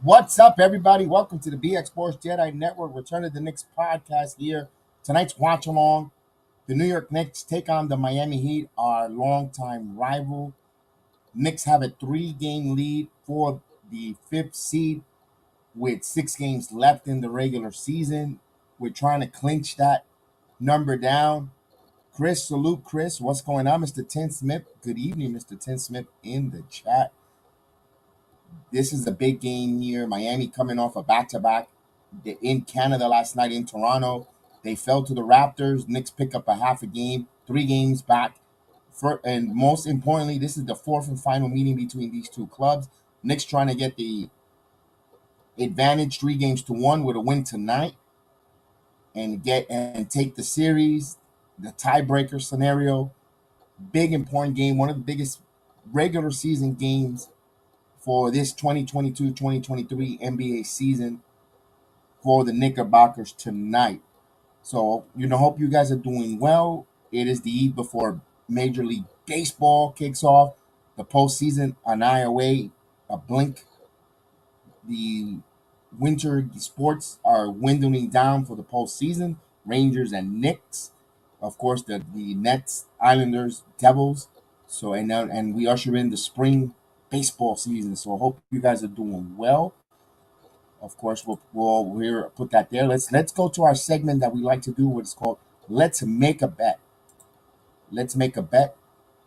What's up, everybody? Welcome to the BX Sports JEDI Network. Return to the Knicks podcast here. Tonight's watch along. The New York Knicks take on the Miami Heat, our longtime rival. Knicks have a 3-game lead for the 5th seed with 6 games left in the regular season. We're trying to clinch that number down. Chris, salute Chris. What's going on, Mr. Tim Smith? Good evening, Mr. Tim Smith in the chat. This is a big game here. Miami coming off a back-to-back in Canada last night in Toronto. They fell to the Raptors. Knicks pick up a half a game, 3 games back. And most importantly, this is the 4th and final meeting between these two clubs. Knicks trying to get the advantage 3-1 with a win tonight and take the series, the tiebreaker scenario. Big important game, one of the biggest regular season games for this 2022-2023 NBA season for the Knickerbockers tonight. So, hope you guys are doing well. It is the eve before Major League Baseball kicks off. The postseason an eye away, a blink. The winter sports are winding down for the postseason. Rangers and Knicks. Of course, the Nets, Islanders, Devils. So, and we usher in the spring baseball season. So I hope you guys are doing well. Of course, we'll put that there. Let's go to our segment that we like to do, what is called Let's Make a Bet. Let's make a bet.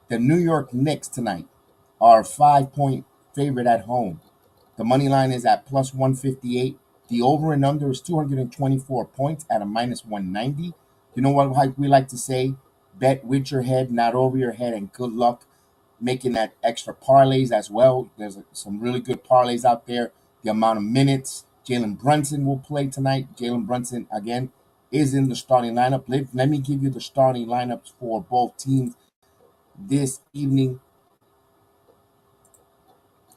The New York Knicks tonight are 5-point favorite at home. The money line is at plus 158. The over and under is 224 points at a minus 190. You know what we like to say? Bet with your head, not over your head, and good luck making that extra parlays as well. There's some really good parlays out there. The amount of minutes Jalen Brunson will play tonight. Jalen Brunson, again, is in the starting lineup. Let me give you the starting lineups for both teams this evening.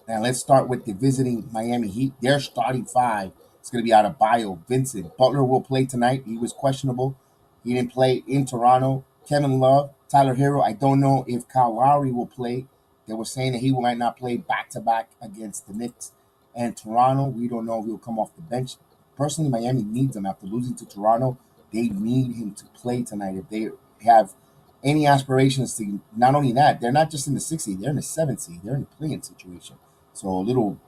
Now, let's start with the visiting Miami Heat. Their starting 5 is going to be out of Bio. Vincent Butler will play tonight. He was questionable. He didn't play in Toronto. Kevin Love, Tyler Hero. I don't know if Kyle Lowry will play. They were saying that he might not play back-to-back against the Knicks and Toronto. We don't know if he'll come off the bench. Personally, Miami needs him. After losing to Toronto, they need him to play tonight. If they have any aspirations to, not only that, they're not just in the 6th seed, they're in the 7th seed. They're in a play-in situation. So a little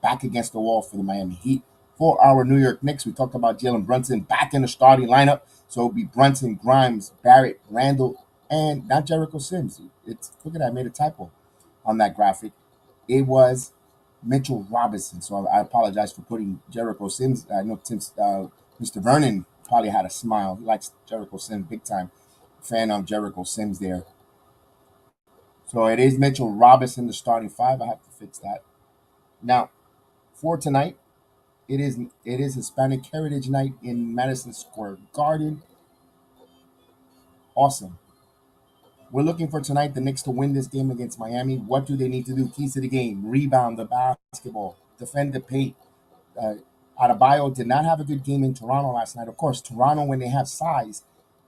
back against the wall for the Miami Heat. For our New York Knicks, we talked about Jalen Brunson back in the starting lineup. So it'll be Brunson, Grimes, Barrett, Randle, and not Jericho Sims. Look at that, I made a typo on that graphic. It was Mitchell Robinson. So I apologize for putting Jericho Sims. I know Mr. Vernon probably had a smile. He likes Jericho Sims big time. Fan of Jericho Sims there. So it is Mitchell Robinson, the starting 5. I have to fix that. Now, for tonight, it is Hispanic Heritage Night in Madison Square Garden. Awesome. We're looking for tonight the Knicks to win this game against Miami. What do they need to do? Keys to the game: rebound the basketball, defend the paint. Adebayo did not have a good game in Toronto last night. Of course, Toronto, when they have size,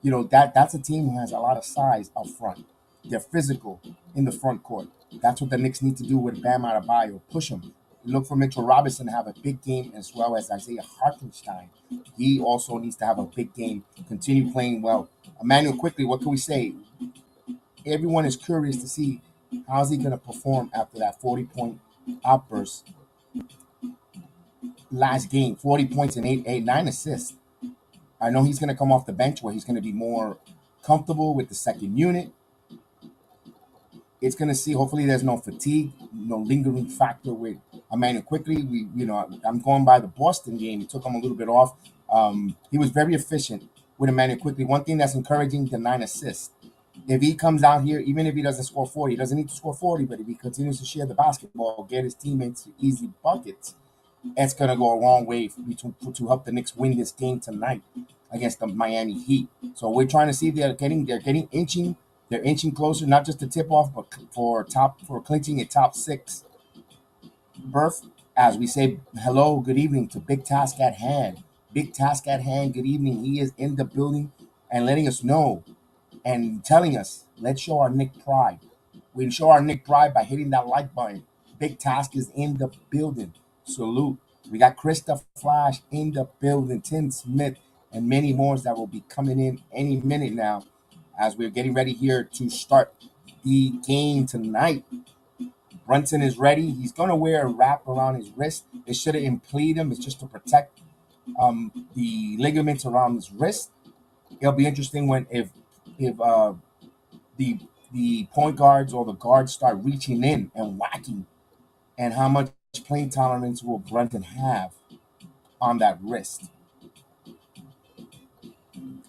that's a team who has a lot of size up front. They're physical in the front court. That's what the Knicks need to do with Bam Adebayo. Push him. Look for Mitchell Robinson to have a big game, as well as Isaiah Hartenstein. He also needs to have a big game. Continue playing well. Emmanuel, quickly, what can we say? Everyone is curious to see how's he going to perform after that 40-point outburst last game. 40 points and 9 assists. I know he's going to come off the bench where he's going to be more comfortable with the second unit. It's going to see, hopefully there's no fatigue, no lingering factor with Emmanuel quickly. I'm going by the Boston game. It took him a little bit off. He was very efficient with Emmanuel quickly. One thing that's encouraging, the 9 assists. If he comes out here, even if he doesn't score 40, he doesn't need to score 40, but if he continues to share the basketball, get his teammates easy buckets, it's going to go a long way to help the Knicks win this game tonight against the Miami Heat. So we're trying to see if they're inching closer, not just to tip off, but for clinching a top 6 berth. As we say hello, good evening to Big Task at Hand. Big Task at Hand, good evening. He is in the building and letting us know and telling us, let's show our Knick pride. We show our Knick pride by hitting that like button. Big Task is in the building. Salute. We got Krista Flash in the building, Tim Smith, and many more that will be coming in any minute now as we're getting ready here to start the game tonight. Brunson is ready. He's going to wear a wrap around his wrist. It shouldn't impede him. It's just to protect the ligaments around his wrist. It'll be interesting when if the the point guards or the guards start reaching in and whacking, and how much playing tolerance will Brunson have on that wrist.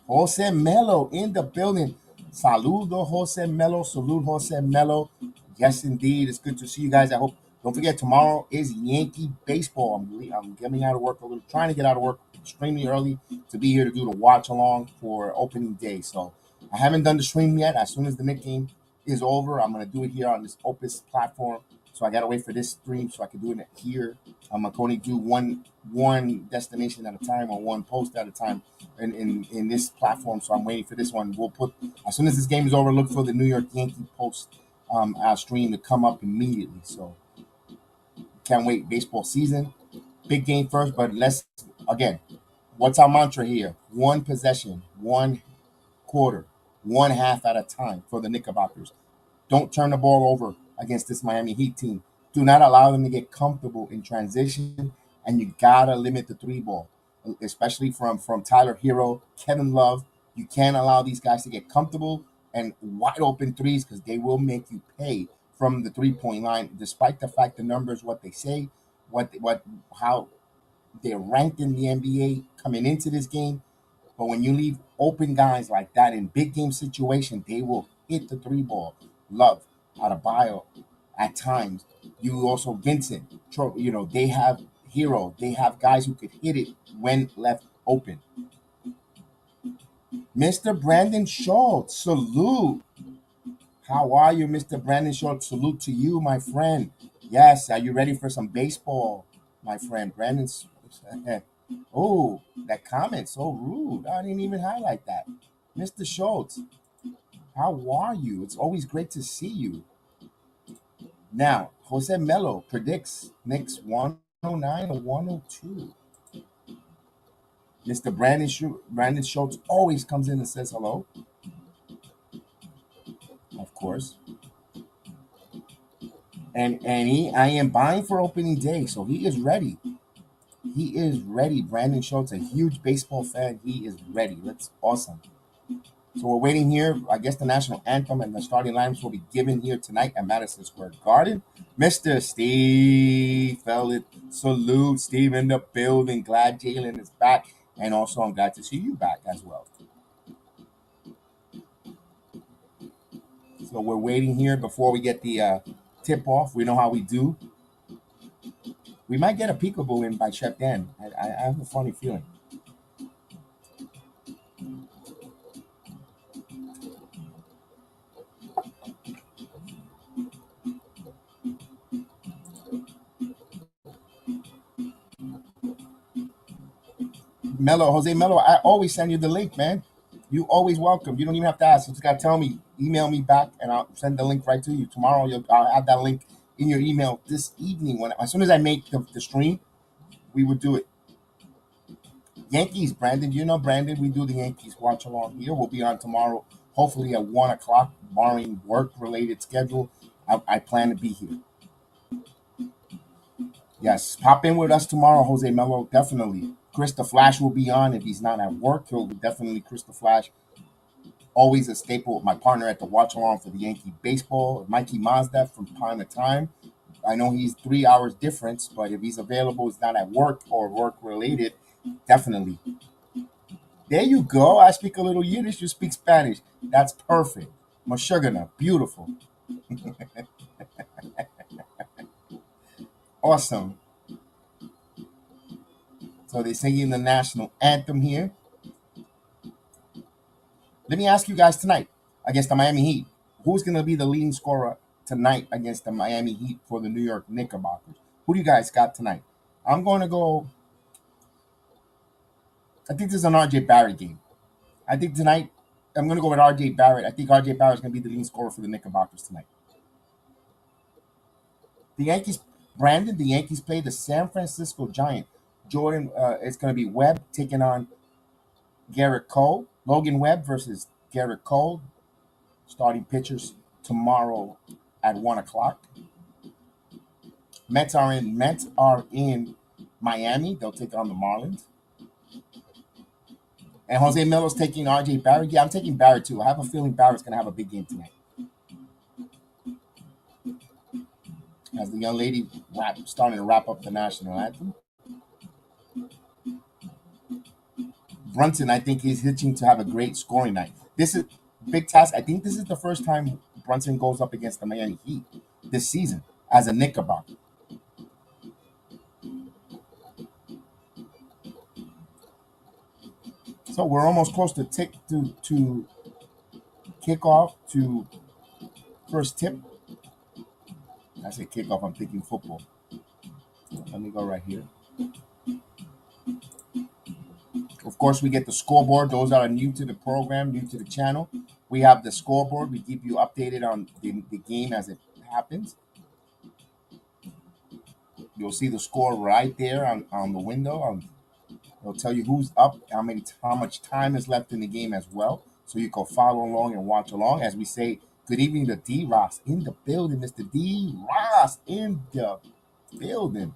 Jose Melo in the building. Saludo, Jose Melo. Salute, Jose Melo. Yes, indeed. It's good to see you guys. I hope. Don't forget, tomorrow is Yankee baseball. I'm getting out of work a little, trying to get out of work extremely early to be here to do the watch along for opening day. So I haven't done the stream yet. As soon as the Knicks game is over, I'm going to do it here on this Opus platform. So I got to wait for this stream so I can do it here. I'm going to only do one destination at a time or one post at a time in this platform. So I'm waiting for this one. We'll put as soon as this game is over, look for the New York Yankee post our stream to come up immediately. So can't wait. Baseball season, big game first, but let's again. What's our mantra here? One possession, one quarter, one half at a time for the Knickerbockers. Don't turn the ball over against this Miami Heat team. Do not allow them to get comfortable in transition, and you gotta limit the three ball, especially from Tyler Hero, Kevin Love. You can't allow these guys to get comfortable and wide open threes because they will make you pay from the 3 point line, despite the fact the numbers what they say, what how they're ranked in the NBA coming into this game. But when you leave open guys like that in big game situation, they will hit the three ball. Love, Adebayo, at times. You also Vincent, they have Hero. They have guys who could hit it when left open. Mr. Brandon Schultz, salute. How are you, Mr. Brandon Schultz? Salute to you, my friend. Yes, are you ready for some baseball, my friend? Brandon's. Oh, that comment so rude. I didn't even highlight that. Mr. Schultz, how are you? It's always great to see you. Now, Jose Melo predicts Knicks 109 or 102. Mr. Brandon Schultz always comes in and says hello, of course. And I am buying for opening day, so he is ready. He is ready. Brandon Schultz, a huge baseball fan. He is ready. That's awesome. So we're waiting here. I guess the national anthem and the starting lineups will be given here tonight at Madison Square Garden. Mr. Steve Fellet, salute. Steve in the building. Glad Jalen is back. And also, I'm glad to see you back as well. So we're waiting here before we get the tip off. We know how we do. We might get a peekaboo in by Chef Dan. I have a funny feeling. Jose Mello, I always send you the link, man. You always welcome. You don't even have to ask. You just gotta tell me, email me back, and I'll send the link right to you tomorrow. I'll have that link in your email this evening. When as soon as I make the stream, we would do it. Yankees, Brandon. You know, Brandon. We do the Yankees watch along here. We'll be on tomorrow, hopefully at 1 o'clock, barring work related schedule. I plan to be here. Yes, pop in with us tomorrow, Jose Mello. Definitely. Chris the Flash will be on if he's not at work. He'll be definitely Chris the Flash. Always a staple. My partner at the watch along for the Yankee baseball, Mikey Mazda from time to time. I know he's 3 hours difference, but if he's available, he's not at work or work related, definitely. There you go. I speak a little Yiddish. You speak Spanish. That's perfect. Mashugana. Beautiful. Awesome. So they're singing the national anthem here. Let me ask you guys tonight against the Miami Heat. Who's going to be the leading scorer tonight against the Miami Heat for the New York Knickerbockers? Who do you guys got tonight? I'm going to go. I think this is an RJ Barrett game. I think tonight I'm going to go with RJ Barrett. I think RJ Barrett is going to be the leading scorer for the Knickerbockers tonight. The Yankees, Brandon, the Yankees play the San Francisco Giant. Jordan, it's going to be Webb taking on Garrett Cole. Logan Webb versus Garrett Cole. Starting pitchers tomorrow at 1 o'clock. Mets are in Miami. They'll take on the Marlins. And Jose Miller's taking RJ Barrett. Yeah, I'm taking Barrett too. I have a feeling Barrett's going to have a big game tonight. As the young lady starting to wrap up the national anthem. Brunson, I think he's hitching to have a great scoring night. This is big task. I think this is the first time Brunson goes up against the Miami Heat this season as a Knickerbocker. So we're almost close to kickoff to first tip. I say kickoff, I'm thinking football. Let me go right here. Of course, we get the scoreboard. Those that are new to the program, new to the channel, we have the scoreboard. We keep you updated on the game as it happens. You'll see the score right there on the window. It'll tell you who's up, how much time is left in the game as well. So you can follow along and watch along as we say, good evening to D. Ross in the building. Mr. D. Ross in the building.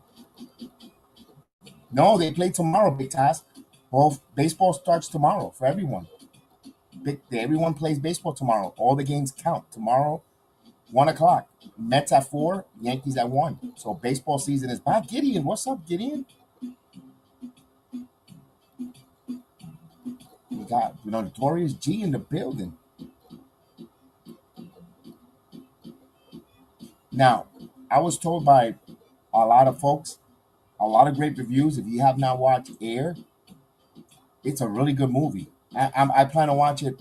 No, they play tomorrow, Big Task. Both baseball starts tomorrow for everyone. Everyone plays baseball tomorrow. All the games count. Tomorrow, 1 o'clock. Mets at 4, Yankees at 1. So baseball season is back. Gideon, what's up, Gideon? We got Notorious G in the building. Now, I was told by a lot of folks, a lot of great reviews. If you have not watched Air, it's a really good movie. I plan to watch it.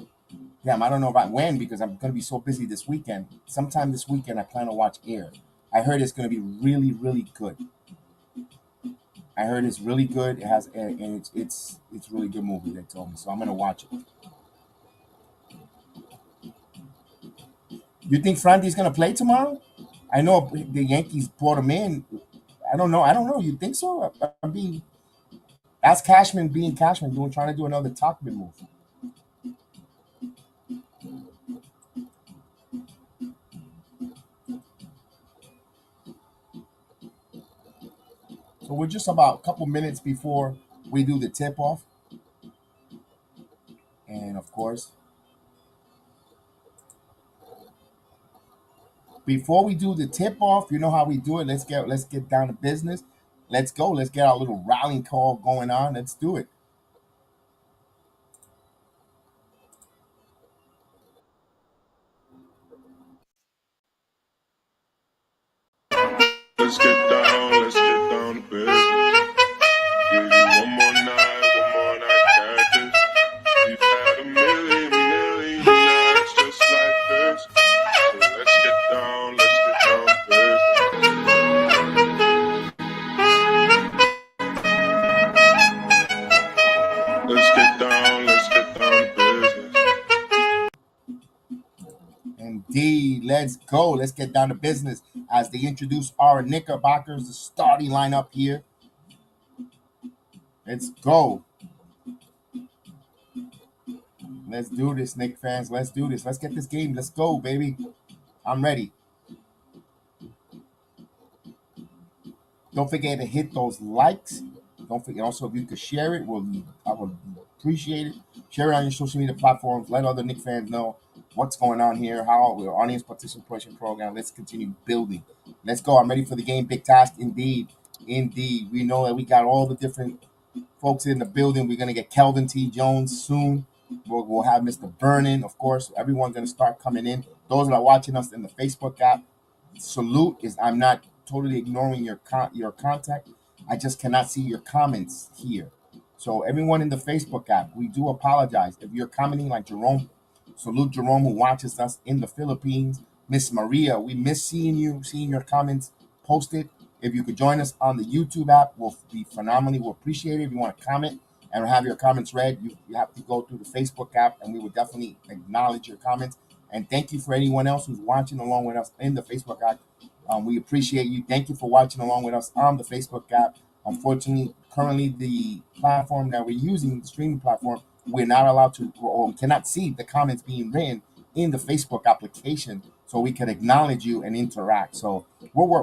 Damn, I don't know about when because I'm going to be so busy this weekend. Sometime this weekend, I plan to watch Air. I heard it's going to be really, really good. I heard it's really good. It has and it's really good movie. They told me, so I'm going to watch it. You think Frandy's going to play tomorrow? I know the Yankees brought him in. I don't know. You think so? I'm being. That's Cashman being Cashman, trying to do another Talkman move. So we're just about a couple minutes before we do the tip off. And of course, before we do the tip off, you know how we do it. Let's get down to business. Let's go. Let's get our little rallying call going on. Let's do it. Let's get down to business. Give you one more night, got this. We've had a million nights just like this. So let's get down to business. Let's get down to business. Indeed, let's go. Let's get down to business as they introduce our Knickerbockers, the starting lineup here. Let's go. Let's do this, Knick fans. Let's do this. Let's get this game. Let's go, baby. I'm ready. Don't forget to hit those likes. Don't forget also if you could share it, I would appreciate it. Share it on your social media platforms. Let other Knick fans know what's going on here, how our audience participation program. Let's continue building. Let's go. I'm ready for the game. Big task indeed. Indeed. We know that we got all the different folks in the building. We're gonna get Kelvin T. Jones soon. We'll have Mr. Vernon, of course. Everyone's gonna start coming in. Those that are watching us in the Facebook app, salute. I'm not totally ignoring your contact. I just cannot see your comments here. So everyone in the Facebook app, we do apologize if you're commenting like Jerome. Salute Jerome who watches us in the Philippines. Miss Maria, we miss seeing your comments posted. If you could join us on the YouTube app, we'll be phenomenally. We'll appreciate it. If you want to comment and have your comments read, you have to go through the Facebook app, and we will definitely acknowledge your comments. And thank you for anyone else who's watching along with us in the Facebook app. We appreciate you. Thank you for watching along with us on the Facebook app. Unfortunately, currently the platform that we're using, the streaming platform, we're not allowed to or cannot see the comments being written in the Facebook application, so we can acknowledge you and interact. So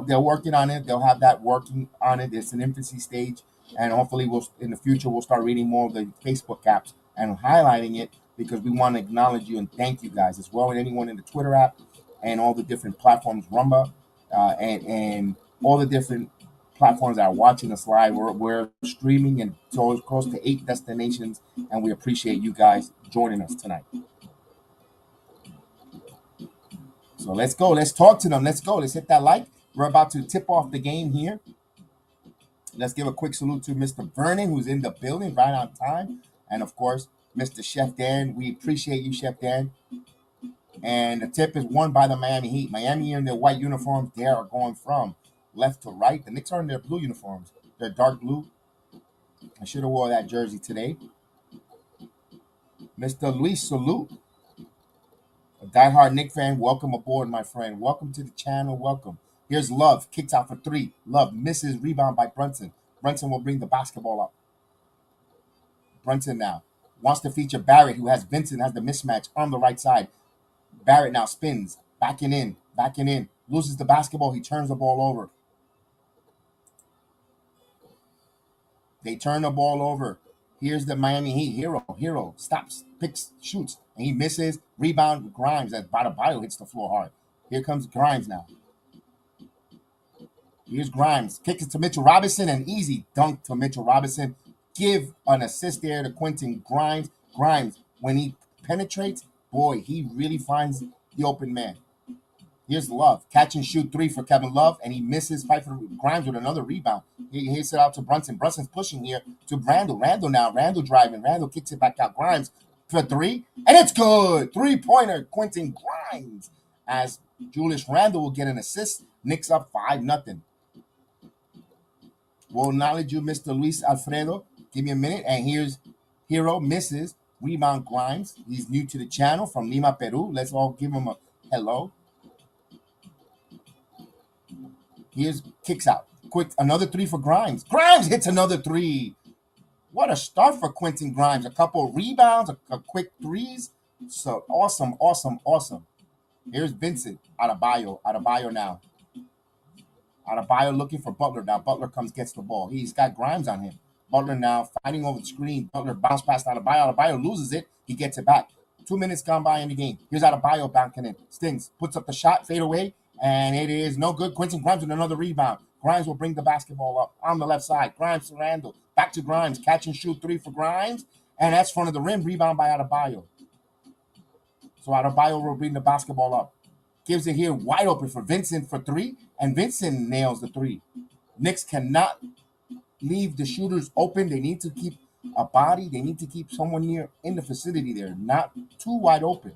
they're working on it. They'll have that working on it. It's an infancy stage, and hopefully, we'll in the future we'll start reading more of the Facebook apps and highlighting it because we want to acknowledge you and thank you guys as well, and anyone in the Twitter app and all the different platforms, Rumba, and all the different platforms that are watching us live. We're streaming in close to 8 destinations, and we appreciate you guys joining us tonight. So let's go. Let's talk to them. Let's go. Let's hit that like. We're about to tip off the game here. Let's give a quick salute to Mr. Vernon, who's in the building right on time. And of course, Mr. Chef Dan. We appreciate you, Chef Dan. And the tip is won by the Miami Heat. Miami in their white uniforms. They are going from left to right. The Knicks are in their blue uniforms. They're dark blue. I should have wore that jersey today. Mr. Luis, salute. A diehard Knick fan, welcome aboard, my friend. Welcome to the channel. Welcome. Here's Love. Kicks out for 3. Love misses. Rebound by Brunson. Brunson will bring the basketball up. Brunson now wants to feature Barrett, who has Vincent, has the mismatch on the right side. Barrett now spins. Backing in. Loses the basketball. He turns the ball over. They turn the ball over. Here's the Miami Heat. Hero stops, picks, shoots, and he misses. Rebound, Grimes. As Bada hits the floor hard. Here comes Grimes now. Here's Grimes. Kicks it to Mitchell Robinson. An easy dunk to Mitchell Robinson. Give an assist there to Quentin Grimes. Grimes, when he penetrates, boy, he really finds the open man. Here's Love. Catch and shoot 3 for Kevin Love, and he misses. Fight for Grimes with another rebound. He hits it out to Brunson. Brunson's pushing here to Randle. Randle now. Randle driving. Randle kicks it back out. Grimes for 3, and it's good. 3-pointer, Quentin Grimes. As Julius Randle will get an assist. Knicks up 5-0. We'll acknowledge you, Mr. Luis Alfredo. Give me a minute. And here's Hero misses. Rebound Grimes. He's new to the channel from Lima, Peru. Let's all give him a hello. Here's kicks out. Quick, another 3 for Grimes. Grimes hits another 3. What a start for Quentin Grimes. A couple of rebounds, a quick 3s. So awesome. Here's Vincent Adebayo. Adebayo now. Adebayo looking for Butler. Now Butler gets the ball. He's got Grimes on him. Butler now fighting over the screen. Butler bounce past Adebayo. Adebayo loses it. He gets it back. 2 minutes gone by in the game. Here's Adebayo backing in. Stings. Puts up the shot. Fade away. And it is no good. Quentin Grimes with another rebound. Grimes will bring the basketball up on the left side. Grimes to Randle. Back to Grimes. Catch and shoot 3 for Grimes. And that's front of the rim. Rebound by Adebayo. So Adebayo will bring the basketball up. Gives it here wide open for Vincent for 3. And Vincent nails the 3. Knicks cannot leave the shooters open. They need to keep a body. They need to keep someone near in the vicinity there. Not too wide open.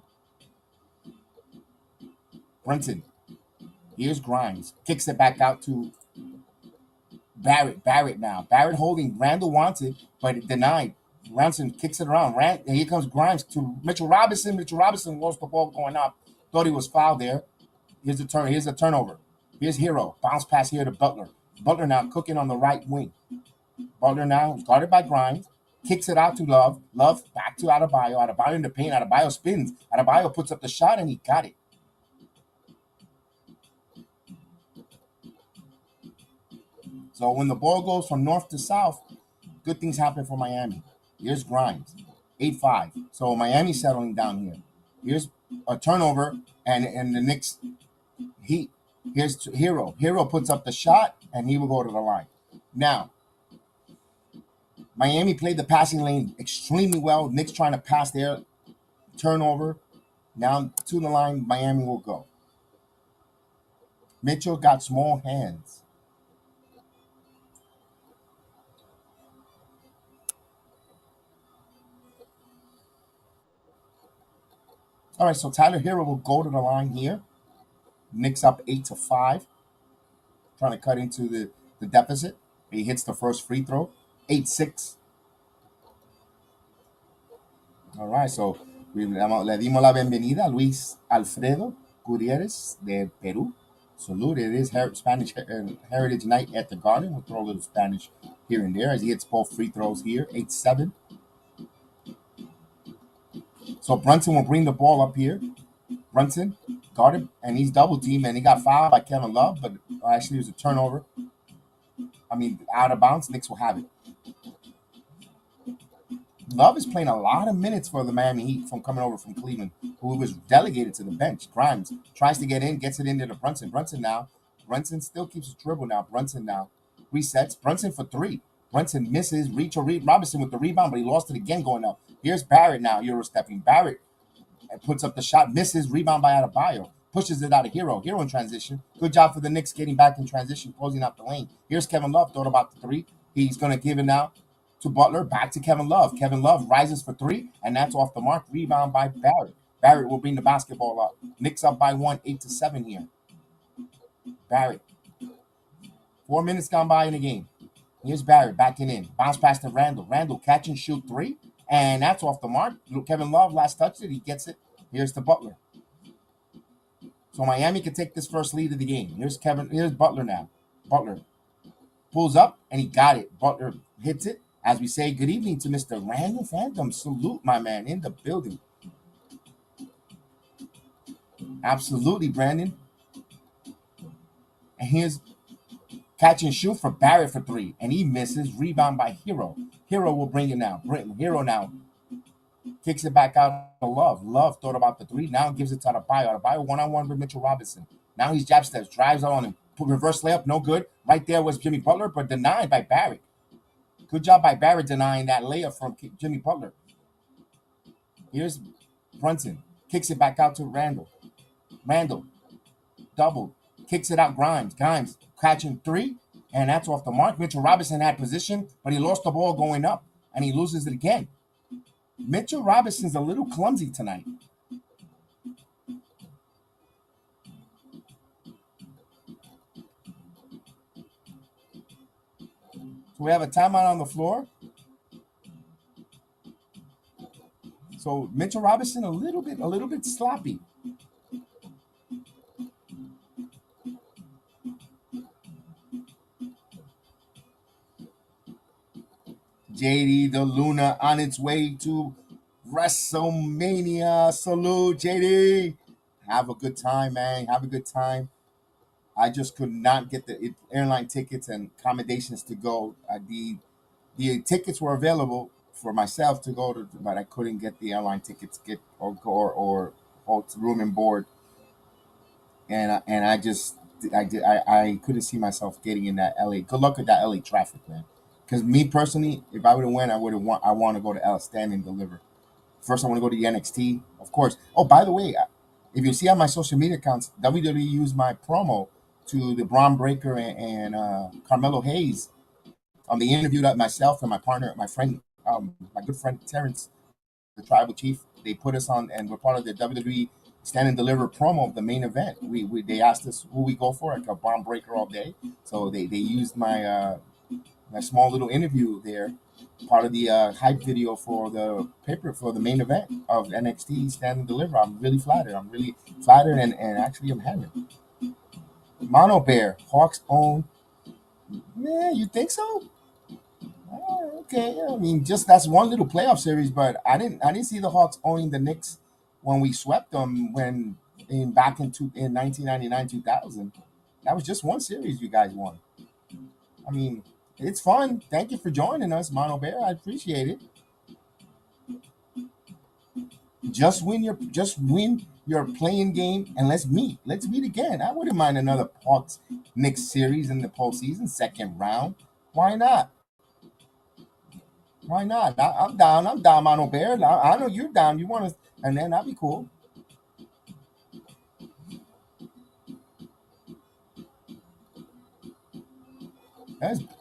Brunson. Here's Grimes. Kicks it back out to Barrett. Barrett now. Barrett holding. Randle wants it, but it denied. Ranson kicks it around. And here comes Grimes to Mitchell Robinson. Mitchell Robinson lost the ball going up. Thought he was fouled there. Here's the turn. Here's the turnover. Here's Hero. Bounce pass here to Butler. Butler now cooking on the right wing. Butler now guarded by Grimes. Kicks it out to Love. Love back to Adebayo. Adebayo in the paint. Adebayo spins. Adebayo puts up the shot, and he got it. So when the ball goes from north to south, good things happen for Miami. Here's Grimes. 8-5. So Miami's settling down here. Here's a turnover, and the Knicks Heat. Here's Hero. Hero puts up the shot, and he will go to the line. Now, Miami played the passing lane extremely well. Knicks trying to pass their turnover. Now to the line, Miami will go. Mitchell got small hands. All right, so Tyler Hero will go to the line here. Knicks up 8-5. Trying to cut into the deficit. He hits the first free throw. 8-6. All right, so le dimos la bienvenida a Luis Alfredo Gutierrez de Perú. Salute. It is Spanish Heritage Night at the Garden. We'll throw a little Spanish here and there as he hits both free throws here. 8-7. So Brunson will bring the ball up here. Brunson guarded, and he's double teamed, and he got fouled by Kevin Love, but actually it was a turnover. Out of bounds. Knicks will have it. Love is playing a lot of minutes for the Miami Heat from coming over from Cleveland, who was delegated to the bench. Grimes tries to get in, gets it into Brunson. Brunson still keeps his dribble now. Brunson now resets. Brunson for three. Brunson misses. Reach or Reed Robinson with the rebound, but he lost it again going up. Here's Barrett now. Euro stepping. Barrett puts up the shot, misses. Rebound by Adebayo. Pushes it out of Hero. Hero in transition. Good job for the Knicks getting back in transition, closing out the lane. Here's Kevin Love. Thought about the three. He's going to give it now to Butler. Back to Kevin Love. Kevin Love rises for three, and that's off the mark. Rebound by Barrett. Barrett will bring the basketball up. Knicks up by 1, 8-7 here. Barrett. 4 minutes gone by in the game. Here's Barrett backing in. Bounce pass to Randle. Randle catch and shoot three, and that's off the mark. Kevin Love last touched it. He gets it. Here's to Butler. So Miami can take this first lead of the game. Here's Butler now. Butler pulls up, and he got it. Butler hits it. As we say, good evening to Mr. Randle Phantom. Salute, my man, in the building. Absolutely, Brandon. And here's catch and shoot for Barrett for three, and he misses. Rebound by Hero. Hero will bring it now. Hero now kicks it back out to Love. Love thought about the three. Now gives it to Adebayo. Adebayo one-on-one with Mitchell Robinson. Now he's jab steps, drives on him. Reverse layup, no good. Right there was Jimmy Butler, but denied by Barrett. Good job by Barrett denying that layup from Jimmy Butler. Here's Brunson. Kicks it back out to Randle. Randle. Double. Kicks it out Grimes. Grimes catching three, and that's off the mark. Mitchell Robinson had position, but he lost the ball going up, and he loses it again. Mitchell Robinson's a little clumsy tonight. So we have a timeout on the floor. So Mitchell Robinson a little bit sloppy. JD the Luna on its way to WrestleMania. Salute, JD. Have a good time, man. Have a good time. I just could not get the airline tickets and accommodations to go. The tickets were available for myself to go to, but I couldn't get the airline tickets or room and board. And I couldn't see myself getting in that LA. Good luck with that LA traffic, man. Because me personally, if I would have went, I want to go to Stand and Deliver. First, I want to go to the NXT, of course. Oh, by the way, if you see on my social media accounts, WWE used my promo to the Braun Breaker and Carmelo Hayes on the interview that myself and my partner, my good friend Terrence, the Tribal Chief, they put us on, and we're part of the WWE Stand and Deliver promo of the main event. They asked us who we go for, like a Braun Breaker all day. So they used my small little interview there, part of the hype video for the for the main event of NXT Stand and Deliver. I'm really flattered. And actually I'm happy. Mono Bear, Hawks own. Yeah, you think so? Okay, I mean, just that's one little playoff series, but I didn't see the Hawks owning the Knicks when we swept them back in 1999 2000. That was just one series you guys won. I mean, it's fun. Thank you for joining us, Mono Bear. I appreciate it. Just win your playing game, and let's meet. Let's meet again. I wouldn't mind another Hawks Knicks series in the postseason, second round. Why not? Why not? I'm down. I'm down, Mono Bear. I know you're down. You want to, and then that'd be cool.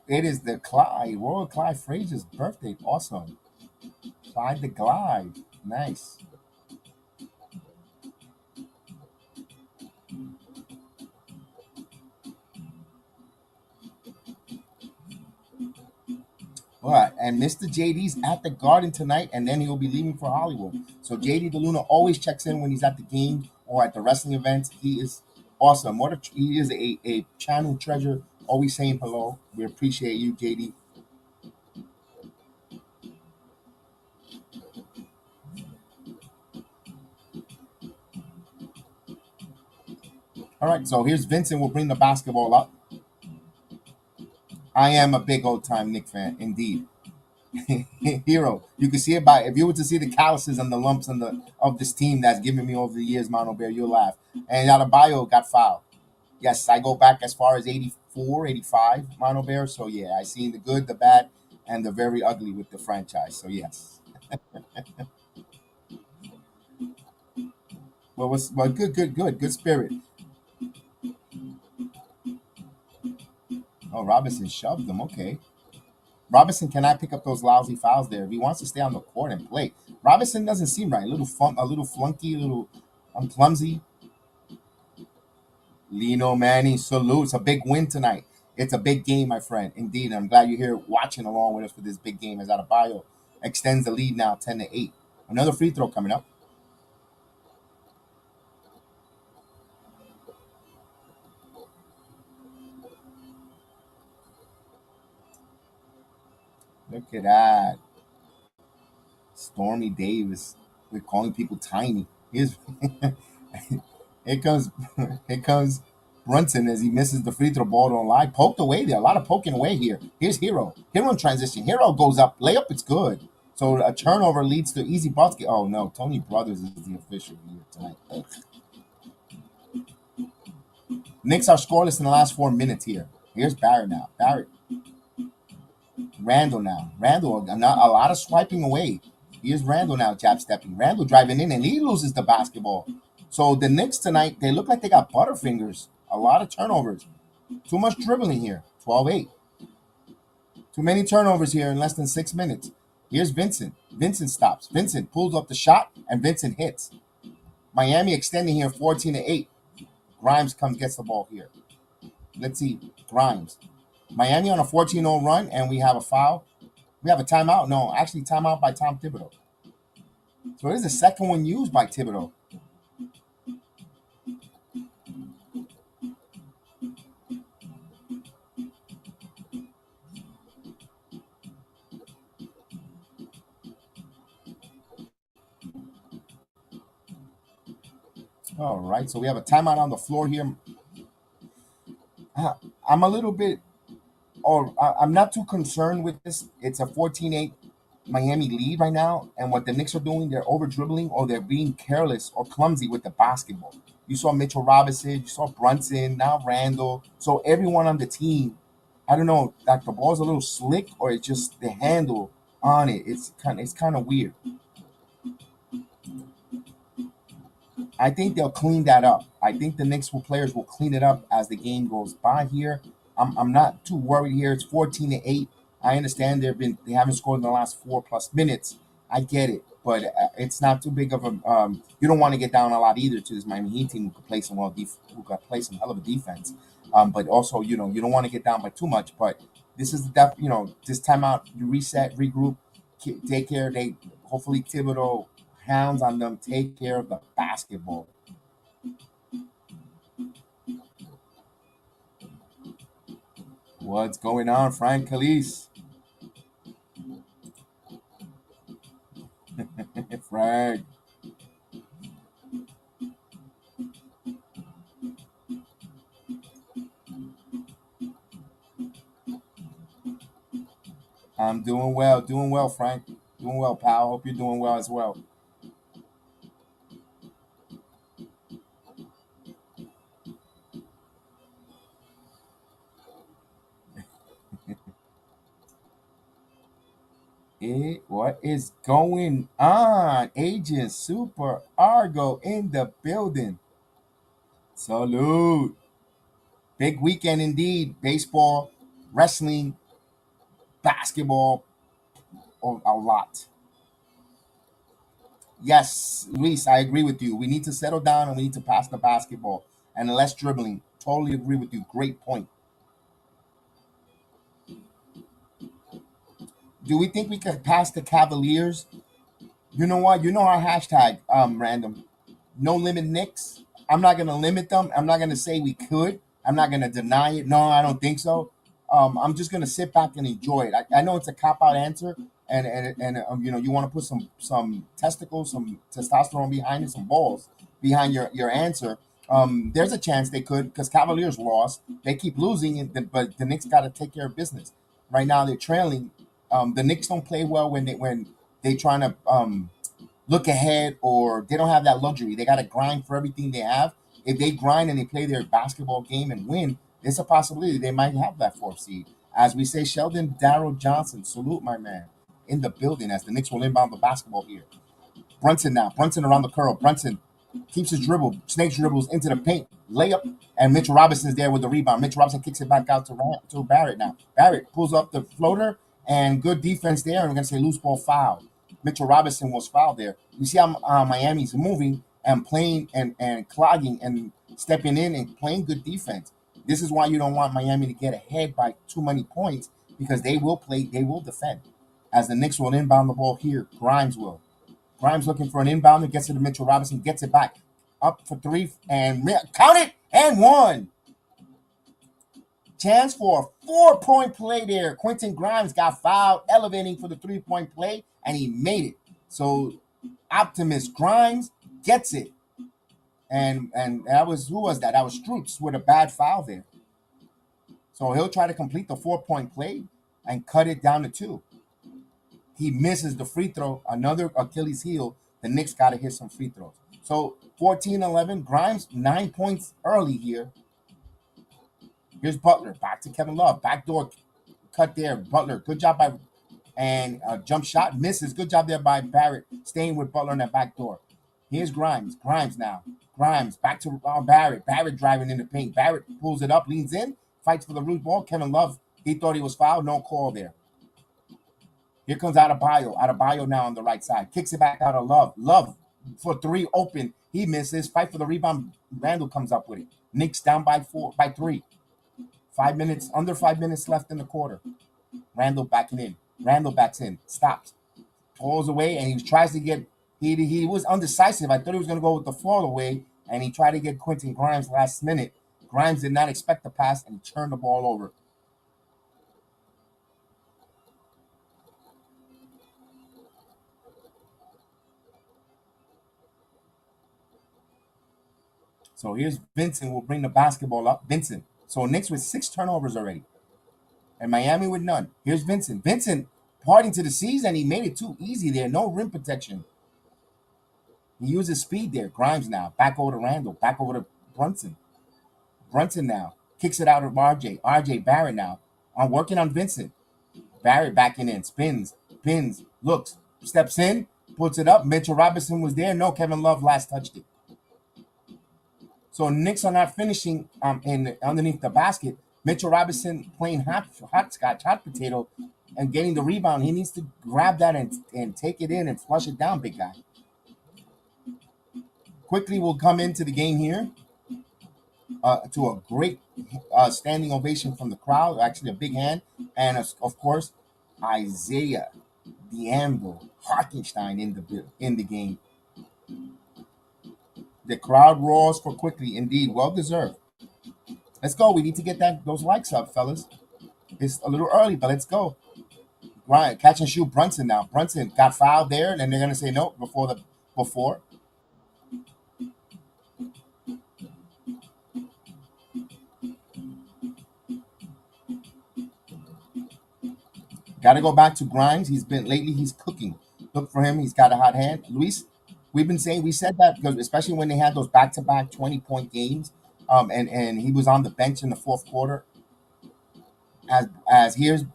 It is the Royal Clyde Frazier's birthday. Awesome. Clyde the Glide. Nice. All right, and Mr. JD's at the Garden tonight, and then he'll be leaving for Hollywood. So JD the Luna always checks in when he's at the game or at the wrestling events. He is Awesome. He is a channel treasure. Always saying hello. We appreciate you, JD. All right, so here's Vincent. We'll bring the basketball up. I am a big old time Knick fan, indeed. Hero. You can see it by if you were to see the calluses and the lumps on the of this team that's given me over the years, Mono Bear, you'll laugh. And Adebayo got fouled. Yes, I go back as far as 84, 85, Mono Bear. So yeah, I seen the good, the bad, and the very ugly with the franchise. So yes. Well, good spirit. Oh, Robinson shoved them. Okay. Robinson cannot pick up those lousy fouls there. If he wants to stay on the court and play, Robinson doesn't seem right. A little flunky, a little clumsy. Lino Manny, salute. It's a big win tonight. It's a big game, my friend. Indeed, I'm glad you're here watching along with us for this big game as Adebayo extends the lead now 10-8. Another free throw coming up. Look at that. Stormy Davis. We're calling people tiny. Here's here comes here comes Brunson as he misses the free throw ball don't lie. Poked away there. A lot of poking away here. Here's Hero. Hero in transition. Hero goes up. Layup, it's good. So a turnover leads to easy basket. Oh no, Tony Brothers is the official here tonight. Ugh. Knicks are scoreless in the last 4 minutes here. Here's Barrett now. Barrett. Randle now. Randle, not a lot of swiping away. Here's Randle now, jab stepping. Randle driving in, and he loses the basketball. So the Knicks tonight, they look like they got butterfingers. A lot of turnovers. Too much dribbling here. 12-8. Too many turnovers here in less than 6 minutes. Here's Vincent. Vincent stops. Vincent pulls up the shot, and Vincent hits. Miami extending here 14-8. Grimes gets the ball here. Let's see. Grimes. Miami on a 14-0 run, and we have a foul. We have a timeout. No, actually, timeout by Tom Thibodeau. So it is the second one used by Thibodeau. All right, so we have a timeout on the floor here. I'm a little bit, or I'm not too concerned with this. It's a 14-8 Miami lead right now, and what the Knicks are doing, they're over dribbling or they're being careless or clumsy with the basketball. You saw Mitchell Robinson, you saw Brunson, now Randle. So everyone on the team, I don't know, like the ball's a little slick or it's just the handle on it. It's kind of weird. I think they'll clean that up. I think the players will clean it up as the game goes by here. I'm not too worried here. It's 14-8. I understand they haven't scored in the last 4+ minutes. I get it, but it's not too big of a. You don't want to get down a lot either to this Miami Heat team who could play who could play some hell of a defense. But also you don't want to get down by too much. But this is this timeout. You reset, regroup, take care. They hopefully Thibodeau hounds on them. Take care of the basketball. What's going on, Frank Calise? Frank. I'm doing well, Frank. Doing well, pal. Hope you're doing well as well. What is going on? Agent Super Argo in the building. Salute. Big weekend indeed. Baseball, wrestling, basketball, a lot. Yes, Luis, I agree with you. We need to settle down and we need to pass the basketball and less dribbling. Totally agree with you. Great point. Do we think we could pass the Cavaliers? You know what? You know our hashtag, random. No limit Knicks. I'm not going to limit them. I'm not going to say we could. I'm not going to deny it. No, I don't think so. I'm just going to sit back and enjoy it. I know it's a cop out answer, and you know, you want to put some testicles, some testosterone behind it, some balls behind your answer. There's a chance they could, because Cavaliers lost. They keep losing, but the Knicks got to take care of business. Right now they're trailing. The Knicks don't play well when they trying to look ahead, or they don't have that luxury. They got to grind for everything they have. If they grind and they play their basketball game and win, it's a possibility they might have that fourth seed. As we say, Sheldon Darrell Johnson, salute my man in the building as the Knicks will inbound the basketball here. Brunson now. Brunson around the curl. Brunson keeps his dribble. Snakes dribbles into the paint. Layup. And Mitchell Robinson's there with the rebound. Mitchell Robinson kicks it back out to Barrett now. Barrett pulls up the floater, and good defense there. And we're going to say loose ball foul. Mitchell Robinson was fouled there. You see how Miami's moving and playing and clogging and stepping in and playing good defense. This is why you don't want Miami to get ahead by too many points, because they will defend. As the Knicks will inbound the ball here, Grimes will. Grimes looking for an inbound and gets it to Mitchell Robinson, gets it back. Up for three, and count it, and one. Chance for a 4-point play there. Quentin Grimes got fouled, elevating for the 3-point play, and he made it. So Optimus Grimes gets it. And that was, who was that? That was Strutz with a bad foul there. So he'll try to complete the 4-point play and cut it down to 2. He misses the free throw, another Achilles heel. The Knicks got to hit some free throws. So 14-11, Grimes 9 points early here. Here's Butler, back to Kevin Love, backdoor cut there. Butler, good job by, and jump shot misses. Good job there by Barrett, staying with Butler in that back door. Here's Grimes. Grimes now. Grimes back to Barrett. Barrett driving in the paint. Barrett pulls it up, leans in, fights for the loose ball. Kevin Love, he thought he was fouled. No call there. Here comes Adebayo. Adebayo now on the right side. Kicks it back out of Love. Love for 3 open. He misses. Fight for the rebound. Randle comes up with it. Knicks down by 3. 5 minutes, under 5 minutes left in the quarter. Randle backing in. Randle backs in. Stops. Pulls away, and he tries to get, he was undecisive. I thought he was going to go with the fall away, and he tried to get Quentin Grimes last minute. Grimes did not expect the pass, and he turned the ball over. So here's Vincent. Will bring the basketball up. Vincent. So Knicks with 6 turnovers already, and Miami with none. Here's Vincent. Vincent, parting to the season, he made it too easy there. No rim protection. He uses speed there. Grimes now. Back over to Randle. Back over to Brunson. Brunson now. Kicks it out of RJ. RJ Barrett now. I'm working on Vincent. Barrett backing in. Spins. Pins. Looks. Steps in. Puts it up. Mitchell Robinson was there. No, Kevin Love last touched it. So Knicks are not finishing in underneath the basket. Mitchell Robinson playing hot potato, and getting the rebound. He needs to grab that and take it in and flush it down, big guy. Quickly will come into the game here to a great standing ovation from the crowd. Actually, a big hand. And, of course, Isaiah the Anvil Hartenstein in the game. The crowd roars for Quickly. Indeed, well deserved. Let's go. We need to get those likes up, fellas. It's a little early, but let's go. Right, catch and shoot Brunson now. Brunson got fouled there, and they're gonna say no before. Got to go back to Grimes. He's cooking. Look for him. He's got a hot hand. Luis, we said that because especially when they had those back-to-back 20-point games, and he was on the bench in the fourth quarter. As here's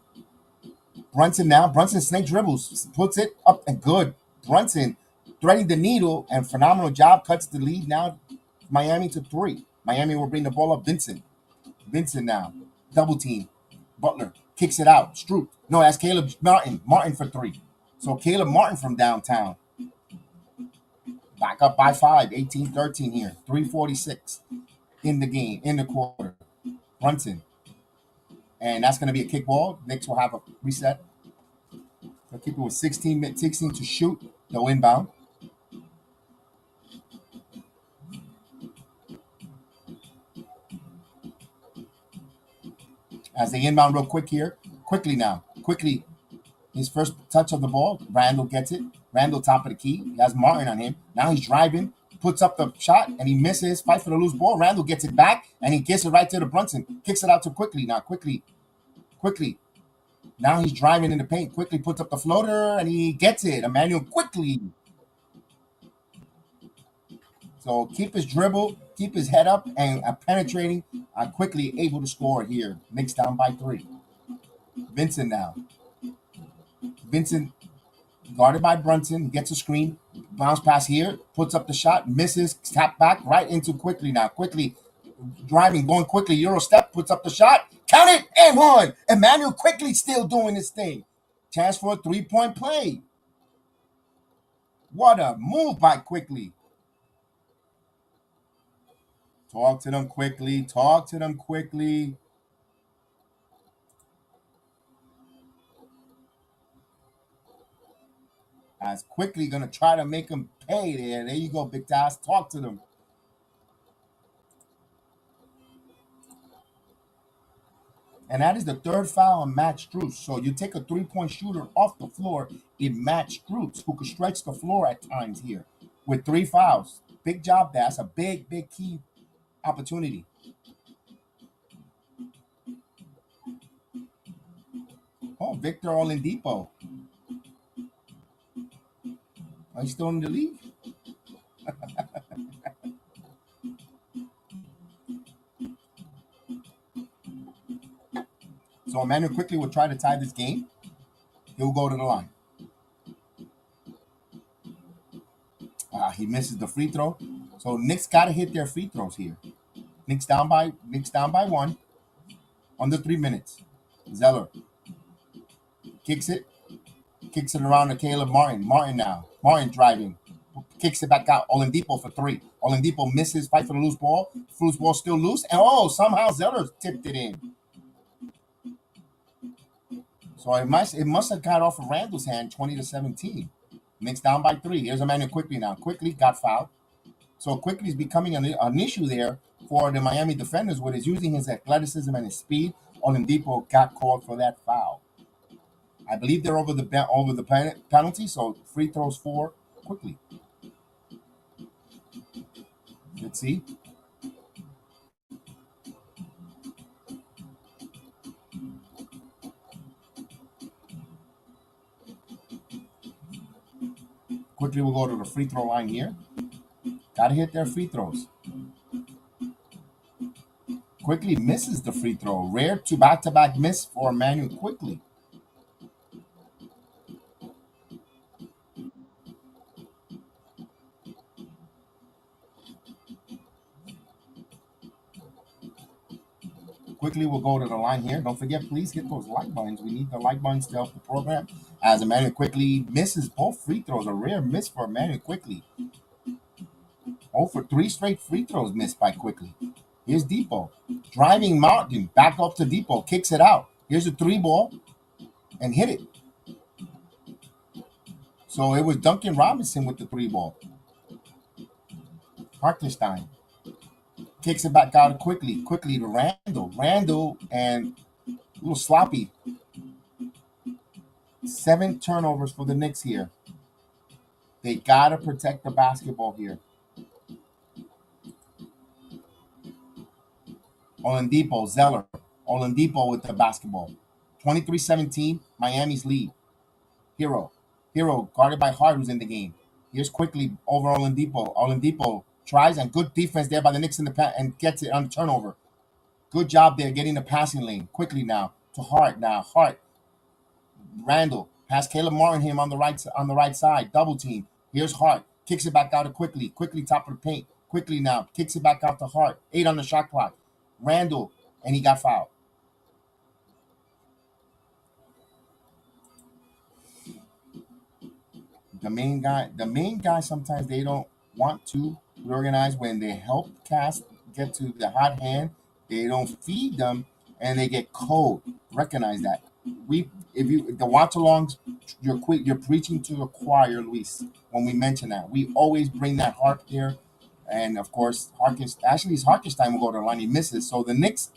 Brunson now. Brunson snake dribbles, puts it up and good. Brunson threading the needle and phenomenal job. Cuts the lead now. Miami to 3. Miami will bring the ball up. Vincent now. Double team. Butler kicks it out. Stroop. No, that's Caleb Martin. Martin for 3. So Caleb Martin from downtown. Back up by 5. 18-13 here. 3:46 in the game, in the quarter. Brunson. And that's going to be a kick ball. Knicks will have a reset. They'll keep it with 16 to shoot. They'll inbound. As they inbound real quick here. Quickly now. Quickly. His first touch of the ball. Randle gets it. Randle top of the key. He has Martin on him. Now he's driving. Puts up the shot and he misses. Fight for the loose ball. Randle gets it back and he gets it right to the Brunson. Kicks it out to Quickly now. Quickly. Now he's driving in the paint. Quickly puts up the floater and he gets it. Emmanuel Quickly. So keep his dribble, keep his head up, and penetrating. Quickly able to score here. Knicks down by 3. Vincent now. Vincent guarded by Brunson. Gets a screen. Bounce pass here. Puts up the shot. Misses. Tap back right into Quickly now. Quickly driving, going quickly. Euro step. Puts up the shot. Count it and one. Emmanuel Quickly still doing his thing. Chance for a 3-point play. What a move by Quickly. Talk to them quickly. Talk to them quickly. As Quickly going to try to make them pay there. There you go, Big Task. Talk to them. And that is the third foul on Matt Strus. So you take a 3-point shooter off the floor in Matt Strus, who could stretch the floor at times here with 3 fouls. Big job there. That's a big, big key opportunity. Oh, Victor Oladipo. Are you still in the league? So Emmanuel Quickly will try to tie this game. He'll go to the line. He misses the free throw. So Knicks got to hit their free throws here. Knicks down by 1. Under 3 minutes. Zeller kicks it around to Caleb Martin. Martin now. Martin driving. Kicks it back out. Oladipo for 3. Oladipo misses. Fight for the loose ball. Loose ball still loose. And somehow Zeller tipped it in. So it must have got off of Randle's hand, 20-17. Knicks down by 3. Here's Emmanuel Quickly now. Quickly got fouled. So Quickly is becoming an issue there for the Miami defenders with his using his athleticism and his speed. Oladipo got called for that foul. I believe they're over the penalty, so free throws for Quickly. Let's see. Quickly will go to the free throw line here. Got to hit their free throws. Quickly misses the free throw. Rare to back-to-back miss for Emmanuel Quickly. Quickly will go to the line here. Don't forget, please hit those like buttons. We need the like buttons to help the program. As Emmanuel Quickly misses both free throws. A rare miss for Emmanuel Quickly. 0 for 3 straight free throws missed by Quickly. Here's Depot. Driving Martin. Back up to Depot. Kicks it out. Here's a 3 ball. And hit it. So it was Duncan Robinson with the 3 ball. Hartenstein. Kicks it back out quickly to Randle. Randle and a little sloppy. 7 turnovers for the Knicks here. They got to protect the basketball here. Oladipo, Zeller. Oladipo with the basketball. 23-17, Miami's lead. Hero guarded by Hart, who's in the game. Here's Quickly over Oladipo. Oladipo tries, and good defense there by the Knicks in the and gets it on the turnover. Good job there getting the passing lane. Quickly now to Hart. Hart. Randle has Caleb Martin him on the right side. Double team. Here's Hart. Kicks it back out to Quickly. Quickly top of the paint. Quickly now. Kicks it back out to Hart. 8 on the shot clock. Randle, and he got fouled. The main guy, sometimes they don't want to reorganize when they help cast get to the hot hand. They don't feed them, and they get cold. Recognize that. The watch-alongs, you're preaching to the choir, Luis. When we mention that, we always bring that harp here, and of course, Harkenstein will go to the line. He misses. So the Knicks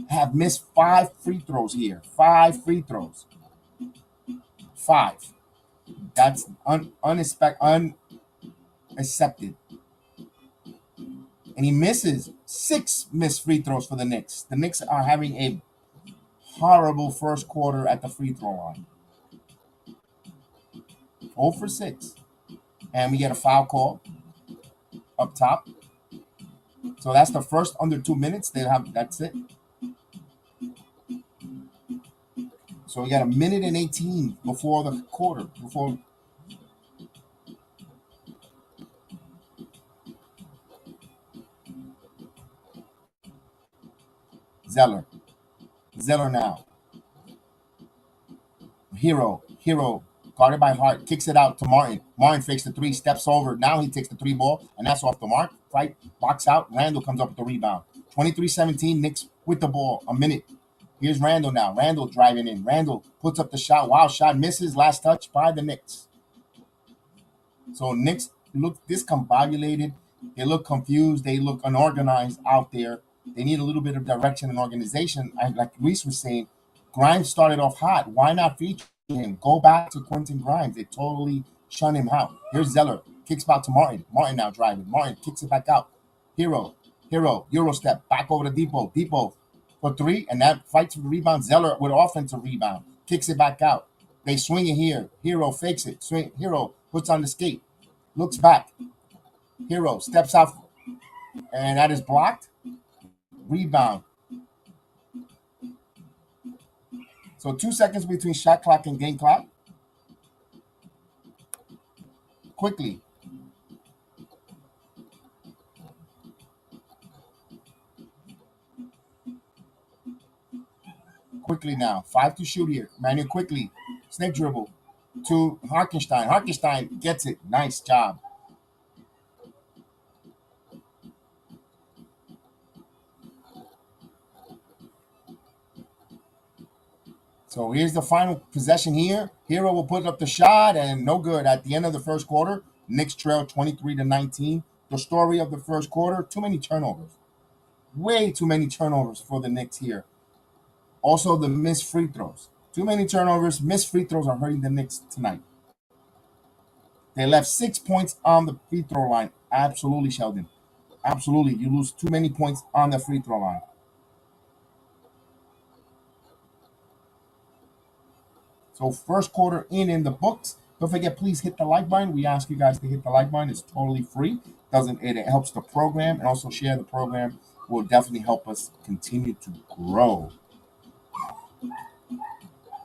have missed 5 free throws here. 5 free throws. 5. That's unaccepted. And he misses 6 missed free throws for the Knicks. The Knicks are having a horrible first quarter at the free throw line. 0 for 6. And we get a foul call up top. So that's the first under 2 minutes. That's it. So we got a minute and 18 before the quarter. Zeller now. Hero, guarded by Hart, kicks it out to Martin. Martin fakes the 3, steps over. Now he takes the 3 ball, and that's off the mark. Right, box out. Randle comes up with the rebound. 23-17, Knicks with the ball. A minute. Here's Randle now. Randle driving in. Randle puts up the shot. Wild shot, misses. Last touch by the Knicks. So Knicks look discombobulated. They look confused. They look unorganized out there. They need a little bit of direction and organization. Like Reese was saying, Grimes started off hot. Why not feature him? Go back to Quentin Grimes. They totally shun him out. Here's Zeller. Kicks back to Martin. Martin now driving. Martin kicks it back out. Hero, Euro step. Back over to Depot. Depot for 3, and that fights for the rebound. Zeller with offensive rebound. Kicks it back out. They swing it here. Hero fakes it. Swing. Hero puts on the skate. Looks back. Hero steps out, and that is blocked. Rebound. So 2 seconds between shot clock and game clock. Quickly. Quickly now. 5 to shoot here. Manuel quickly. Snake dribble to Harkenstein. Harkenstein gets it. Nice job. So here's the final possession here. Hero will put up the shot, and no good. At the end of the first quarter, Knicks trail 23-19. The story of the first quarter, too many turnovers. Way too many turnovers for the Knicks here. Also, the missed free throws. Too many turnovers. Missed free throws are hurting the Knicks tonight. They left 6 points on the free throw line. Absolutely, Sheldon. Absolutely. You lose too many points on the free throw line. So first quarter in the books. Don't forget, please hit the like button. We ask you guys to hit the like button. It's totally free. It helps the program, and also share the program will definitely help us continue to grow.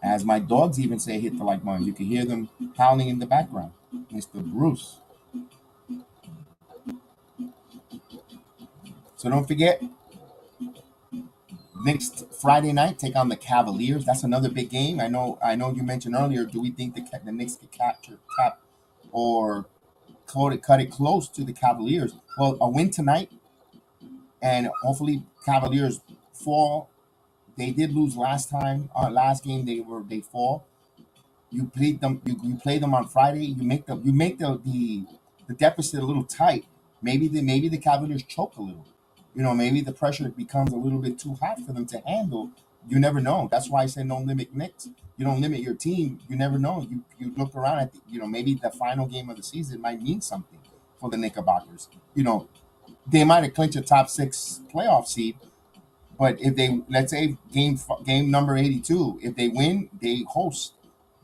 As my dogs even say, hit the like button. You can hear them howling in the background. Mr. Bruce. So don't forget, next Friday night, take on the Cavaliers. That's another big game. I know you mentioned earlier, do we think the Knicks could cap or cut it close to the Cavaliers? Well, a win tonight, and hopefully Cavaliers fall. They did lose last time. Last game they fall. You play them. You play them on Friday. You make the deficit a little tight. Maybe the Cavaliers choke a little. Maybe the pressure becomes a little bit too hot for them to handle. You never know. That's why I said don't limit Knicks. You don't limit your team. You never know. You look around at maybe the final game of the season might mean something for the Knickerbockers. They might have clinched a top 6 playoff seed, but if they, let's say game number 82, if they win, they host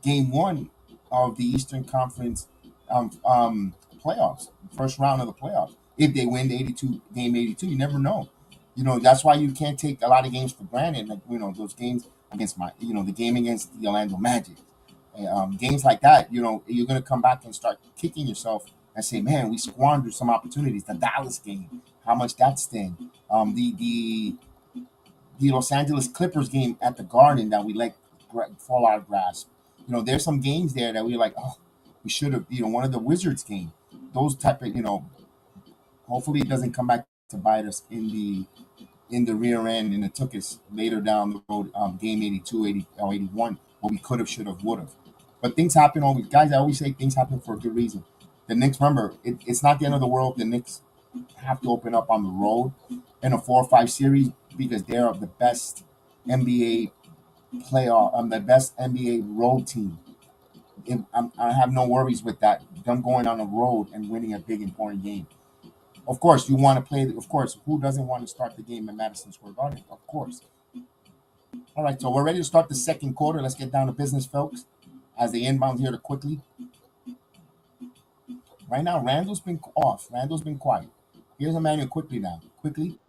game 1 of the Eastern Conference playoffs, first round of the playoffs. If they win game 82, you never know. That's why you can't take a lot of games for granted. Like, those games against the game against the Orlando Magic, games like that. You're going to come back and start kicking yourself and say, man, we squandered some opportunities. The Dallas game, how much that sting. The Los Angeles Clippers game at the Garden that we let fall out of grasp. There's some games there that we're like, oh, we should have. One of the Wizards game, those type of hopefully it doesn't come back to bite us in the rear end, and it took us later down the road, game 82, 80, or 81, what we could have, should have, would have. But things happen always. Guys, I always say things happen for a good reason. The Knicks, remember, it's not the end of the world. The Knicks have to open up on the road in a 4 or 5 series because they're the best NBA playoff, the best NBA road team. I have no worries with that. Them going on the road and winning a big important game. Of course, you want to play. Of course, who doesn't want to start the game at Madison Square Garden? Of course. All right, so we're ready to start the second quarter. Let's get down to business, folks. As they inbound here to quickly. Right now, Randle's been off. Randle's been quiet. Here's Emmanuel quickly now. Quickly.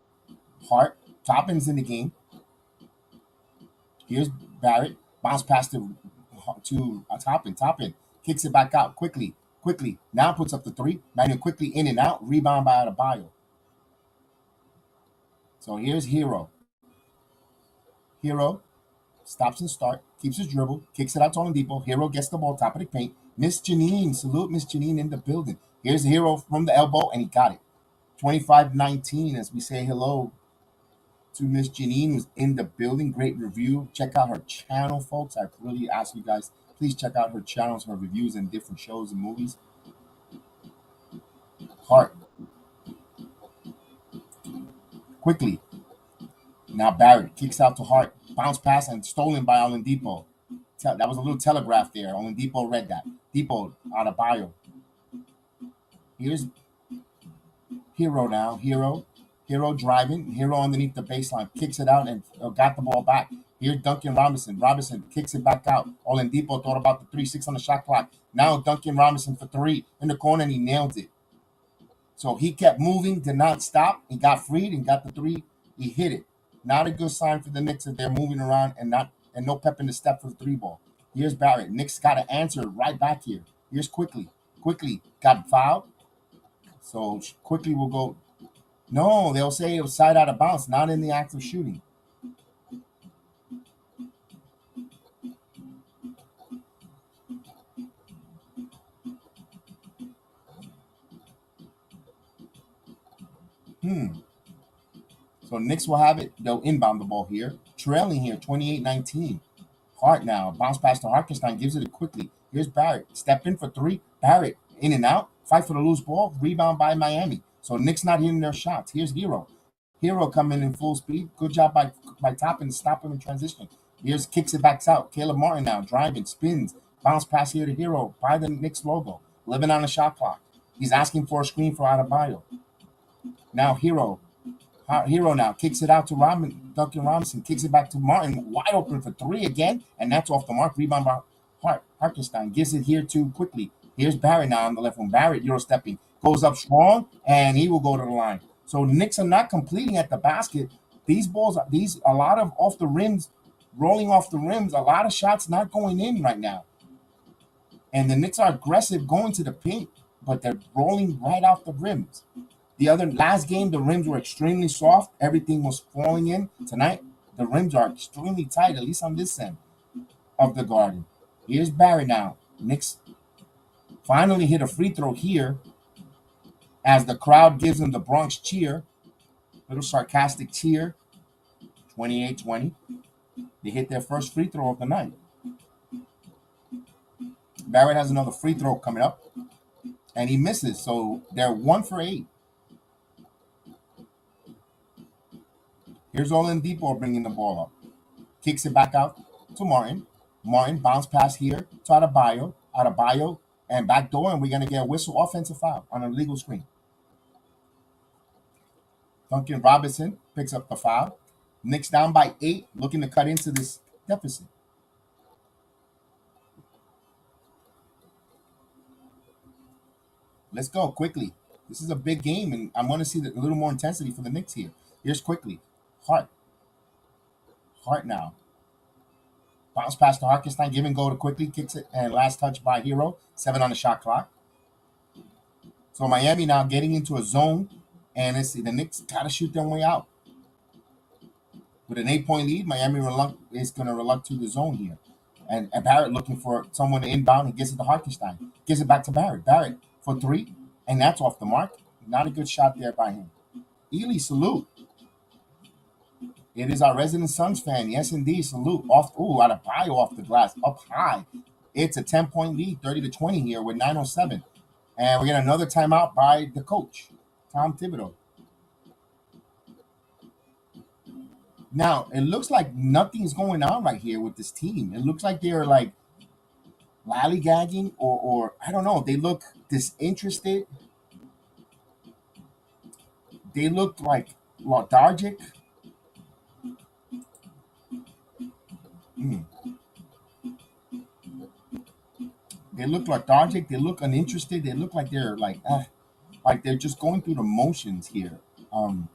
Hart. Toppin's in the game. Here's Barrett. Bounce pass to Toppin. Toppin kicks it back out quickly. Quickly. Now puts up the three. Manuel quickly in and out. Rebound by Adebayo. So here's Hero. Hero stops and start. Keeps his dribble. Kicks it out to Oladipo. Hero gets the ball. Top of the paint. Miss Janine. Salute Miss Janine in the building. Here's Hero from the elbow, and he got it. 25-19 as we say hello to Miss Janine, who's in the building. Great review. Check out her channel, folks. I really ask you guys, please check out her channels, her reviews and different shows and movies. Hart. Quickly. Now Barrett kicks out to Hart. Bounce pass and stolen by Oladipo. That was a little telegraph there. Oladipo read that. Depot out of bio. Here's Hero now. Hero driving. Hero underneath the baseline. Kicks it out and got the ball back. Here's Duncan Robinson. Robinson kicks it back out. Oladipo thought about the 3-6 on the shot clock. Now Duncan Robinson for three in the corner, and he nailed it. So he kept moving, did not stop. He got freed and got the three. He hit it. Not a good sign for the Knicks that they're moving around and no pep in the step for the three ball. Here's Barrett. Knicks got to answer right back here. Here's Quickly. Quickly got fouled. So Quickly will go. No, they'll say it was side out of bounds, not in the act of shooting. So Knicks will have it. They'll inbound the ball here. Trailing here, 28-19. Hart now. Bounce pass to Hartenstein. Gives it quickly. Here's Barrett. Step in for three. Barrett in and out. Fight for the loose ball. Rebound by Miami. So Knicks not hitting their shots. Here's Hero. Hero coming in full speed. Good job by Toppin to stop him in transition. Here's kicks it back out. Caleb Martin now driving. Spins. Bounce pass here to Hero. By the Knicks logo. Living on the shot clock. He's asking for a screen for Adebayo. Now Hero now kicks it out to Duncan Robinson, kicks it back to Martin, wide open for three again, and that's off the mark. Rebound by Hartenstein. Gives it here too quickly. Here's Barrett now on the left one. Barrett Euro stepping, goes up strong, and he will go to the line. So the Knicks are not completing at the basket. These balls, a lot of off the rims, rolling off the rims, a lot of shots not going in right now. And the Knicks are aggressive going to the paint, but they're rolling right off the rims. The last game, the rims were extremely soft. Everything was falling in. Tonight, the rims are extremely tight, at least on this end of the garden. Here's Barry now. Knicks finally hit a free throw here as the crowd gives them the Bronx cheer. Little sarcastic cheer. 28-20. They hit their first free throw of the night. Barrett has another free throw coming up, and he misses. So they're 1 for 8. Here's Oladipo bringing the ball up. Kicks it back out to Martin. Martin bounce pass here to Adebayo. Adebayo and back door, and we're going to get a whistle offensive foul on a legal screen. Duncan Robinson picks up the foul. Knicks down by 8, looking to cut into this deficit. Let's go quickly. This is a big game, and I'm going to see a little more intensity for the Knicks here. Here's Quickly. Hart now. Bounce pass to Hartenstein. Give and go to Quickly. Kicks it. And last touch by Hero. 7 on the shot clock. So Miami now getting into a zone. And the Knicks got to shoot their way out. With an 8-point lead, Miami is going to reluct to the zone here. And Barrett looking for someone to inbound. He gets it to Hartenstein. Gives it back to Barrett. Barrett for 3. And that's off the mark. Not a good shot there by him. Ely, salute. It is our resident Suns fan. Yes, indeed. Salute. Adebayo off the glass. Up high. It's a 10-point lead, 30-20 here with 9:07. And we get another timeout by the coach, Tom Thibodeau. Now it looks like nothing's going on right here with this team. It looks like they're like lollygagging, or I don't know. They look disinterested. They look like lethargic. Mm. They look lethargic. They look uninterested. They look like they're like they're just going through the motions here. Um,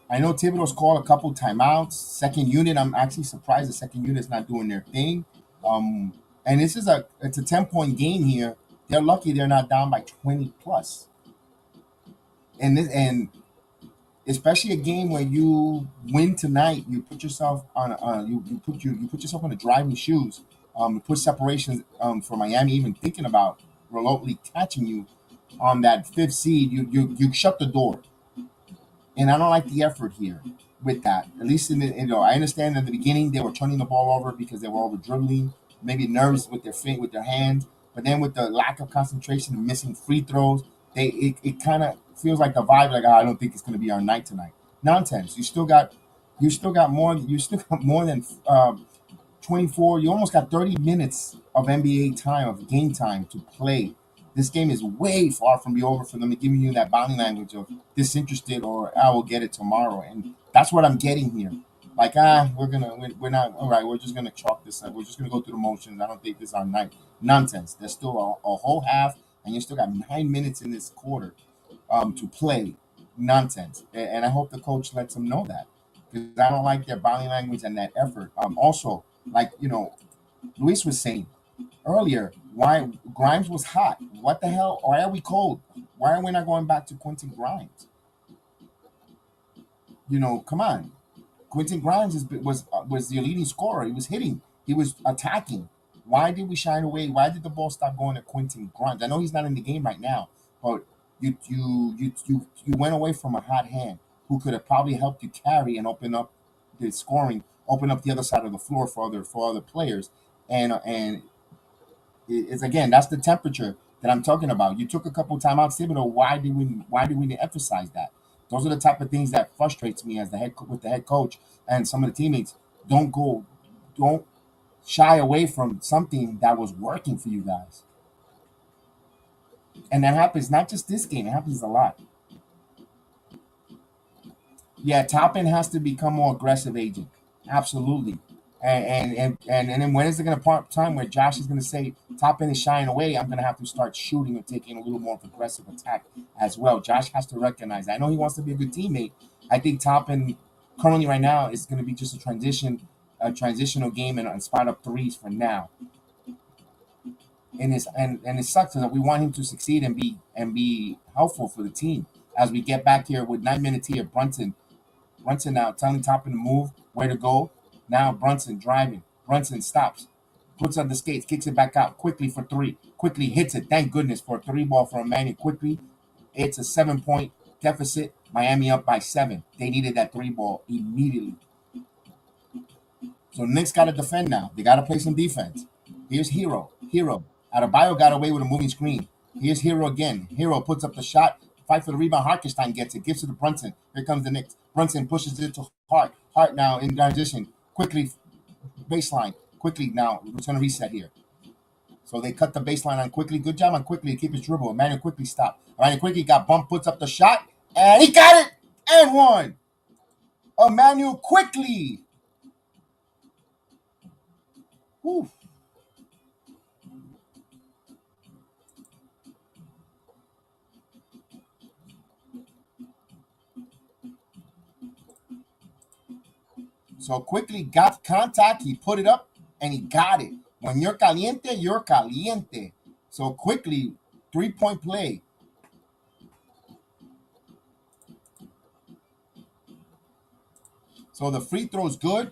I know Thibodeau's called a couple timeouts. Second unit, I'm actually surprised the second unit's not doing their thing. Um, and it's a 10-point game here. They're lucky they're not down by 20 plus. And especially a game where you win tonight, you put yourself on you put yourself on the driving shoes. You put separations for Miami even thinking about remotely catching you on that fifth seed. You shut the door, and I don't like the effort here with that. At least I understand at the beginning they were turning the ball over because they were over dribbling, maybe nervous with their feet, with their hands. But then with the lack of concentration and missing free throws, it kind of feels like the vibe like, I don't think it's going to be our night tonight. Nonsense. You still got more than 24. You almost got 30 minutes of NBA time, of game time to play. This game is way far from be over for them to giving you that body language of disinterested or I will get it tomorrow. And that's what I'm getting here. Like, we're not, all right, we're just going to chalk this up. We're just going to go through the motions. I don't think this is our night. Nonsense. There's still a whole half, and you still got 9 minutes in this quarter to play. Nonsense. And I hope the coach lets them know that because I don't like their body language and that effort. Also, like, Luis was saying earlier, why Grimes was hot. What the hell? Why are we cold? Why are we not going back to Quentin Grimes? Come on. Quentin Grimes was the leading scorer. He was hitting. He was attacking. Why did we shine away? Why did the ball stop going to Quentin Grimes? I know he's not in the game right now, but you went away from a hot hand who could have probably helped you carry and open up the scoring, open up the other side of the floor for other players, and it's again that's the temperature that I'm talking about. You took a couple timeouts, Thibodeau. Why do we emphasize that? Those are the type of things that frustrates me as with the head coach and some of the teammates. Don't shy away from something that was working for you guys, and that happens not just this game. It happens a lot. Yeah, Toppin has to become more aggressive agent. Absolutely. And then when is it going to part time where Josh is going to say Toppin is shying away? I'm going to have to start shooting and taking a little more of aggressive attack as well. Josh has to recognize that. I know he wants to be a good teammate. I think Toppin currently right now is going to be just a transitional game and spot up threes for now. And it sucks that we want him to succeed and be helpful for the team as we get back here with 9 minutes here. Brunson now telling Toppin to move, where to go. Now Brunson driving. Brunson stops, puts on the skates, kicks it back out quickly for three. Quickly hits it. Thank goodness for a three ball from Manny quickly. It's a 7-point deficit. Miami up by 7. They needed that three ball immediately. So Knicks got to defend now. They got to play some defense. Here's Hero. Adebayo got away with a moving screen. Here's Hero again. Hero puts up the shot. Fight for the rebound. Harkenstein gets it. Gives it to Brunson. Here comes the Knicks. Brunson pushes it to Hart. Hart now in transition. Quickly, baseline. Quickly now. It's going to reset here. So they cut the baseline on Quickly. Good job on Quickly to keep his dribble. Emmanuel Quickly stopped. Emmanuel Quickly got bumped, puts up the shot, and he got it and won. Emmanuel Quickly. Whew. So Quickly got contact. He put it up and he got it. When you're caliente, you're caliente. So Quickly, 3-point play. So the free throw is good.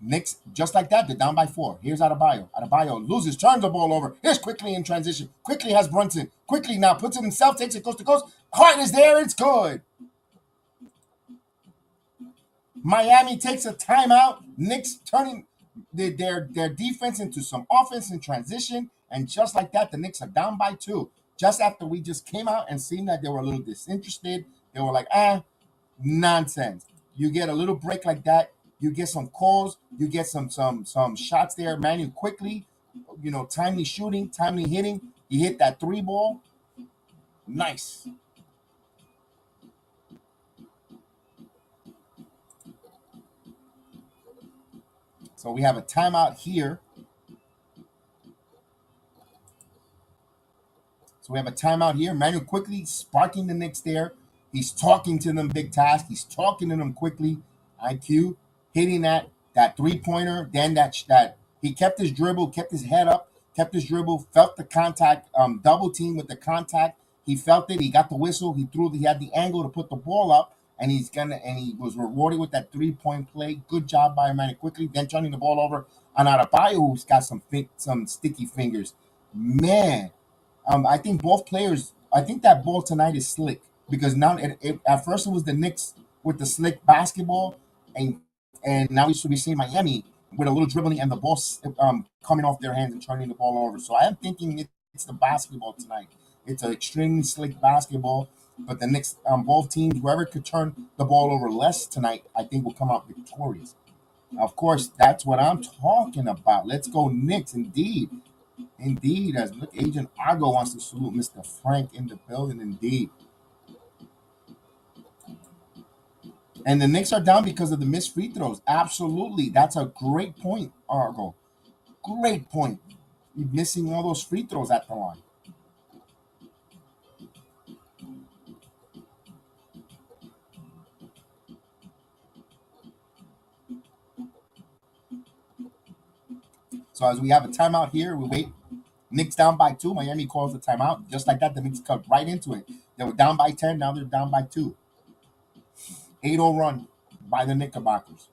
Knicks, just like that, they're down by 4. Here's Adebayo. Adebayo loses, turns the ball over. Here's Quickly in transition. Quickly has Brunson. Quickly now puts it himself, takes it coast to coast. Hart is there. It's good. Miami takes a timeout. Knicks turning their defense into some offense in transition. And just like that, the Knicks are down by 2. Just after we just came out and seen that they were a little disinterested, they were like, nonsense. You get a little break like that. You get some calls. You get some shots there. Manu quickly, timely shooting, timely hitting. He hit that three ball. Nice. So we have a timeout here. Manu quickly sparking the Knicks there. He's talking to them big task. He's talking to them quickly. IQ hitting that 3-pointer. Then that he kept his dribble, kept his head up, kept his dribble, felt the contact, double team with the contact. He felt it. He got the whistle. He had the angle to put the ball up, and he was rewarded with that 3-point play. Good job by Manu quickly. Then turning the ball over on Adebayo, who's got some sticky fingers. Man, I think both players. I think that ball tonight is slick because now at first it was the Knicks with the slick basketball, and now we should be seeing Miami with a little dribbling and the ball coming off their hands and turning the ball over. So I am thinking it's the basketball tonight. It's an extremely slick basketball, but the Knicks, both teams, whoever could turn the ball over less tonight, I think will come out victorious. Of course, that's what I'm talking about. Let's go Knicks, indeed. Indeed, as look, Agent Argo wants to salute Mr. Frank in the building. Indeed, and the Knicks are down because of the missed free throws. Absolutely, that's a great point, Argo. Great point. You're missing all those free throws at the line. So as we have a timeout here, we wait. Knicks down by 2. Miami calls the timeout. Just like that, the Knicks cut right into it. They were down by 10. Now they're down by 2. 8-0 run by the Knickerbockers.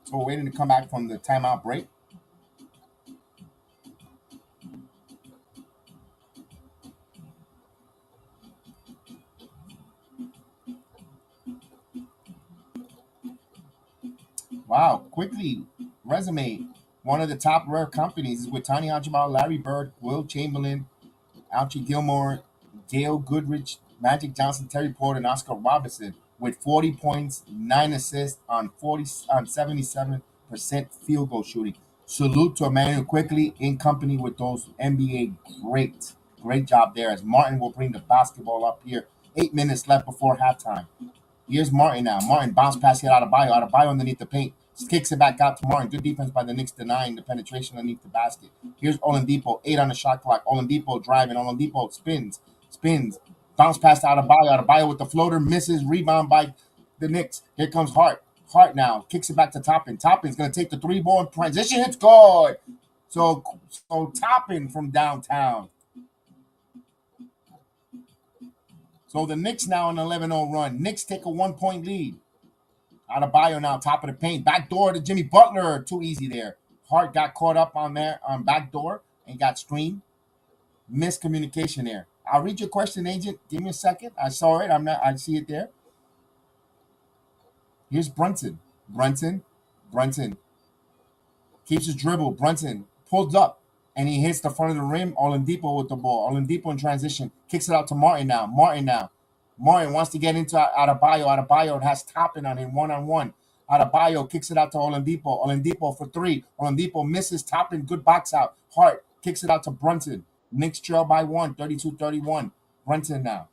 So we're waiting to come back from the timeout break. Wow, quickly, resume. One of the top rare companies is with Tiny Archibald, Larry Bird, Will Chamberlain, Archie Gilmore, Gail Goodrich, Magic Johnson, Terry Porter, and Oscar Robertson with 40 points, 9 assists on 77% field goal shooting. Salute to Emmanuel quickly in company with those NBA great job there. As Martin will bring the basketball up here. 8 minutes left before halftime. Here's Martin now. Martin bounce pass hit Adebayo. Adebayo underneath the paint. Kicks it back out to Martin. Good defense by the Knicks denying the penetration underneath the basket. Here's Oladipo. 8 on the shot clock. Oladipo driving. Oladipo spins. Bounce pass to Adebayo. Adebayo with the floater. Misses. Rebound by the Knicks. Here comes Hart. Hart now. Kicks it back to Toppin. Toppin's going to take the 3-ball in transition. It's good. So Toppin from downtown. So the Knicks now on an 11-0 run. Knicks take a 1-point lead. Adebayo now, top of the paint. Backdoor to Jimmy Butler. Too easy there. Hart got caught up on there on backdoor and got screened. Miscommunication there. I'll read your question, Agent. Give me a second. I saw it. I see it there. Here's Brunson. Brunson keeps his dribble. Brunson pulls up and he hits the front of the rim. Oladipo with the ball. Oladipo in transition. Kicks it out to Martin now. Martin wants to get into Adebayo. Adebayo has Toppin on him one-on-one. Adebayo kicks it out to Oladipo. Oladipo for 3. Oladipo misses. Toppin, good box out. Hart kicks it out to Brunson. Knicks trail by 1, 32-31. Brunson now.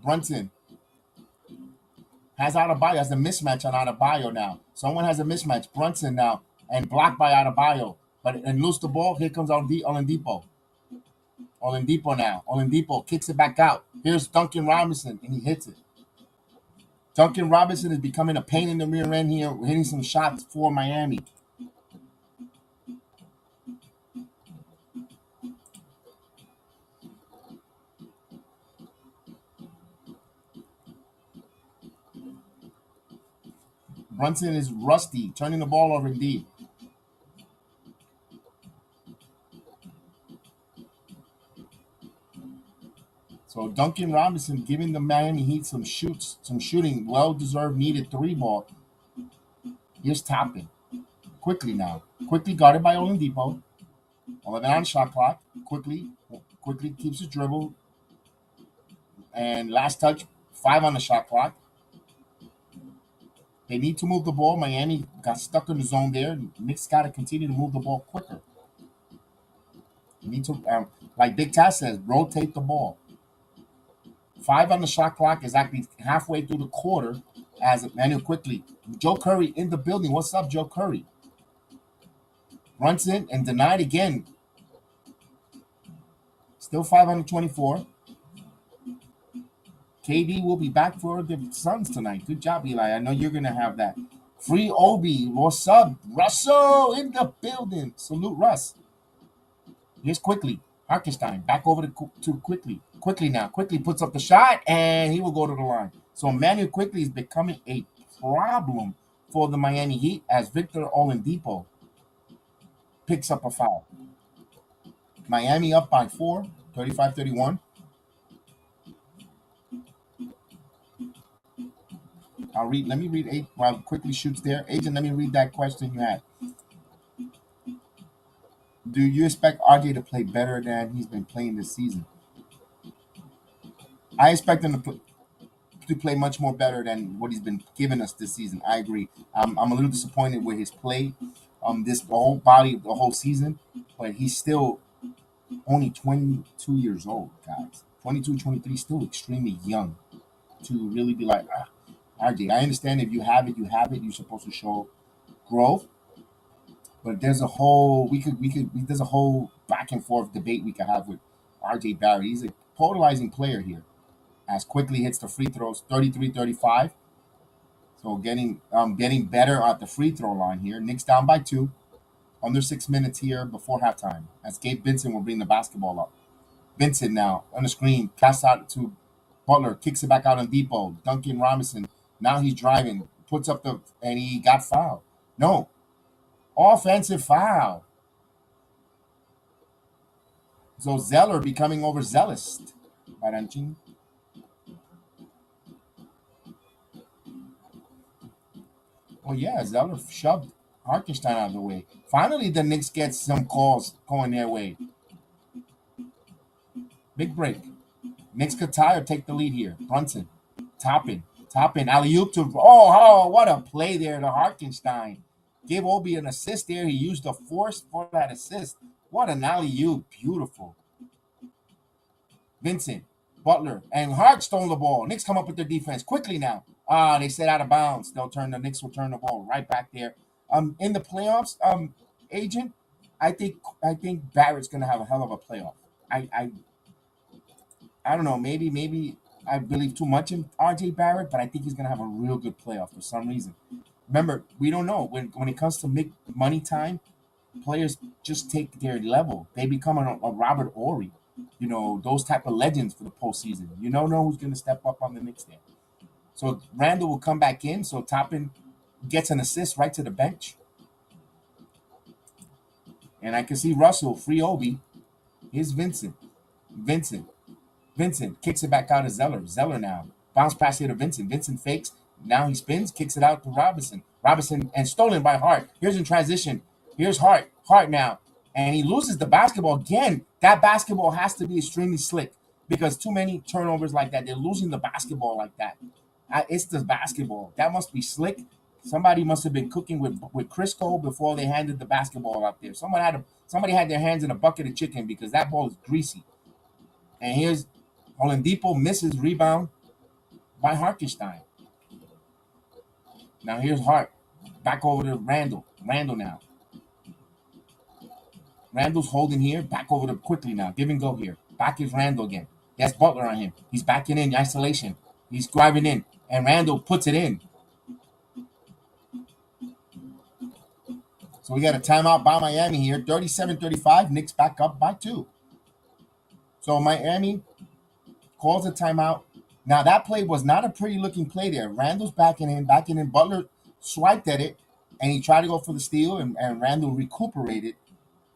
Brunson has Adebayo, has a mismatch on Adebayo now. Someone has a mismatch. Brunson now, and blocked by Adebayo. And lose the ball. Here comes Oladipo. Oladipo now. Oladipo kicks it back out. Here's Duncan Robinson, and he hits it. Duncan Robinson is becoming a pain in the rear end here, hitting some shots for Miami. Brunson is rusty, turning the ball over indeed. So Duncan Robinson giving the Miami Heat some shooting, well-deserved, needed three ball. Here's Toppin. Quickly now. Quickly guarded by Oladipo. 11 on shot clock. Quickly keeps his dribble. And last touch, 5 on the shot clock. They need to move the ball. Miami got stuck in the zone there. Knicks got to continue to move the ball quicker. You need to, like Big Taz says, rotate the ball. 5 on the shot clock is actually halfway through the quarter as Emmanuel quickly. Joe Curry in the building. What's up, Joe Curry? Runs in and denied again. Still 5 on the 24. KD will be back for the Suns tonight. Good job, Eli. I know you're going to have that. Free Obi. What's up? Russell in the building. Salute, Russ. Here's Quickly. Hartenstein back over to Quickly. Quickly now. Quickly puts up the shot, and he will go to the line. So Emmanuel Quickly is becoming a problem for the Miami Heat as Victor Oladipo picks up a foul. Miami up by 4, 35-31. Let me read eight while Quickly shoots there. Agent, let me read that question you had. Do you expect RJ to play better than he's been playing this season? I expect him to play much more better than what he's been giving us this season. I agree. I'm a little disappointed with his play, the whole season, but he's still only 22 years old, guys. 22, 23, still extremely young to really be like, RJ. I understand if you have it, you have it. You're supposed to show growth, but there's a whole there's a whole back and forth debate we could have with RJ Barrett. He's a polarizing player here. As Quickly hits the free throws, 33-35. So getting better at the free throw line here. Knicks down by 2. Under 6 minutes here before halftime. As Gabe Vincent will bring the basketball up. Vincent now on the screen, pass out to Butler, kicks it back out on Depot. Duncan Robinson. Now he's driving, puts up and he got fouled. No. Offensive foul. So Zeller becoming overzealous. Baranching. Oh, yeah, Zeller shoved Hartenstein out of the way. Finally, the Knicks get some calls going their way. Big break. Knicks could tie or take the lead here. Brunson. Toppin. Alley-oop to... Oh, what a play there to Hartenstein. Give Obi an assist there. He used the force for that assist. What an alley-oop. Beautiful. Vincent. Butler. And Hart stole the ball. Knicks come up with their defense. Quickly now. They said out of bounds. The Knicks will turn the ball right back there. In the playoffs, Agent, I think Barrett's gonna have a hell of a playoff. I don't know. Maybe I believe too much in RJ Barrett, but I think he's gonna have a real good playoff for some reason. Remember, we don't know when it comes to make money time. Players just take their level. They become a Robert Horry, those type of legends for the postseason. You don't know who's gonna step up on the Knicks there. So Randle will come back in. So Toppin gets an assist right to the bench. And I can see Russell, free Obi. Here's Vincent. Vincent kicks it back out to Zeller. Zeller now. Bounce pass here to Vincent. Vincent fakes. Now he spins, kicks it out to Robinson. Robinson, and stolen by Hart. Here's in transition. Here's Hart. Hart now. And he loses the basketball again. That basketball has to be extremely slick because too many turnovers like that. They're losing the basketball like that. It's the basketball. That must be slick. Somebody must have been cooking with Crisco before they handed the basketball out there. Somebody had their hands in a bucket of chicken because that ball is greasy. And here's Oladipo misses rebound by Hartenstein. Now here's Hart. Back over to Randle. Randle now. Randle's holding here. Back over to Quickly now. Give and go here. Back is Randle again. That's Butler on him. He's backing in isolation. He's driving in. And Randle puts it in. So we got a timeout by Miami here. 37-35. Knicks back up by 2. So Miami calls a timeout. Now that play was not a pretty looking play there. Randle's backing in. Butler swiped at it, and he tried to go for the steal, and Randle recuperated.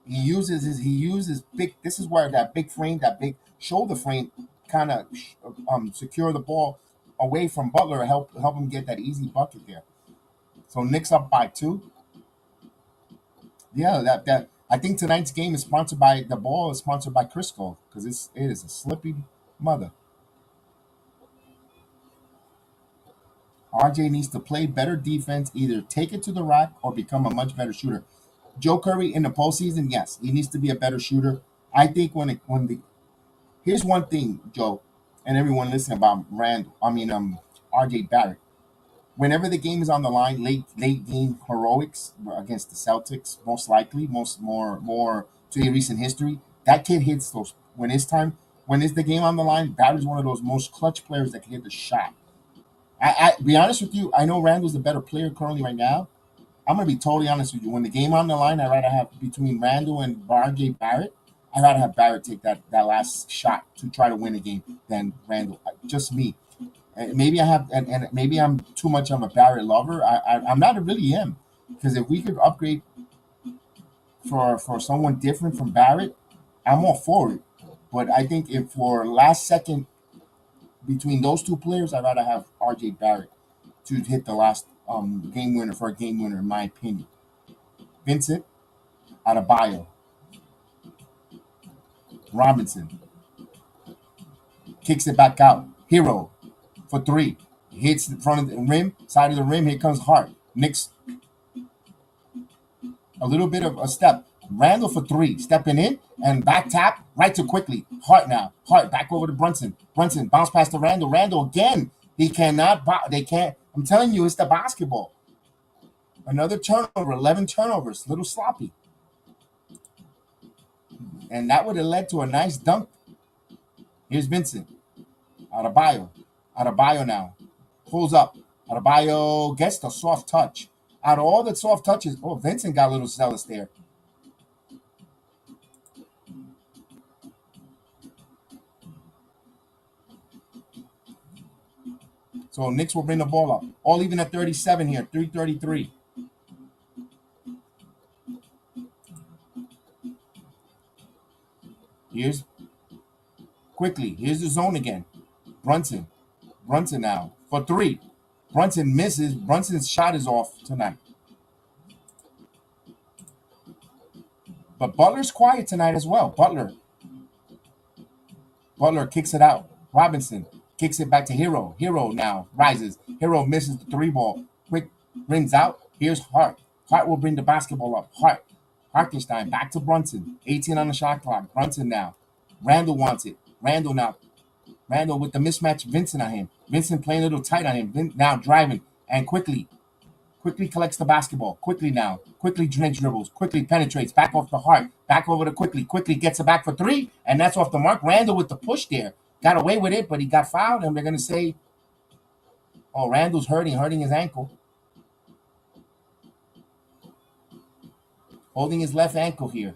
He uses big. This is where that big frame, that big shoulder frame, kind of secure the ball away from Butler, help him get that easy bucket there. So Knicks up by 2. Yeah, that I think tonight's game is sponsored by the ball is sponsored by Crisco because it is a slippy mother. RJ needs to play better defense, either take it to the rack or become a much better shooter. Joe Curry in the postseason, yes, he needs to be a better shooter. I think here's one thing, Joe, and everyone listening about RJ Barrett. Whenever the game is on the line, late game heroics against the Celtics, most likely, more to a recent history, that kid hits those when it's time. When it's the game on the line, Barrett's one of those most clutch players that can hit the shot. I be honest with you, I know Randle's the better player currently right now. I'm gonna be totally honest with you. When the game on the line, I'd rather have between Randle and RJ Barrett. I'd rather have Barrett take that last shot to try to win a game than Randle. Just me. Maybe I have, and maybe I'm too much of a Barrett lover. I'm not. I really am, because if we could upgrade for someone different from Barrett, I'm all for it. But I think if for last second between those two players, I'd rather have RJ Barrett to hit the last game winner for a game winner, in my opinion. Vincent Adebayo, Robinson kicks it back out. Hero for 3. Hits in front of the rim, side of the rim. Here comes Hart. Knicks a little bit of a step. Randle for 3, stepping in and back tap right to quickly. Hart now. Hart back over to Brunson. Brunson bounce past to Randle. Randle again. He cannot. They can't. I'm telling you, it's the basketball. Another turnover. 11 turnovers. Little sloppy. And that would have led to a nice dunk. Here's Vincent. Adebayo. Adebayo now. Pulls up. Adebayo gets the soft touch. Out of all the soft touches, Vincent got a little zealous there. So Knicks will bring the ball up. All even at 37 here. 3:33. Here's quickly. Here's the zone again. Brunson. Brunson now for 3. Brunson misses. Brunson's shot is off tonight. But Butler's quiet tonight as well. Butler kicks it out. Robinson kicks it back to Hero. Hero now rises. Hero misses the 3 ball. Quick rims out. Here's Hart. Hart will bring the basketball up. Hartenstein back to Brunson. 18 on the shot clock. Brunson now. Randle wants it. Randle now. Randle with the mismatch. Vincent on him. Vincent playing a little tight on him. Now driving and quickly collects the basketball. Quickly now. Quickly dribbles. Quickly penetrates. Back off the Hart. Back over to Quickly. Quickly gets it back for 3. And that's off the mark. Randle with the push there. Got away with it, but he got fouled. And they're going to say, oh, Randle's hurting his ankle. Holding his left ankle here.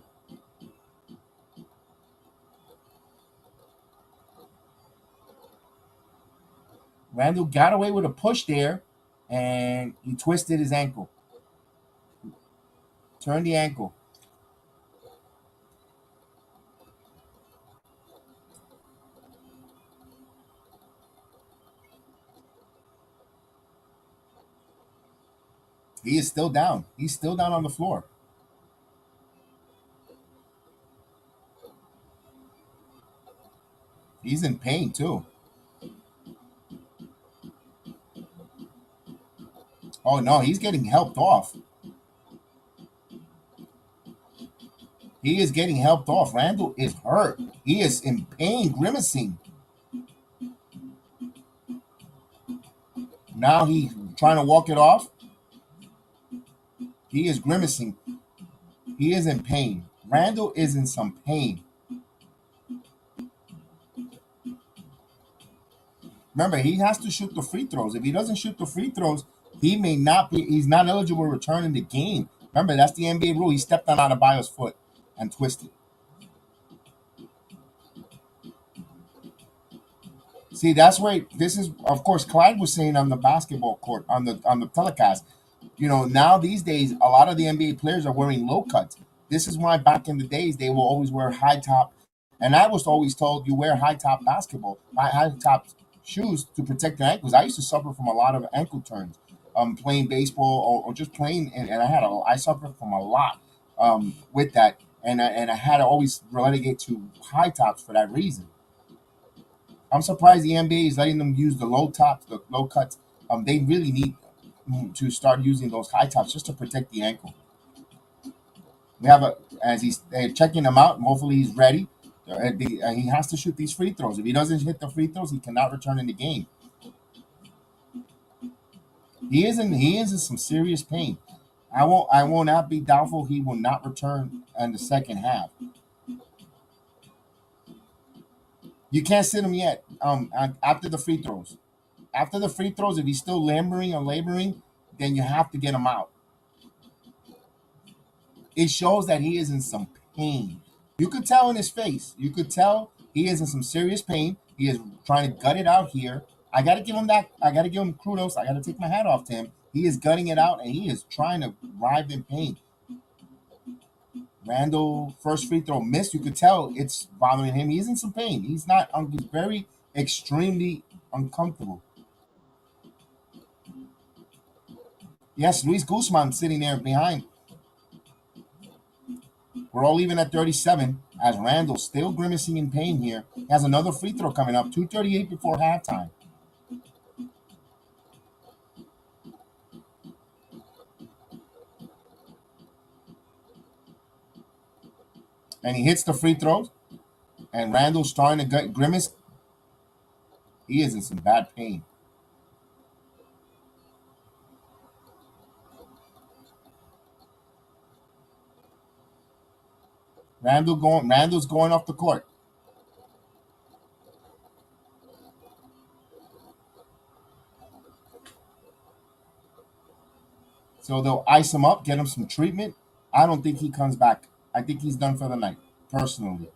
Randle got away with a push there, and he twisted his ankle. Turned the ankle. He is still down. He's still down on the floor. He's in pain, too. Oh, no, he's getting helped off. He is getting helped off. Randle is hurt. He is in pain, grimacing. Now he's trying to walk it off. He is grimacing. He is in pain. Randle is in some pain. Remember, he has to shoot the free throws. If he doesn't shoot the free throws, he's not eligible to return in the game. Remember, that's the NBA rule. He stepped on Adebayo's foot and twisted. See, that's where this is. Of course, Clyde was saying on the basketball court on the telecast. Now these days, a lot of the NBA players are wearing low cuts. This is why back in the days they will always wear high top And I was always told you wear high top shoes to protect your ankles. I used to suffer from a lot of ankle turns, playing baseball or just playing, and I suffered from a lot with that, and I had to always relegate to high tops for that reason. I'm surprised the NBA is letting them use the low tops, the low cuts. They really need to start using those high tops just to protect the ankle. We have a as they're checking him out. And hopefully he's ready. He has to shoot these free throws. If he doesn't hit the free throws, he cannot return in the game. He is in some serious pain. I will not be doubtful he will not return in the second half. You can't sit him yet. After the free throws. After the free throws, if he's still laboring, then you have to get him out. It shows that he is in some pain. You could tell in his face. You could tell he is in some serious pain. He is trying to gut it out here. I got to give him that. I got to give him kudos. I got to take my hat off to him. He is gutting it out, and he is trying to writhe in pain. Randle, first free throw missed. You could tell it's bothering him. He's in some pain. He's not. He's very extremely uncomfortable. Yes, Luis Guzman sitting there behind. We're all even at 37 as Randle still grimacing in pain here. He has another free throw coming up, 2:38 before halftime. And he hits the free throws, and Randle's starting to grimace. He is in some bad pain. Randle's going off the court. So they'll ice him up, get him some treatment. I don't think he comes back. I think he's done for the night, personally.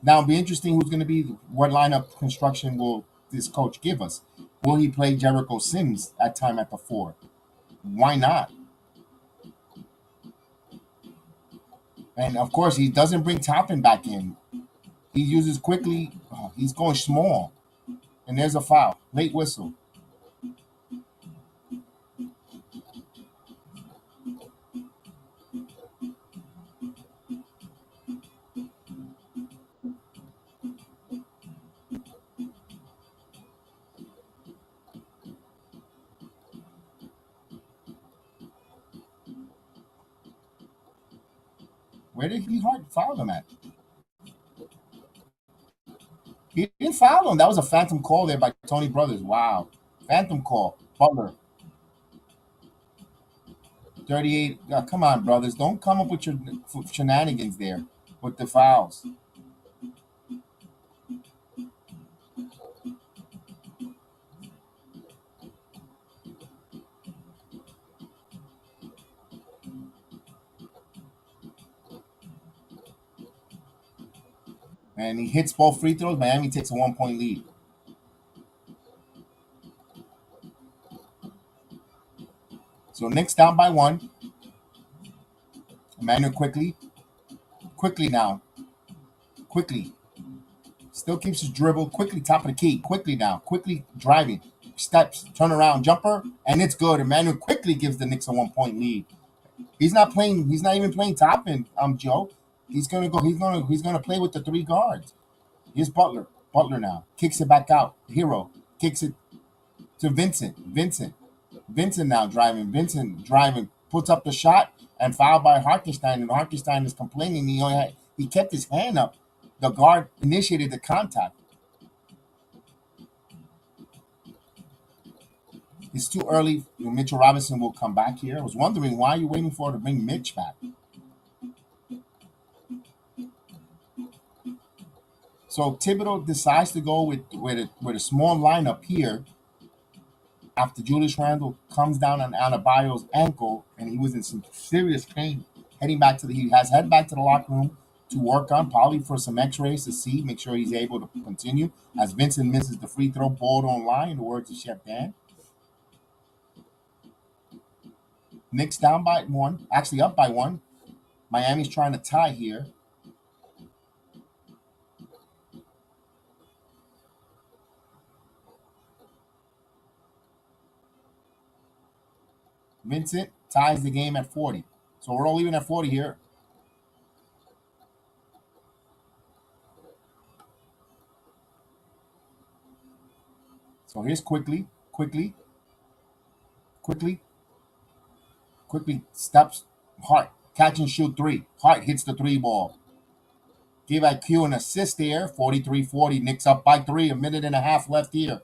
Now it'll be interesting who's going to be, what lineup construction will this coach give us? Will he play Jericho Sims at time at the four? Why not? And of course, he doesn't bring Toppin back in. He uses quickly. Oh, he's going small. And there's a foul. Late whistle. Where did he foul him at? He didn't foul him. That was a phantom call there by Tony Brothers. Wow. Phantom call. Butler. 38. Come on, brothers. Don't come up with your shenanigans there with the fouls. And he hits both free throws. Miami takes a 1 point lead. So Knicks down by one. Emmanuel quickly now, quickly. Still keeps his dribble. Quickly, top of the key. Quickly now. Quickly driving. Steps. Turn around. Jumper. And it's good. Emmanuel quickly gives the Knicks a 1 point lead. He's not playing. He's not even playing top end, Joe. He's gonna go. He's gonna play with the three guards. Here's Butler. Butler now. Kicks it back out. Hero. Kicks it to Vincent. Vincent now driving. Vincent driving. Puts up the shot and fouled by Hartenstein. And Hartenstein is complaining. He kept his hand up. The guard initiated the contact. It's too early. Mitchell Robinson will come back here. I was wondering why you're waiting for her to bring Mitch back. So Thibodeau decides to go with a small lineup here after Julius Randle comes down on Adebayo's ankle, and he was in some serious pain. He has head back to the locker room to work on, probably for some X-rays to see, make sure he's able to continue. As Vincent misses the free throw, ball don't lie, in the words of Chef Dan. Knicks down by one, actually up by one. Miami's trying to tie here. Vincent ties the game at 40. So we're all even at 40 here. So here's quickly steps. Hart, catch and shoot three. Hart hits the three ball. Give IQ an assist there, 43-40. Knicks up by 3, a minute and a half left here.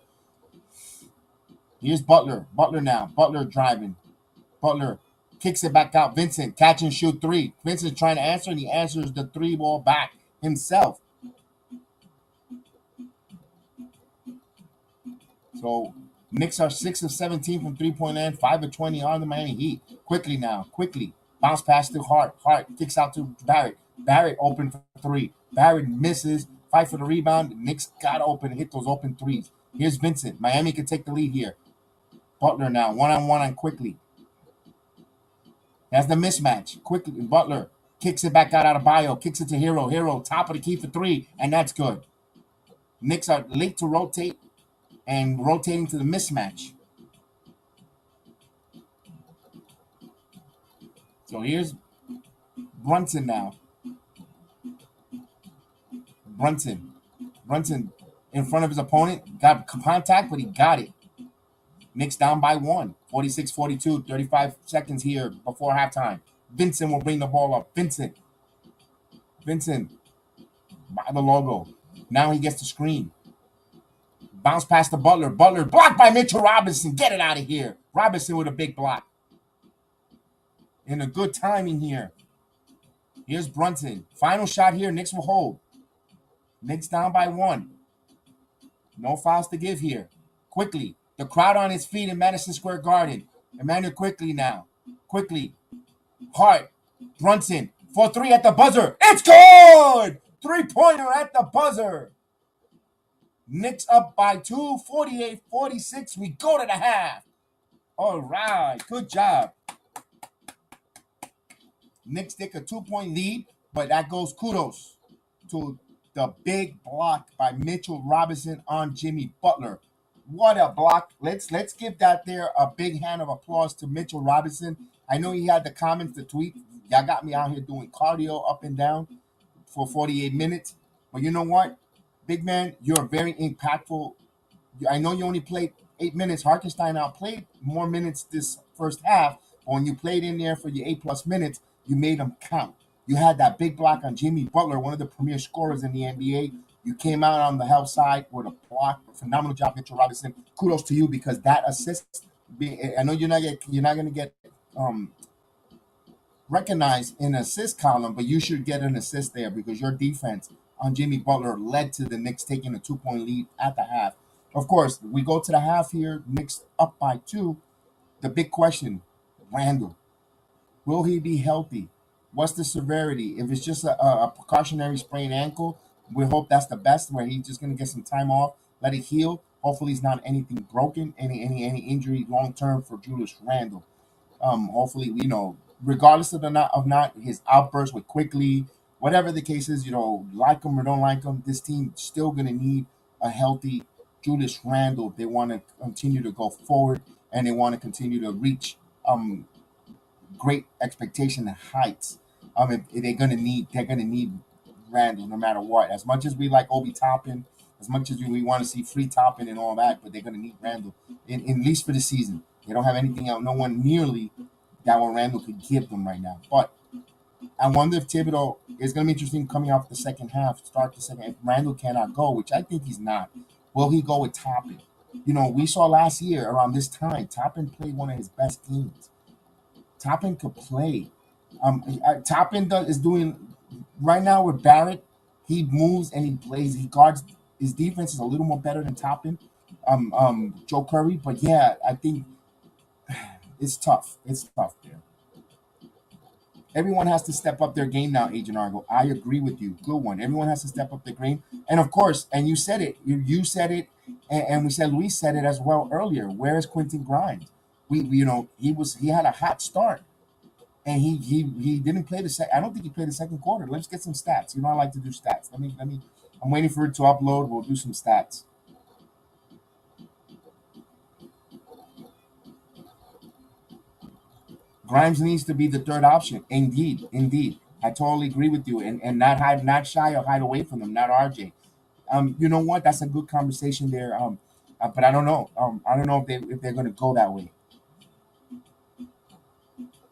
Here's Butler. Butler now. Butler driving. Butler kicks it back out. Vincent, catch and shoot three. Vincent trying to answer, and he answers the three ball back himself. So Knicks are 6 of 17 from 3-point land, 5 of 20 on the Miami Heat. Quickly now, quickly. Bounce pass to Hart. Hart kicks out to Barrett. Barrett open for 3. Barrett misses. Fight for the rebound. Knicks got open and hit those open threes. Here's Vincent. Miami can take the lead here. Butler now, one-on-one on quickly. That's the mismatch. Quickly, Butler kicks it back out of Bio. Kicks it to Hero. Hero, top of the key for 3, and that's good. Knicks are late to rotate and rotating to the mismatch. So here's Brunson now. Brunson in front of his opponent. Got contact, but he got it. Knicks down by 1. 46-42. 35 seconds here before halftime. Vincent will bring the ball up. Vincent by the logo. Now he gets the screen. Bounce past the Butler. Butler blocked by Mitchell Robinson. Get it out of here. Robinson with a big block. And a good timing here. Here's Brunson. Final shot here. Knicks will hold. Knicks down by 1. No fouls to give here. Quickly. The crowd on its feet in Madison Square Garden. Emmanuel quickly now. Quickly. Hart. Brunson. For 3 at the buzzer. It's good! 3-pointer at the buzzer. Knicks up by 2, 48-46. We go to the half. All right. Good job. Knicks take a 2-point lead, but that goes kudos to the big block by Mitchell Robinson on Jimmy Butler. What a block. Let's give that there a big hand of applause to Mitchell Robinson. I know he had the comments, the tweet. Y'all got me out here doing cardio up and down for 48 minutes. But you know what? Big man, you're very impactful. I know you only played 8 minutes. Hartenstein outplayed more minutes this first half. But when you played in there for your 8+ minutes, you made them count. You had that big block on Jimmy Butler, one of the premier scorers in the NBA. You came out on the help side with a block. Phenomenal job, Mitchell Robinson. Kudos to you because that assist. I know you're not going to get recognized in assist column, but you should get an assist there because your defense on Jimmy Butler led to the Knicks taking a 2-point lead at the half. Of course, we go to the half here. Knicks up by 2. The big question, Randle. Will he be healthy? What's the severity? If it's just a precautionary sprained ankle, we hope that's the best, where he's just going to get some time off, let it heal. Hopefully it's not anything broken, any injury long term for Julius Randle. Hopefully, regardless of not his outburst with quickly, whatever the case is, like him or don't like him, this team still going to need a healthy Julius Randle. They want to continue to go forward and they want to continue to reach great expectation and heights. They're gonna need Randle no matter what. As much as we like Obi Toppin, as much as we want to see free Toppin and all that, but they're gonna need Randle in at least for the season. They don't have anything else, no one nearly that what Randle could give them right now. But I wonder if Thibodeau is gonna be interesting coming off the second half, start the second. If Randle cannot go, which I think he's not, will he go with Toppin? We saw last year around this time, Toppin played one of his best games. Toppin could play. Toppin is doing right now with Barrett. He moves and he plays. He guards. His defense is a little more better than Toppin, Joe Curry. But yeah, I think it's tough. It's tough there. Everyone has to step up their game now, Agent Argo. I agree with you. Good one. Everyone has to step up their game. And of course, and you said it. You said it, and we said Luis said it as well earlier. Where is Quentin Grimes? He had a hot start, and he didn't play the second. I don't think he played the second quarter. Let's get some stats. I like to do stats. Let me. I'm waiting for it to upload. We'll do some stats. Grimes needs to be the third option. Indeed, indeed. I totally agree with you. And not shy or hide away from them, not RJ. You know what? That's a good conversation there. But I don't know. I don't know if they're gonna go that way.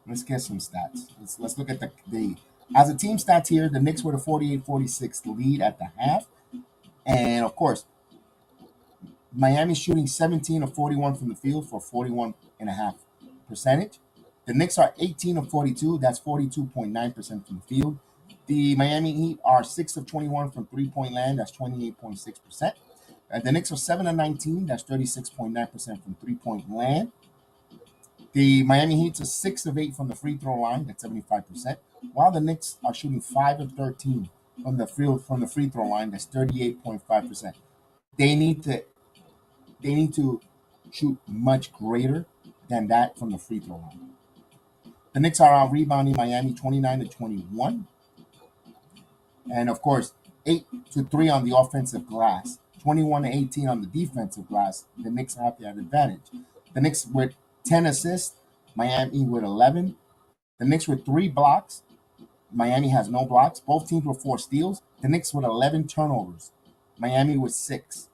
Let's get some stats. Let's look at the as a team stats here. The Knicks were the 48-46 lead at the half, and of course, Miami shooting 17 of 41 from the field for 41.5 percentage. The Knicks are 18 of 42. That's 42.9% from the field. The Miami Heat are 6 of 21 from 3-point land. That's 28.6%. The Knicks are 7 of 19. That's 36.9% from 3-point land. The Miami Heat are 6 of 8 from the free throw line. That's 75%. While the Knicks are shooting 5 of 13 from the free throw line. That's 38.5%. They need to they need to shoot much greater than that from the free throw line. The Knicks are out rebounding Miami 29-21. And of course, 8-3 on the offensive glass, 21-18 on the defensive glass. The Knicks have that advantage. The Knicks with 10 assists, Miami with 11. The Knicks with 3 blocks, Miami has no blocks. Both teams with 4 steals. The Knicks with 11 turnovers, Miami with 6.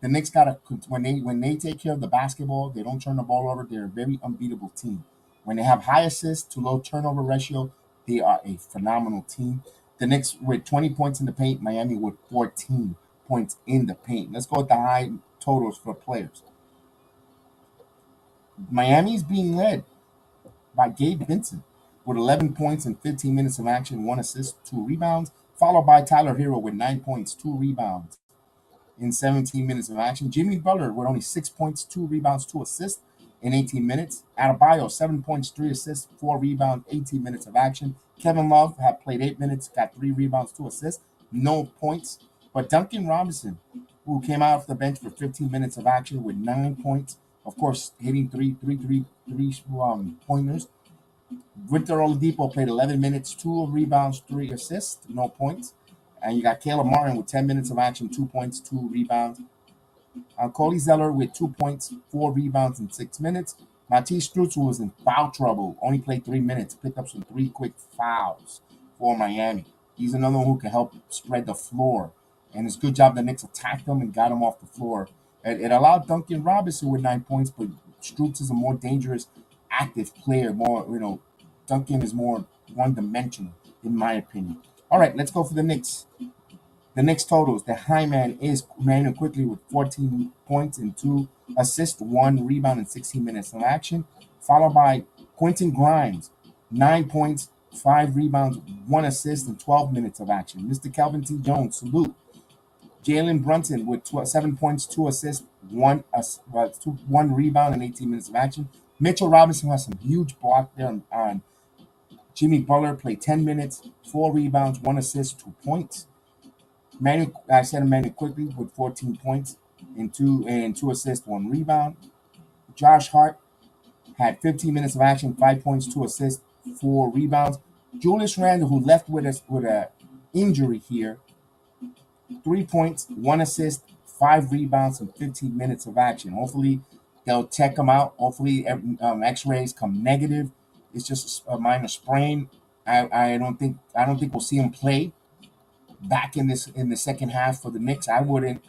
The Knicks got to when they take care of the basketball, they don't turn the ball over. They're a very unbeatable team. When they have high assist to low turnover ratio, they are a phenomenal team. The Knicks with 20 points in the paint, Miami with 14 points in the paint. Let's go with the high totals for players. Miami's being led by Gabe Vincent with 11 points in 15 minutes of action, 1 assist, 2 rebounds, followed by Tyler Hero with 9 points, 2 rebounds in 17 minutes of action. Jimmy Butler with only 6 points, 2 rebounds, 2 assists in 18 minutes. Adebayo, 7 points, 3 assists, 4 rebounds, 18 minutes of action. Kevin Love had played 8 minutes, got 3 rebounds, 2 assists, no points. But Duncan Robinson, who came out off the bench for 15 minutes of action with 9 points, of course, hitting three pointers. Victor Oladipo played 11 minutes, 2 rebounds, 3 assists, no points. And you got Caleb Martin with 10 minutes of action, 2 points, 2 rebounds. Cody Zeller with 2 points, 4 rebounds in 6 minutes. Matisse Strutz, who was in foul trouble, only played 3 minutes, picked up some 3 quick fouls for Miami. He's another one who can help spread the floor. And it's a good job the Knicks attacked him and got him off the floor. It allowed Duncan Robinson with 9 points, but Strutz is a more dangerous, active player. Duncan is more one-dimensional, in my opinion. All right, let's go for the Knicks. The Knicks totals. The high man is Manuel Quickly with 14 points and 2 assists, 1 rebound in 16 minutes of action, followed by Quentin Grimes, 9 points, 5 rebounds, 1 assist in 12 minutes of action. Mr. Calvin T. Jones, salute. Jalen Brunson with 7 points, 2 assists, 1 rebound in 18 minutes of action. Mitchell Robinson has some huge block there on Jimmy Butler, played 10 minutes, 4 rebounds, 1 assist, 2 points. Emmanuel Quickly with 14 points and 2 assists, 1 rebound. Josh Hart had 15 minutes of action, 5 points, 2 assists, 4 rebounds. Julius Randle, who left with us with an injury here, 3 points, 1 assist, 5 rebounds, and 15 minutes of action. Hopefully, they'll check him out. Hopefully, X-rays come negative. It's just a minor sprain. I don't think we'll see him play back in the second half for the Knicks. I wouldn't.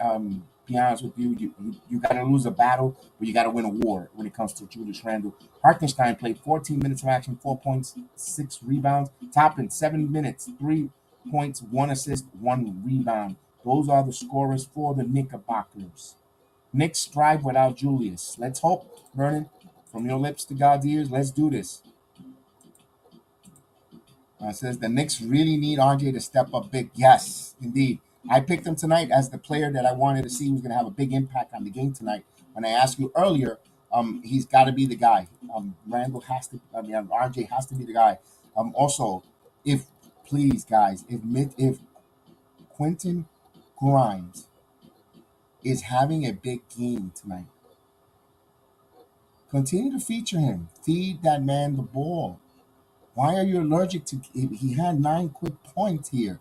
Be honest with you, you got to lose a battle, but you got to win a war when it comes to Julius Randle. Hartenstein played 14 minutes of action, 4 points, 6 rebounds. Toppin, 7 minutes, 3 points, 1 assist, 1 rebound. Those are the scorers for the Knickerbockers. Knicks strive without Julius. Let's hope, Vernon, from your lips to God's ears, let's do this. Says the Knicks really need RJ to step up big. Yes, indeed. I picked him tonight as the player that I wanted to see who's going to have a big impact on the game tonight. When I asked you earlier, he's got to be the guy. Randle has to. RJ has to be the guy. Also, if please, guys, if Quentin Grimes is having a big game tonight, continue to feature him. Feed that man the ball. Why are you allergic to? He had 9 quick points here.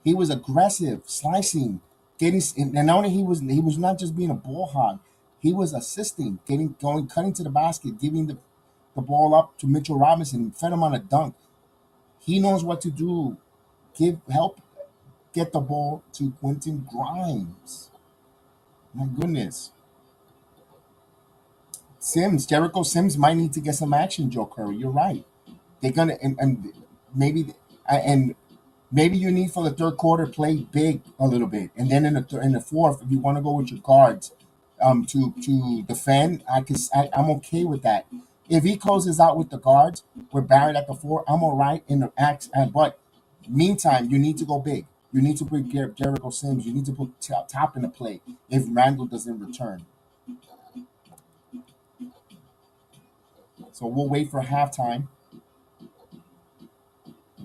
He was aggressive, slicing, getting, and not only he was not just being a ball hog. He was assisting, cutting to the basket, giving the ball up to Mitchell Robinson and fed him on a dunk. He knows what to do. Help get the ball to Quentin Grimes. My goodness. Jericho Sims might need to get some action, Joe Curry. You're right. They're gonna and maybe and maybe you need for the third quarter play big a little bit, and then in the fourth, if you want to go with your guards, to defend, I'm okay with that. If he closes out with the guards with Barrett at the four, I'm all right in the axe. But meantime, you need to go big. You need to bring Jericho Sims. You need to put top in the play if Randle doesn't return. So we'll wait for halftime.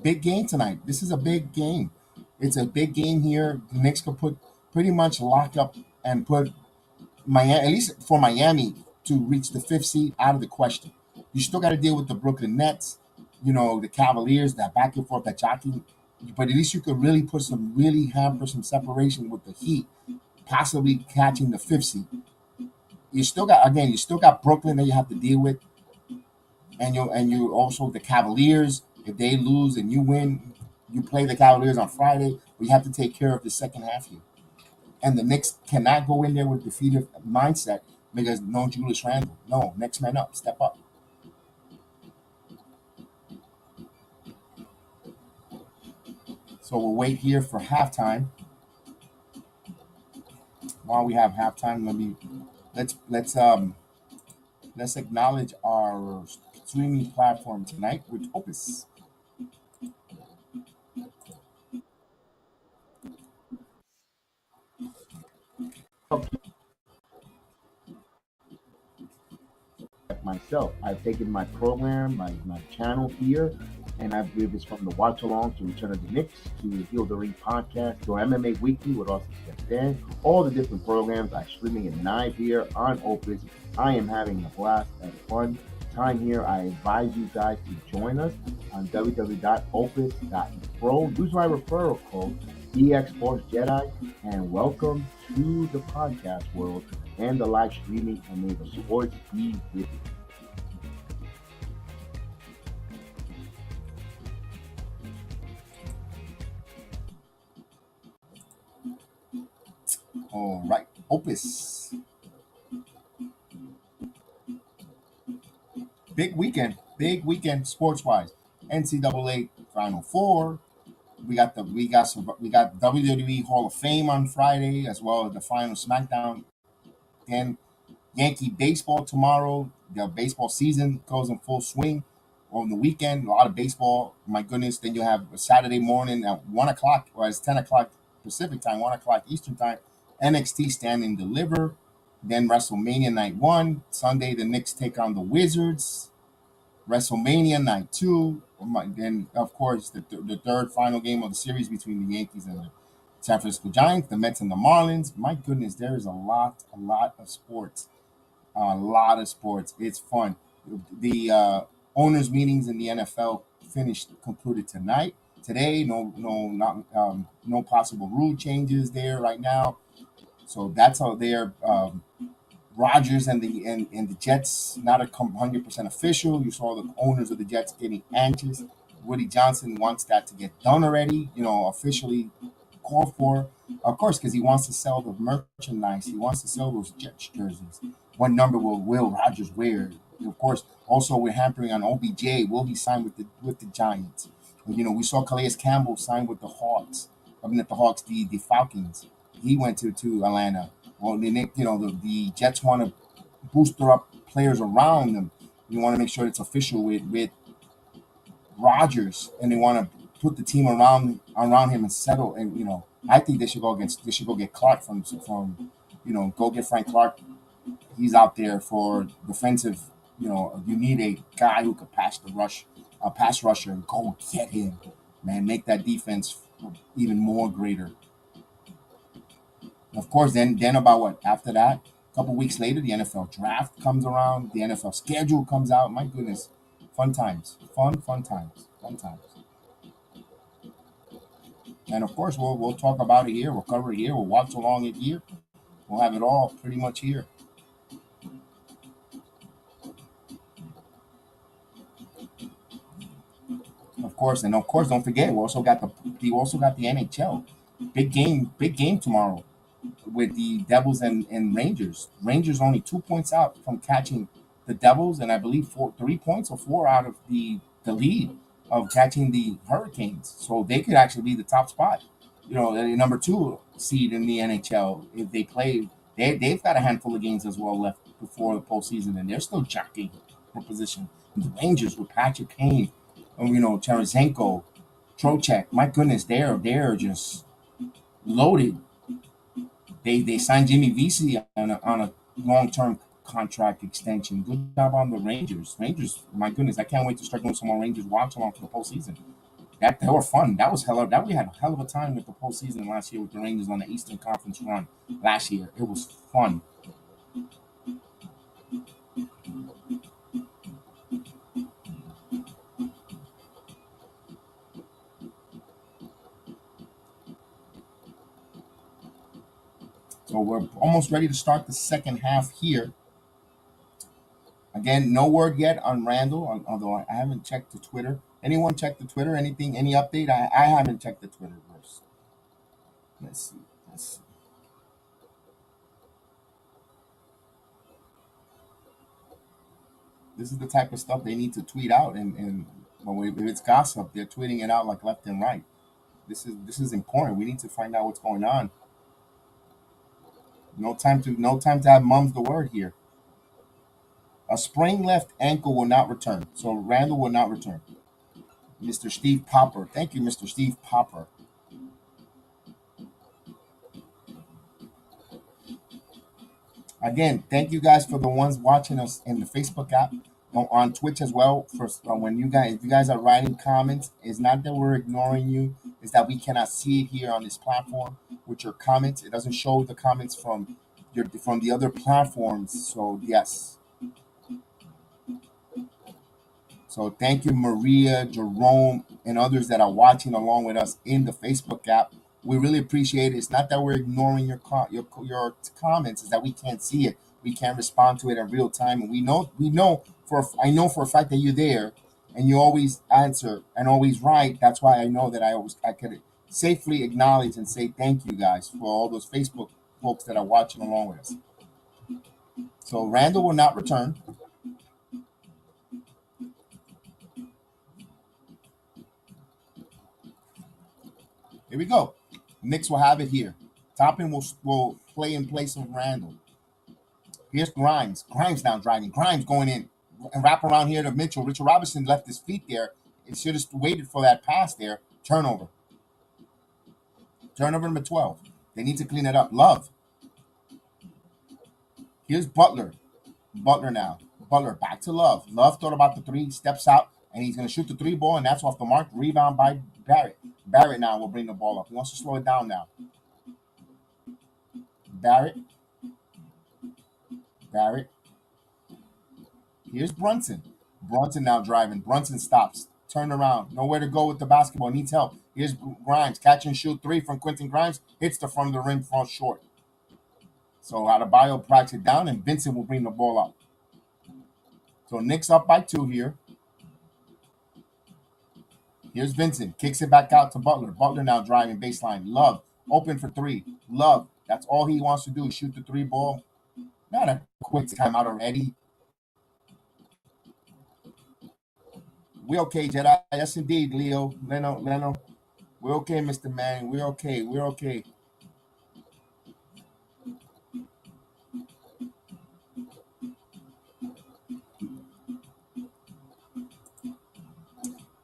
Big game tonight. This is a big game. It's a big game here. The Knicks could put pretty much lock up and put Miami, at least for Miami, to reach the fifth seed out of the question. You still got to deal with the Brooklyn Nets, the Cavaliers, that back and forth, that jockey. But at least you could really hamper some separation with the Heat, possibly catching the fifth seed. You still got Brooklyn that you have to deal with, and you also the Cavaliers. If they lose and you win, you play the Cavaliers on Friday. But you have to take care of the second half here. And the Knicks cannot go in there with defeated mindset because no Julius Randle. No, next man up, step up. So we'll wait here for halftime. While we have halftime, let's acknowledge our streaming platform tonight with Opus. Myself, I've taken my program, my channel here, and I believe it's from the Watch Along to Return of the Knicks to Heal the Ring podcast to MMA Weekly with Austin Steph, all the different programs I streaming it live here on Opus. I am having a blast and fun time here. I advise you guys to join us on www.opus.pro. Use my referral code EXForceJedi and welcome to the podcast world and the live streaming, and may the sports be with you. All right, Opus. Big weekend sports-wise. NCAA Final Four. We got WWE Hall of Fame on Friday, as well as the final SmackDown. Then Yankee baseball tomorrow. The baseball season goes in full swing on the weekend. A lot of baseball. My goodness. Then you have a Saturday morning at 1 o'clock, or it's 10 o'clock Pacific time, 1 o'clock Eastern time. NXT Stand and Deliver. Then WrestleMania Night 1. Sunday, the Knicks take on the Wizards. WrestleMania Night 2. Then, of course, the third final game of the series between the Yankees and the San Francisco Giants, the Mets and the Marlins. My goodness, there is a lot of sports. A lot of sports. It's fun. The owners' meetings in the NFL concluded tonight. Today, no possible rule changes there right now. So that's how they're Rodgers and the Jets not 100% official. You saw the owners of the Jets getting anxious. Woody Johnson wants that to get done already, officially called for. Of course, because he wants to sell the merchandise. He wants to sell those Jets jerseys. What number will Rodgers wear? Of course, also we're hampering on OBJ. Will he sign with the Giants? We saw Calais Campbell sign with the Hawks. The Falcons. He went to Atlanta. Well, the Jets want to booster up players around them. You want to make sure it's official with Rodgers, and they want to put the team around him and settle. And I think they should go get Clark from go get Frank Clark. He's out there for defensive. You need a guy who could pass rusher, and go get him, man. Make that defense even more greater. Of course, then about what after that? A couple weeks later, the NFL draft comes around. The NFL schedule comes out. My goodness, fun times, fun times. And of course, we'll talk about it here. We'll cover it here. We'll watch along it here. We'll have it all pretty much here. of course, don't forget we also got the NHL. Big game tomorrow with the Devils and Rangers. Rangers only 2 points out from catching the Devils, and I believe 3 points or four out of the lead of catching the Hurricanes. So they could actually be the top spot. The number two seed in the NHL if they play. They've got a handful of games as well left before the postseason, and they're still jockeying for position. And the Rangers with Patrick Kane, and Tarasenko, Trocheck. My goodness, they're just loaded. They signed Jimmy Vesey on a long term contract extension. Good job on the Rangers. Rangers, my goodness, I can't wait to start doing some more Rangers watch along for the postseason. That they were fun. That was hella. That we had a hell of a time with the postseason last year with the Rangers on the Eastern Conference run last year. It was fun. So we're almost ready to start the second half here. Again, no word yet on Randle, although I haven't checked the Twitter. Anyone check the Twitter? Anything? Any update? I haven't checked the Twitter verse. Let's see. Let's see. This is the type of stuff they need to tweet out, and if it's gossip, they're tweeting it out like left and right. This is important. We need to find out what's going on. No time to have mum's the word here. A sprained left ankle will not return, so Randall will not return. Mr. Steve Popper, thank you, Mr. Steve Popper. Again, thank you guys for the ones watching us in the Facebook app, on Twitch as well. For when if you guys are writing comments, it's not that we're ignoring you; it's that we cannot see it here on this platform with your comments. It doesn't show the comments from the other platforms. So yes. So thank you, Maria, Jerome, and others that are watching along with us in the Facebook app. We really appreciate it. It's not that we're ignoring your comments; it's that we can't see it. We can't respond to it in real time, and I know for a fact that you're there, and you always answer and always write. That's why I know that I could safely acknowledge and say thank you guys for all those Facebook folks that are watching along with us. So Randall will not return. Here we go. Knicks will have it here. Toppin will play in place of Randall. Here's Grimes. Grimes now driving. Grimes going in and wrap around here to Mitchell. Richard Robinson left his feet there. It should have waited for that pass there. Turnover. Turnover number 12. They need to clean it up. Love. Here's Butler. Butler now. Butler back to Love. Love thought about the three, steps out, and he's going to shoot the three ball, and that's off the mark. Rebound by Barrett. Barrett now will bring the ball up. He wants to slow it down now. Barrett. Here's Brunson. Brunson now driving. Brunson stops. Turn around. Nowhere to go with the basketball. Needs help. Here's Grimes. Catch and shoot three from Quentin Grimes. Hits the front of the rim, falls short. So Adebayo backs it down, and Vincent will bring the ball up. So Knicks up by 2 here. Here's Vincent. Kicks it back out to Butler. Butler now driving baseline. Love. Open for three. Love. That's all he wants to do is shoot the three ball. Not a quick timeout already. We okay, Jedi. Yes, indeed, Leo. Leno. We're okay, Mr. Man. We're okay.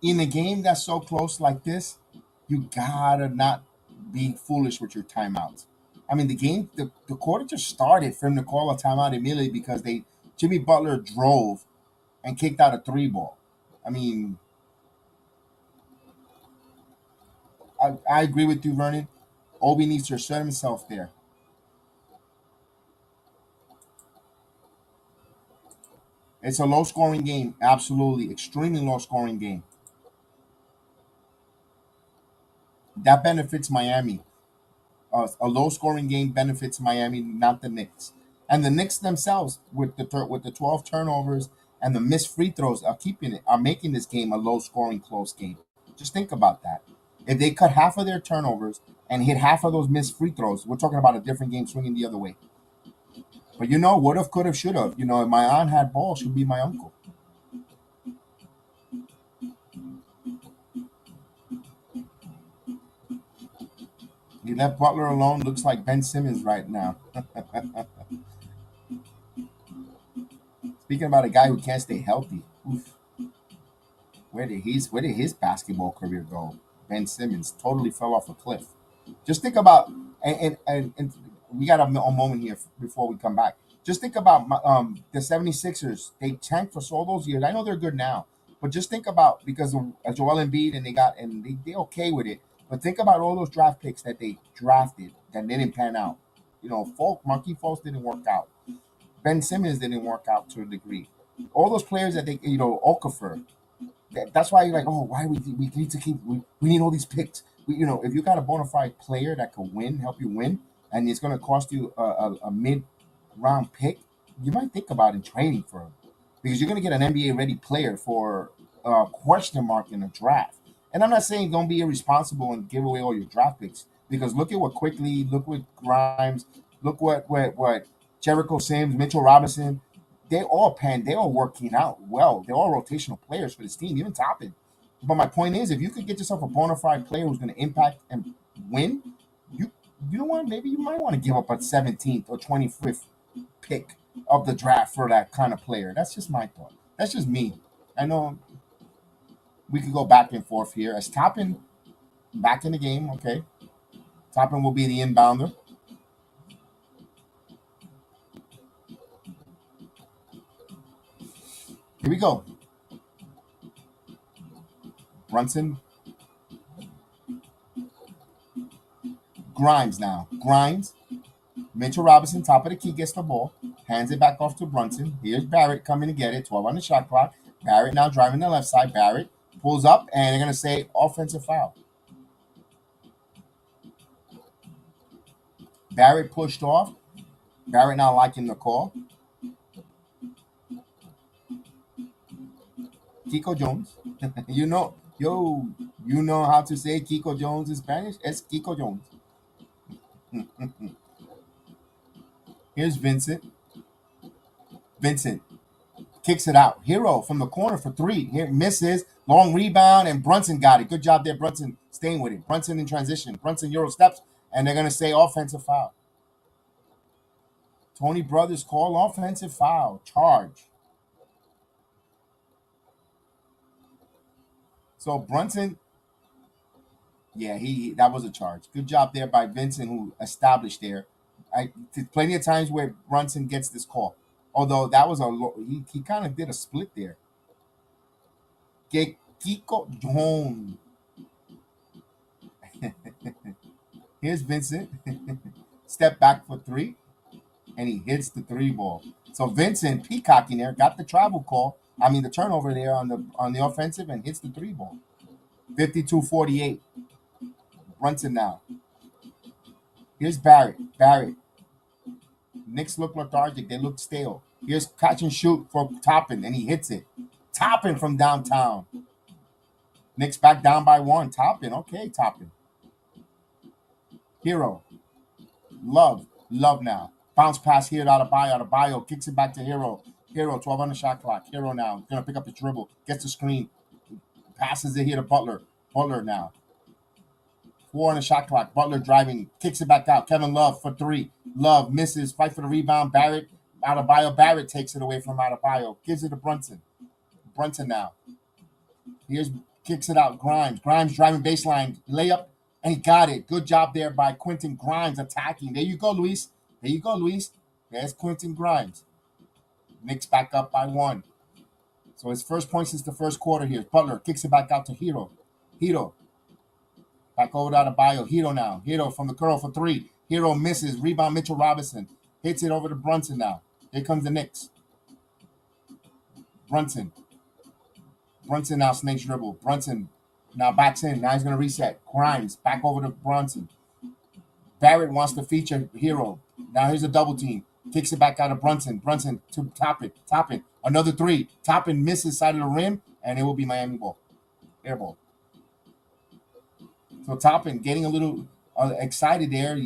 In a game that's so close like this, you gotta not be foolish with your timeouts. I mean, the quarter just started for him to call a timeout immediately because Jimmy Butler drove and kicked out a three ball. I mean, I agree with you, Vernon. Obi needs to assert himself there. It's a low scoring game, absolutely, extremely low scoring game. That benefits Miami. A low scoring game benefits Miami, not the Knicks. And the Knicks themselves, with the 12 turnovers and the missed free throws, are making this game a low scoring, close game. Just think about that. If they cut half of their turnovers and hit half of those missed free throws, we're talking about a different game swinging the other way. But would have, could have, should have. If my aunt had balls, she'd be my uncle. He left Butler alone. Looks like Ben Simmons right now. Speaking about a guy who can't stay healthy. Oof. Where did his basketball career go? Ben Simmons totally fell off a cliff. Just think about, and we got a moment here before we come back. Just think about the 76ers. They tanked for so those years. I know they're good now, but just think about, because of Joel Embiid, and they're okay with it. But think about all those draft picks that they drafted that didn't pan out. Markieff Fultz didn't work out. Ben Simmons didn't work out to a degree. All those players that they, Okafor. That's why you're like, oh, why we need to keep, we need all these picks. If you got a bona fide player that can win, help you win, and it's going to cost you a mid-round pick, you might think about trading for him, because you're going to get an NBA ready player for a question mark in a draft. And I'm not saying don't be irresponsible and give away all your draft picks, because look at what Quickly, look what Grimes, look what Jericho Sims, Mitchell Robinson. They're all working out well. They're all rotational players for this team, even Toppin. But my point is, if you could get yourself a bona fide player who's going to impact and win, you know what? Maybe you might want to give up a 17th or 25th pick of the draft for that kind of player. That's just my thought. That's just me. I know we could go back and forth here. As Toppin back in the game, okay. Toppin will be the inbounder. Here we go. Brunson. Grimes now. Grimes. Mitchell Robinson, top of the key, gets the ball. Hands it back off to Brunson. Here's Barrett coming to get it. 12 on the shot clock. Barrett now driving the left side. Barrett pulls up, and they're going to say offensive foul. Barrett pushed off. Barrett now liking the call. Kiko Jones. you know how to say Kiko Jones in Spanish? Es Kiko Jones. Here's Vincent. Vincent kicks it out. Hero from the corner for three. Here misses. Long rebound, and Brunson got it. Good job there, Brunson, staying with it. Brunson in transition. Brunson Euro steps, and they're going to say offensive foul. Tony Brothers call offensive foul. Charge. So Brunson, yeah, that was a charge. Good job there by Vincent, who established there. Plenty of times where Brunson gets this call. Although that was he kind of did a split there. Kiko Jones. Here's Vincent. Step back for three, and he hits the three ball. So Vincent peacocking there, got the the turnover there on the offensive, and hits the three ball. 52-48. Brunson now. Here's Barrett. Knicks look lethargic. They look stale. Here's catch and shoot for Toppin, and he hits it. Toppin from downtown. Knicks back down by one. Toppin. Okay, Toppin. Hero. Love now. Bounce pass here to Adebayo. Kicks it back to Hero. 12 on the shot clock. Hero now. Going to pick up the dribble. Gets the screen. Passes it here to Butler. Butler now. 4 on the shot clock. Butler driving. Kicks it back out. Kevin Love for three. Love misses. Fight for the rebound. Barrett. Barrett takes it away from Adebayo. Gives it to Brunson. Brunson now. Kicks it out. Grimes driving baseline. Layup. And he got it. Good job there by Quentin Grimes attacking. There you go, Luis. There's Quentin Grimes. Knicks back up by one. So his first point since the first quarter here. Butler kicks it back out to Hero. Back over to Adebayo. Hero now. Hero from the curl for three. Hero misses. Rebound Mitchell Robinson. Hits it over to Brunson now. Here comes the Knicks. Brunson now snakes dribble. Brunson now backs in. Now he's going to reset. Grimes back over to Brunson. Barrett wants to feature Hero. Now here's a double team. Kicks it back out of Brunson. Brunson to Toppin. Another three. Toppin misses side of the rim, and it will be Miami ball. Air ball. So Toppin getting a little excited there.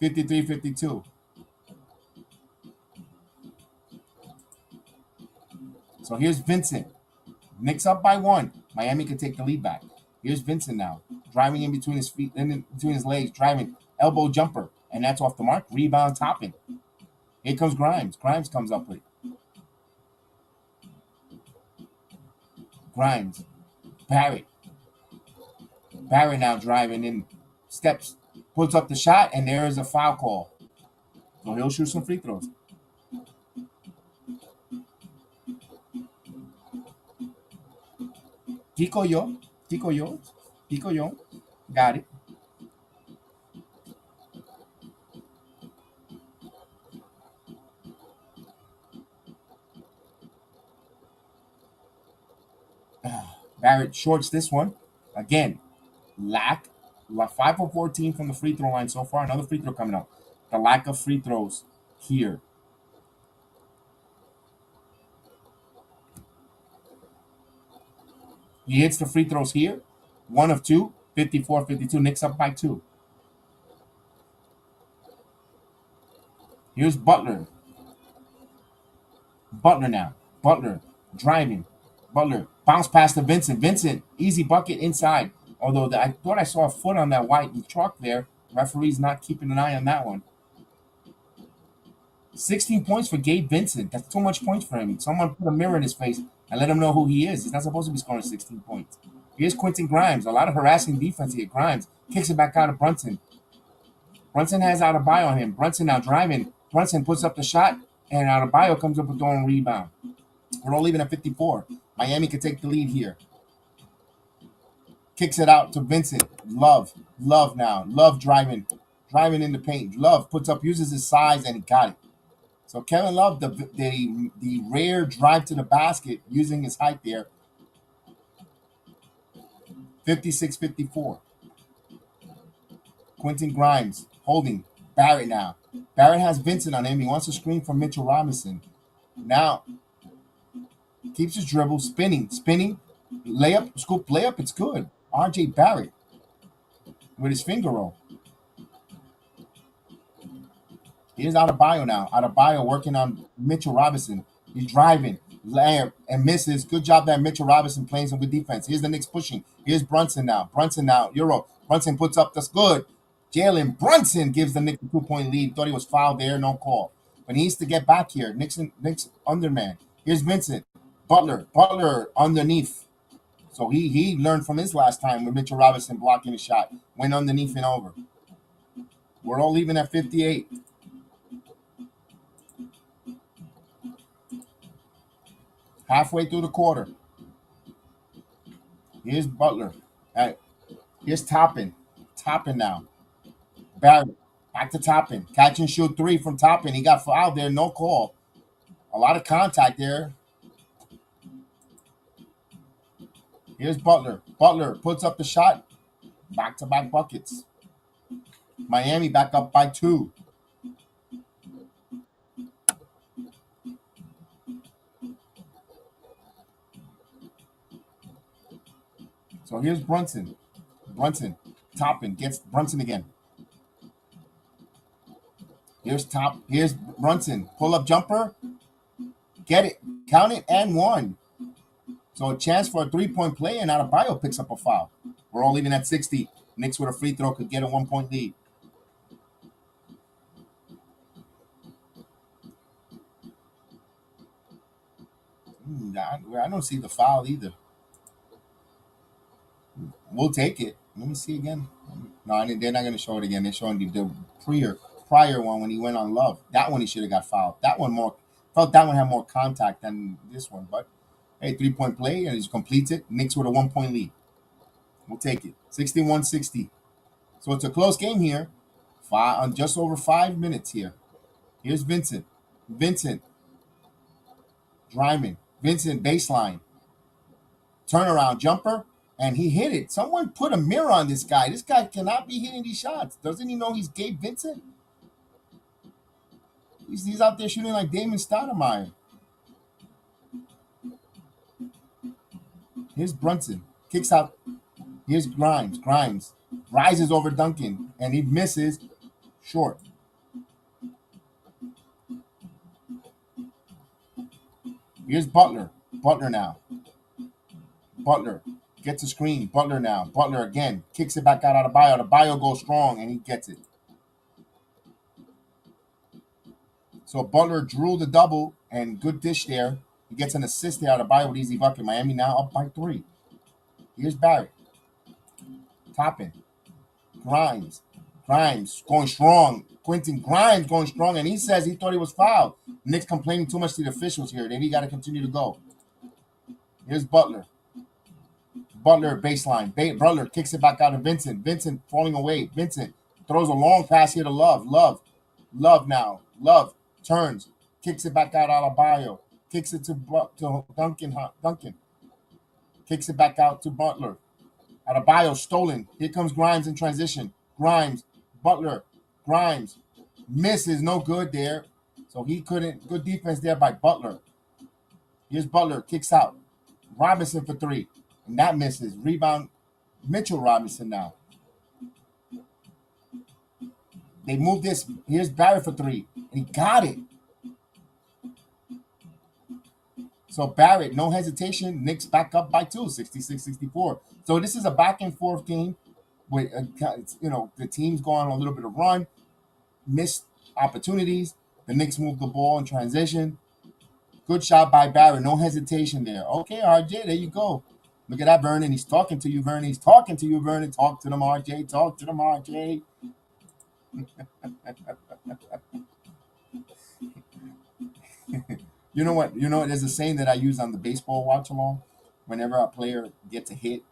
53-52. So here's Vincent. Knicks up by one. Miami could take the lead back. Here's Vincent now, driving in between his feet, in between his legs, driving elbow jumper, and that's off the mark. Rebound Toppin. Here comes Grimes. Grimes comes up with it. Grimes. Barrett. Barrett now driving in, steps, puts up the shot, and there is a foul call. So he'll shoot some free throws. Kiko yo. Got it. Barrett shorts this one. Again, lack 5 for 14 from the free throw line so far. Another free throw coming up. The lack of free throws here. He hits the free throws here. 1 of 2. 54-52. Knicks up by 2. Here's Butler. Butler now. Butler driving. Butler bounce pass to Vincent. Vincent, easy bucket inside. Although I thought I saw a foot on that white truck there. Referee's not keeping an eye on that one. 16 points for Gabe Vincent. That's too much points for him. Someone put a mirror in his face and let him know who he is. He's not supposed to be scoring 16 points. Here's Quentin Grimes. A lot of harassing defense here. Grimes kicks it back out of Brunson. Brunson has Adebayo on him. Brunson now driving. Brunson puts up the shot, and Adebayo comes up with throwing rebound. We're all leaving at 54. Miami could take the lead here. Kicks it out to Vincent. Love now. Love driving in the paint. Love uses his size, and he got it. So Kevin Love, the rare drive to the basket using his height there. 56-54. Quentin Grimes holding Barrett now. Barrett has Vincent on him. He wants a screen from Mitchell Robinson. Now keeps his dribble, spinning. Layup, scoop layup, it's good. RJ Barrett with his finger roll. Here's Adebayo now. Adebayo working on Mitchell Robinson. He's driving, layup, and misses. Good job that Mitchell Robinson playing some good defense. Here's the Knicks pushing. Here's Brunson now. Euro. Brunson puts up, that's good. Jalen Brunson gives the Knicks a 2-point lead. Thought he was fouled there, no call. But he needs to get back here. Knicks underman. Here's Vincent. Butler underneath. So he learned from his last time with Mitchell Robinson blocking a shot. Went underneath and over. We're all leaving at 58. Halfway through the quarter. Here's Butler. Here's Toppin. Toppin now. Barrett. Back to Toppin. Catch and shoot 3 from Toppin. He got fouled there. No call. A lot of contact there. Here's Butler. Butler puts up the shot. Back-to-back buckets. Miami back up by 2. So here's Brunson. Toppin gets Brunson again. Here's Brunson. Pull-up jumper. Get it. Count it and 1. So a chance for a 3-point play, and Adebayo picks up a foul. We're all leaving at 60. Knicks with a free throw could get a 1-point lead. I don't see the foul either. We'll take it. Let me see again. No, they're not going to show it again. They're showing the prior one when he went on Love. That one he should have got fouled. That one had more contact than this one. But hey, 3-point play, and he completes it. Knicks with a 1-point lead. We'll take it. 61-60. So it's a close game here. Just over 5 minutes here. Here's Vincent. Driving. Vincent baseline. Turnaround jumper. And he hit it. Someone put a mirror on this guy. This guy cannot be hitting these shots. Doesn't he know he's Gabe Vincent? He's out there shooting like Damon Stoudemire. Here's Brunson. Kicks out Here's Grimes. Grimes rises over Duncan, and he misses short. Here's Butler. Butler now. Butler gets a screen. Butler now. Butler again. Kicks it back out of Adebayo. Adebayo goes strong, and he gets it. So Butler drew the double, and good dish there. He gets an assist there out of Adebayo with easy bucket. Miami now up by 3. Here's Barrett. Topping. Grimes. Grimes going strong. Quentin Grimes going strong, and he says he thought he was fouled. Knicks complaining too much to the officials here. Then he got to continue to go. Here's Butler. Butler baseline. Butler kicks it back out to Vincent. Vincent falling away. Vincent throws a long pass here to Love. Love now. Love turns. Kicks it back out of Adebayo. Kicks it to Duncan. Duncan. Kicks it back out to Butler. Adebayo stolen. Here comes Grimes in transition. Grimes. Butler. Grimes. Misses. No good there. So he couldn't. Good defense there by Butler. Here's Butler. Kicks out. Robinson for 3. And that misses. Rebound. Mitchell Robinson now. They move this. Here's Barrett for 3. And he got it. So Barrett, no hesitation. Knicks back up by 2, 66-64. So this is a back and forth game with, the teams go on a little bit of run, missed opportunities. The Knicks move the ball in transition. Good shot by Barrett. No hesitation there. Okay, RJ, there you go. Look at that, Vernon. He's talking to you, Vernon. He's talking to you, Vernon. Talk to them, RJ. Talk to them, RJ. You know what? There's a saying that I use on the baseball watch along. Whenever a player gets a hit,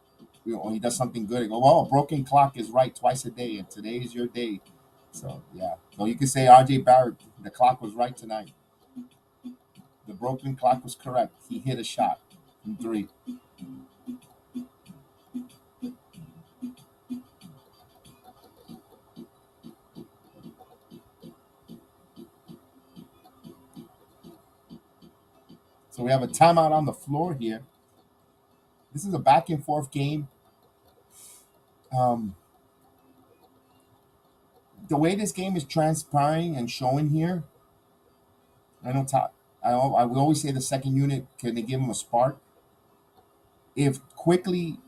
or he does something good, I go, well, a broken clock is right twice a day, and today is your day. So, yeah. So you can say RJ Barrett, the clock was right tonight. The broken clock was correct. He hit a shot from 3. So we have a timeout on the floor here. This is a back and forth game. The way this game is transpiring and showing here, I know I would always say the second unit, can they give him a spark? If quickly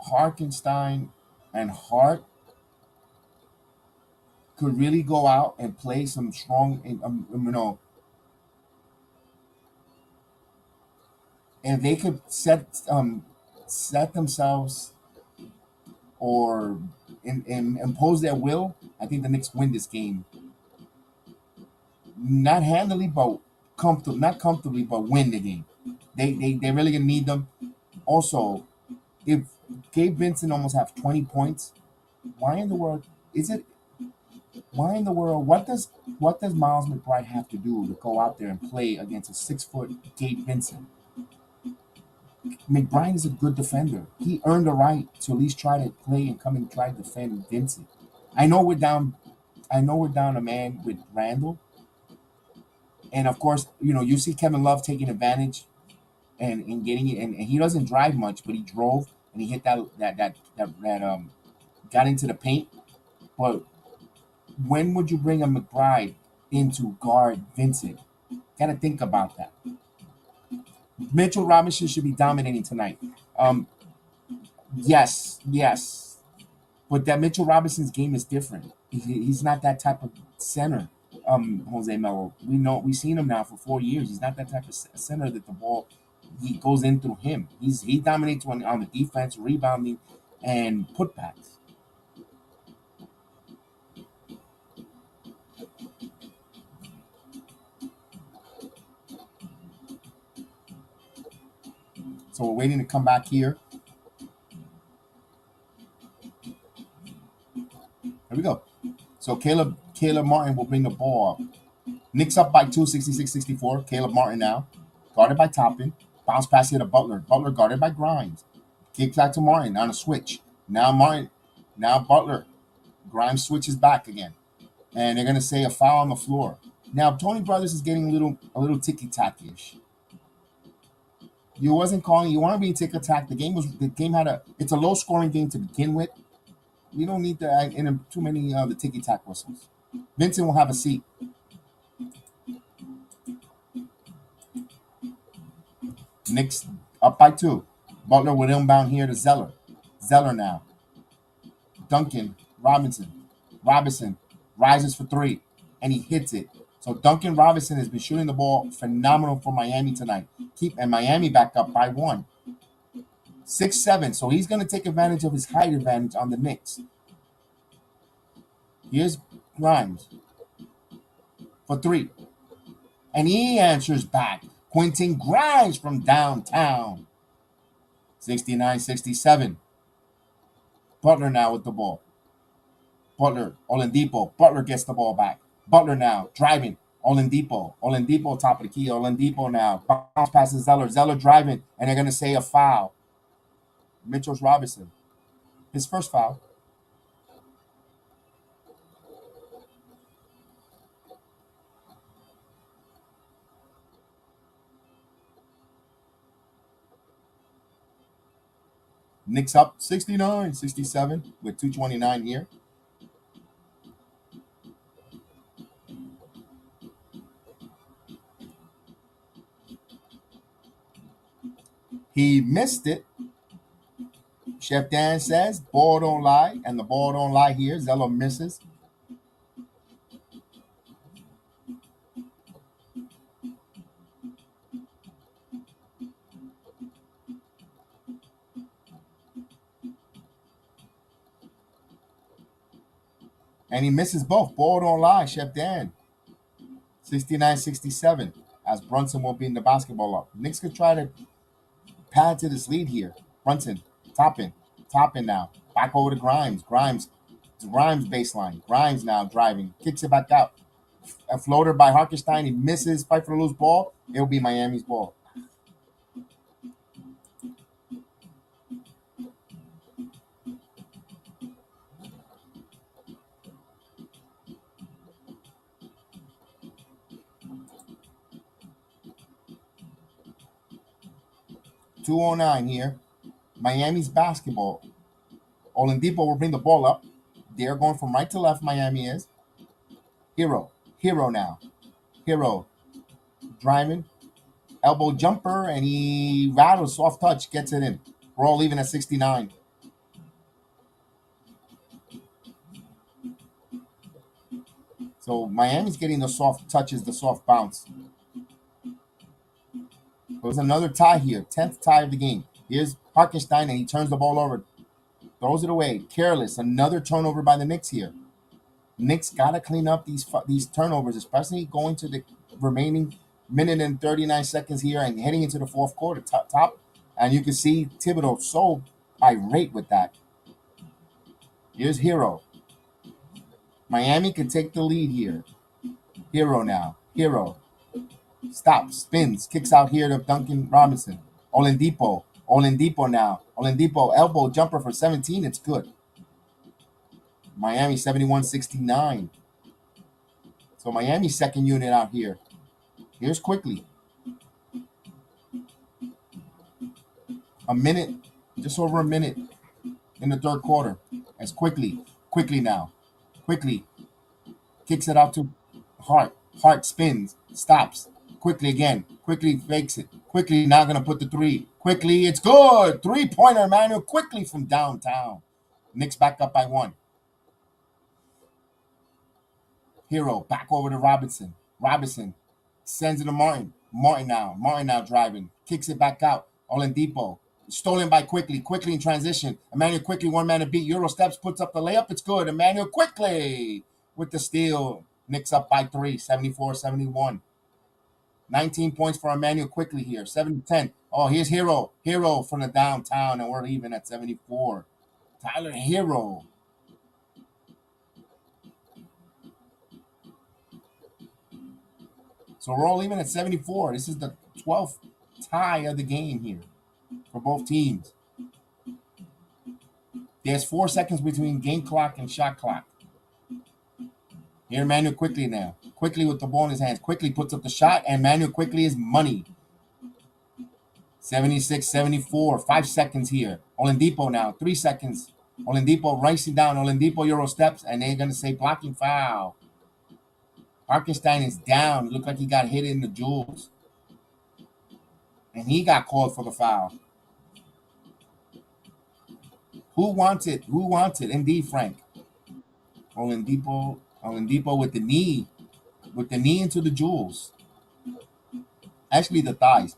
Harkenstein and Hart could really go out and play some strong, and they could set themselves or impose their will, I think the Knicks win this game. Not handily, but not comfortably, but win the game. They really gonna need them. Also, if Gabe Vincent almost have 20 points, why in the world what does Miles McBride have to do to go out there and play against a 6-foot Gabe Vincent? McBride is a good defender. He earned the right to at least try to play and come and try to defend Vincent. I know we're down a man with Randle. And of course, you see Kevin Love taking advantage and getting it, and he doesn't drive much, but he drove and he hit that got into the paint. But when would you bring a McBride in to guard Vincent? Gotta think about that. Mitchell Robinson should be dominating tonight. Yes. But that Mitchell Robinson's game is different. He's not that type of center. Jose Melo. We've seen him now for 4 years. He's not that type of center that the ball he goes in through him. He dominates on the defense, rebounding, and putbacks. So we're waiting to come back here. Here we go. So Caleb Martin will bring the ball up. Knicks up by 2, 66-64. Caleb Martin now. Guarded by Toppin. Bounce pass here to Butler. Butler guarded by Grimes. Kick back to Martin on a switch. Now Butler. Grimes switches back again. And they're going to say a foul on the floor. Now Tony Brothers is getting a little ticky-tacky-ish. You wasn't calling. You want to be tick attack. The game had it's a low scoring game to begin with. We don't need to in too many the ticky tack whistles. Vincent will have a seat. Knicks up by 2. Butler with inbound here to Zeller. Zeller now. Duncan Robinson rises for 3, and he hits it. So Duncan Robinson has been shooting the ball phenomenal for Miami tonight. And Miami back up by 1. 6'7", so he's going to take advantage of his height advantage on the Knicks. Here's Grimes for 3, and he answers back. Quentin Grimes from downtown. 69-67. Butler now with the ball. Oladipo. Butler gets the ball back. Butler now driving. Oladipo top of the key. Oladipo now. Bounce passes Zeller. Zeller driving, and they're going to say a foul. Mitchell's Robinson. His first foul. Knicks up 69-67 with 2:29 here. He missed it. Chef Dan says, ball don't lie, and the ball don't lie here. Zeller misses. And he misses both. Ball don't lie, Chef Dan. 69-67, as Brunson will be in the basketball up. Knicks could try to pad to this lead here. Brunson, topping now. Back over to Grimes. Grimes baseline. Grimes now driving. Kicks it back out. A floater by Hartenstein. He misses. Fight for the loose ball. It'll be Miami's ball. .209 here. Miami's basketball. Oladipo will bring the ball up. They're going from right to left, Miami is. Hero now. Hero driving. Elbow jumper, and he rattles. Soft touch. Gets it in. We're all leaving at 69. So Miami's getting the soft touches, the soft bounce. There's another tie here. 10th tie of the game. Here's Hartenstein, and he turns the ball over. Throws it away. Careless. Another turnover by the Knicks here. Knicks got to clean up these turnovers, especially going to the remaining minute and 39 seconds here and heading into the fourth quarter. Top. And you can see Thibodeau so irate with that. Here's Hero. Miami can take the lead here. Hero now. Hero. Stops, spins, kicks out here to Duncan Robinson. Oladipo now. Oladipo, elbow jumper for 17. It's good. Miami 71-69. So Miami's second unit out here. Here's Quickly. Just over a minute in the third quarter. As Quickly now. Quickly kicks it out to Hart. Hart spins, stops. Quickly again. Quickly fakes it. Quickly now going to put the 3. Quickly, it's good. 3-pointer, Emmanuel Quickly from downtown. Knicks back up by 1. Hero back over to Robinson. Robinson sends it to Martin. Martin now driving. Kicks it back out. Oladipo. Stolen by Quickly. Quickly in transition. Emmanuel Quickly, one man to beat. Euro steps, puts up the layup. It's good. Emmanuel Quickly with the steal. Knicks up by 3. 74-71. 19 points for Emmanuel Quickly here. 7-10. Oh, here's Hero. Hero from the downtown, and we're even at 74. Tyler Hero. So we're all even at 74. This is the 12th tie of the game here for both teams. There's 4 seconds between game clock and shot clock. Here, Emmanuel Quickly now. Quickly with the ball in his hands. Quickly puts up the shot, and Emmanuel Quickly is money. 76-74. 5 seconds here. Oladipo now. 3 seconds. Oladipo racing down. Oladipo Euro steps, and they're gonna say blocking foul. Harkenstein is down. It looked like he got hit in the jewels, and he got called for the foul. Who wants it? Who wants it? Indeed, Frank. Oladipo with the knee into the jewels. Actually, the thighs.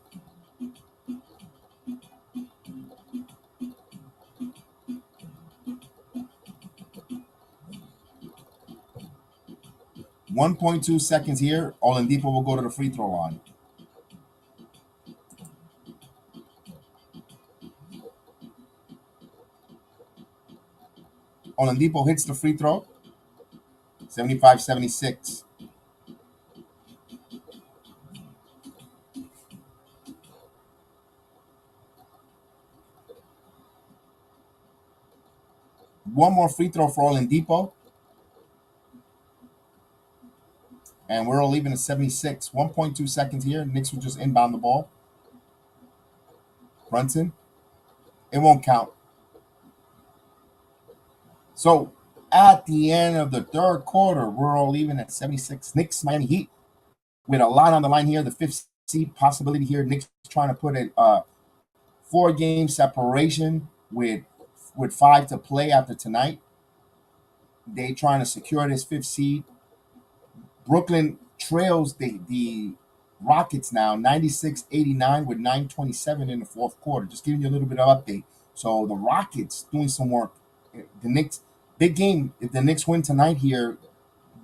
.2 seconds here. Oladipo will go to the free throw line. Oladipo hits the free throw. 75-76. One more free throw for Oladipo, and we're all leaving at 76. 1.2 seconds here. Knicks will just inbound the ball. Brunson. It won't count. So at the end of the third quarter, we're all leaving at 76. Knicks, Miami Heat, with a lot on the line here. The fifth seed possibility here. Knicks trying to put a 4-game separation with 5 to play after tonight. They trying to secure this fifth seed. Brooklyn trails the Rockets now 96-89 with 9:27 in the fourth quarter. Just giving you a little bit of update. So the Rockets doing some work. The Knicks, big game. If the Knicks win tonight here,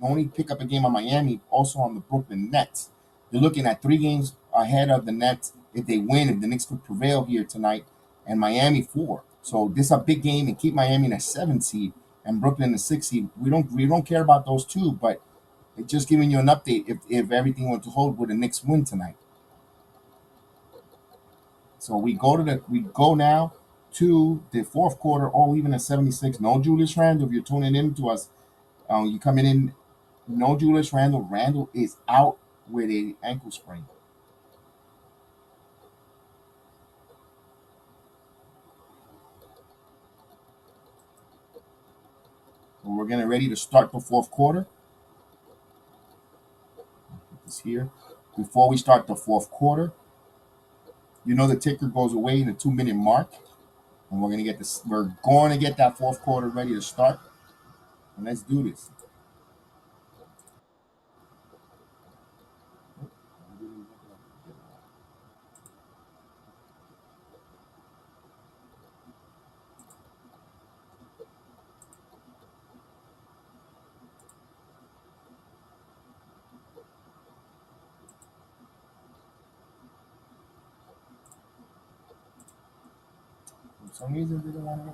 only pick up a game on Miami, also on the Brooklyn Nets. They're looking at 3 games ahead of the Nets if they win, if the Knicks could prevail here tonight, and Miami 4. So this is a big game, and keep Miami in a 7 seed and Brooklyn in a 6 seed. We don't care about those two, but it's just giving you an update if everything went to hold with the Knicks win tonight. So we go now to the fourth quarter, all even at 76. No Julius Randle. If you're tuning in to us, you coming in. No Julius Randle. Randle is out with a ankle sprain. So we're getting ready to start the fourth quarter. Put this here. Before we start the fourth quarter, the ticker goes away in the 2-minute mark, and we're gonna get this. We're going to get that fourth quarter ready to start, and let's do this. For some reason, they don't want to.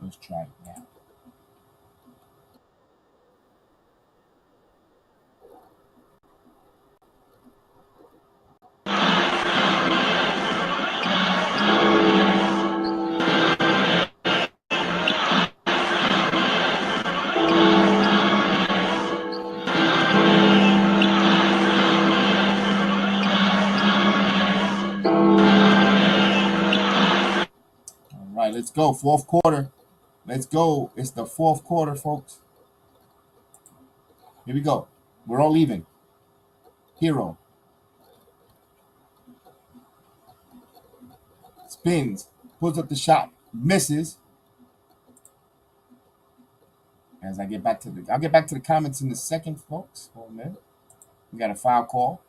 Let's try it now. All right, let's go. Fourth quarter. Let's go. It's the fourth quarter, folks. Here we go. We're all leaving. Hero spins, pulls up the shot, misses. I'll get back to the comments in a second, folks. Hold a minute. We got a foul call.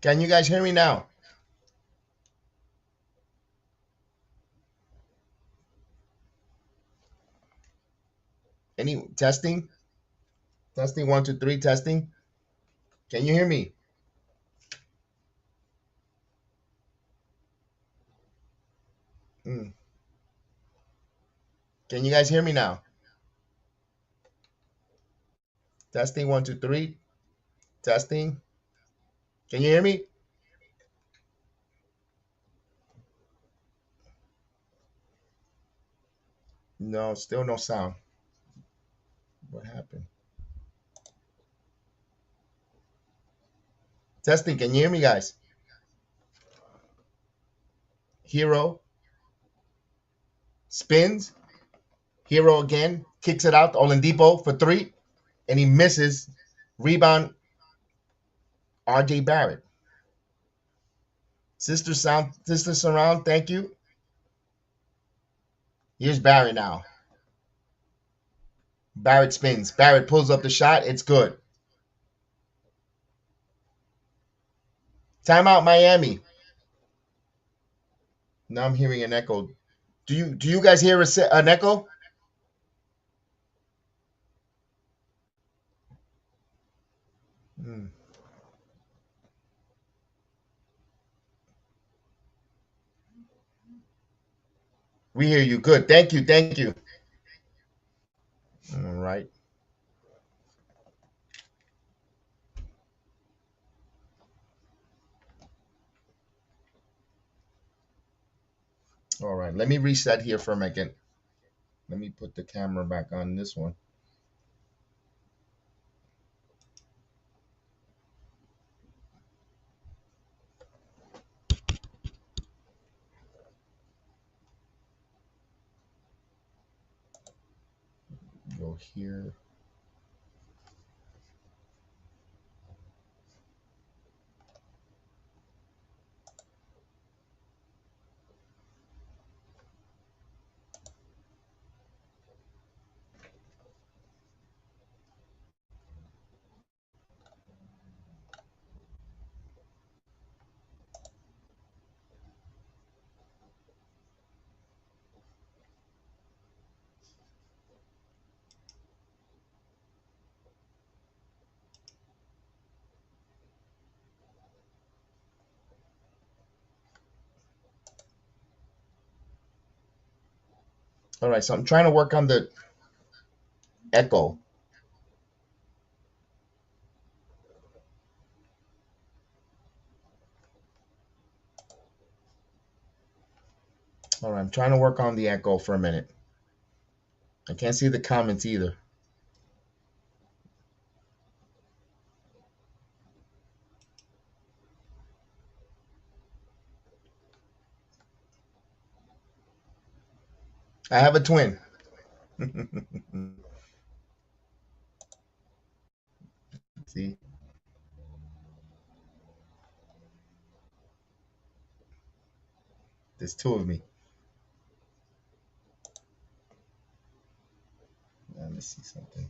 Can you guys hear me now? Any testing? Testing 1, 2, 3. Testing. Can you hear me? Can you guys hear me now? Testing 1, 2, 3. Testing. Can you hear me? No, still no sound. What happened? Testing. Can you hear me, guys? Hero spins. Hero again kicks it out. Oladipo for 3, and he misses. Rebound. R.J. Barrett. Sister Surround. Thank you. Here's Barrett now. Barrett spins. Barrett pulls up the shot. It's good. Timeout, Miami. Now I'm hearing an echo. Do you guys hear an echo? We hear you. Good. Thank you. Thank you. All right. All right. Let me reset here for a second. Let me put the camera back on this one. Go here. All right. So I'm trying to work on the echo. All right. I'm trying to work on the echo for a minute. I can't see the comments either. I have a twin. See? There's 2 of me. Let me see something.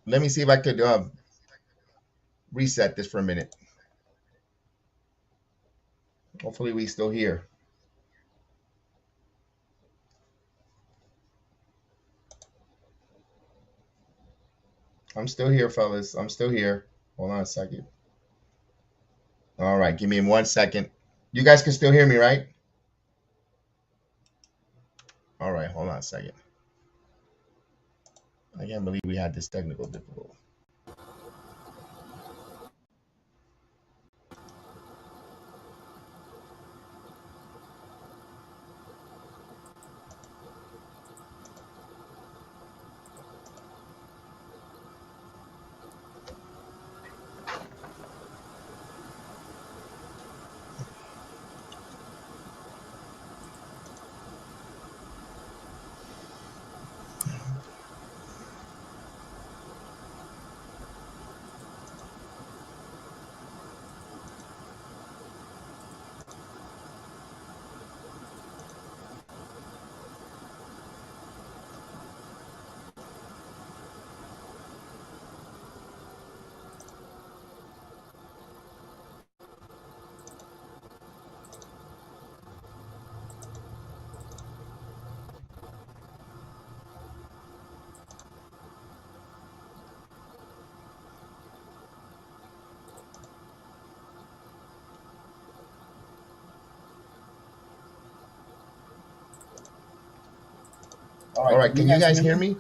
Let me see if I could reset this for a minute. Hopefully we still here. I'm still here, fellas. I'm still here. Hold on a second. All right, give me 1 second. You guys can still hear me, right? All right, hold on a second. I can't believe we had this technical difficulty. All right, can you guys hear me?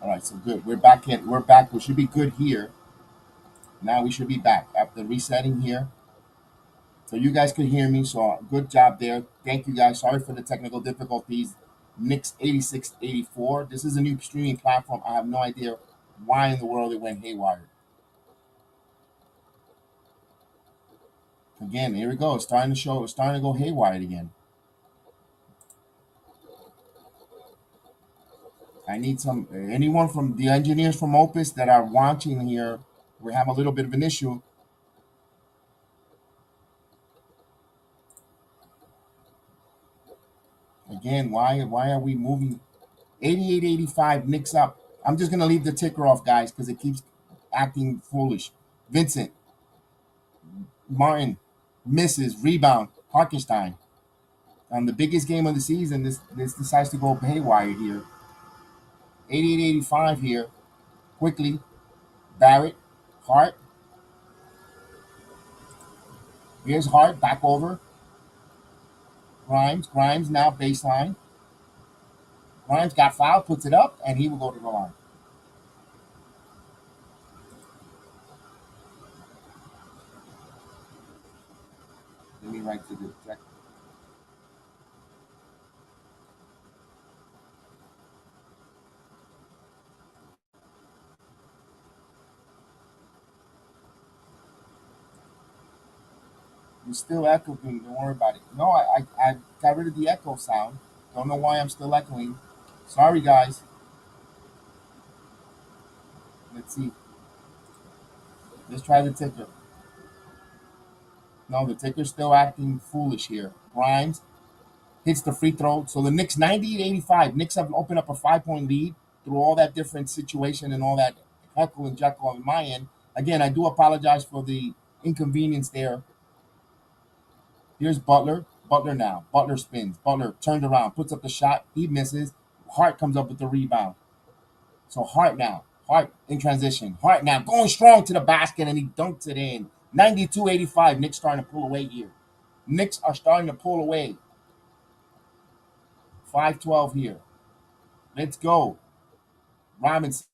All right, so good. We're back in. We're back. We should be good here. Now we should be back after resetting here. So you guys could hear me. So good job there. Thank you guys. Sorry for the technical difficulties. Knicks 8684. This is a new streaming platform. I have no idea why in the world it went haywire. Again, here we go. It's starting to show. It's starting to go haywire again. I need some anyone from the engineers from Opus that are watching here. We have a little bit of an issue. Again, why are we moving 8885 Knicks up? I'm just gonna leave the ticker off, guys, because it keeps acting foolish. Vincent, Martin, misses, rebound, Harkenstein. On the biggest game of the season, this decides to go haywire here. 8885 here. Quickly, Barrett, Hart. Here's Hart, back over. Grimes now baseline. Grimes got fouled, puts it up, and he will go to the line. Let me write to the check. You're still echoing. Don't worry about it. No, I got rid of the echo sound. Don't know why I'm still echoing. Sorry, guys. Let's see. Let's try the ticker. No, the ticker's still acting foolish here. Grimes hits the free throw. So the Knicks 98-85. Knicks have opened up a 5-point lead through all that different situation and all that heckle and jekyll on my end. Again, I do apologize for the inconvenience there. Here's Butler. Butler now. Butler spins. Butler turned around, puts up the shot. He misses. Hart comes up with the rebound. So Hart now. Hart in transition. Hart now going strong to the basket and he dunks it in. 92-85. Knicks starting to pull away here. Knicks are starting to pull away. 5-12 here. Let's go. Robinson.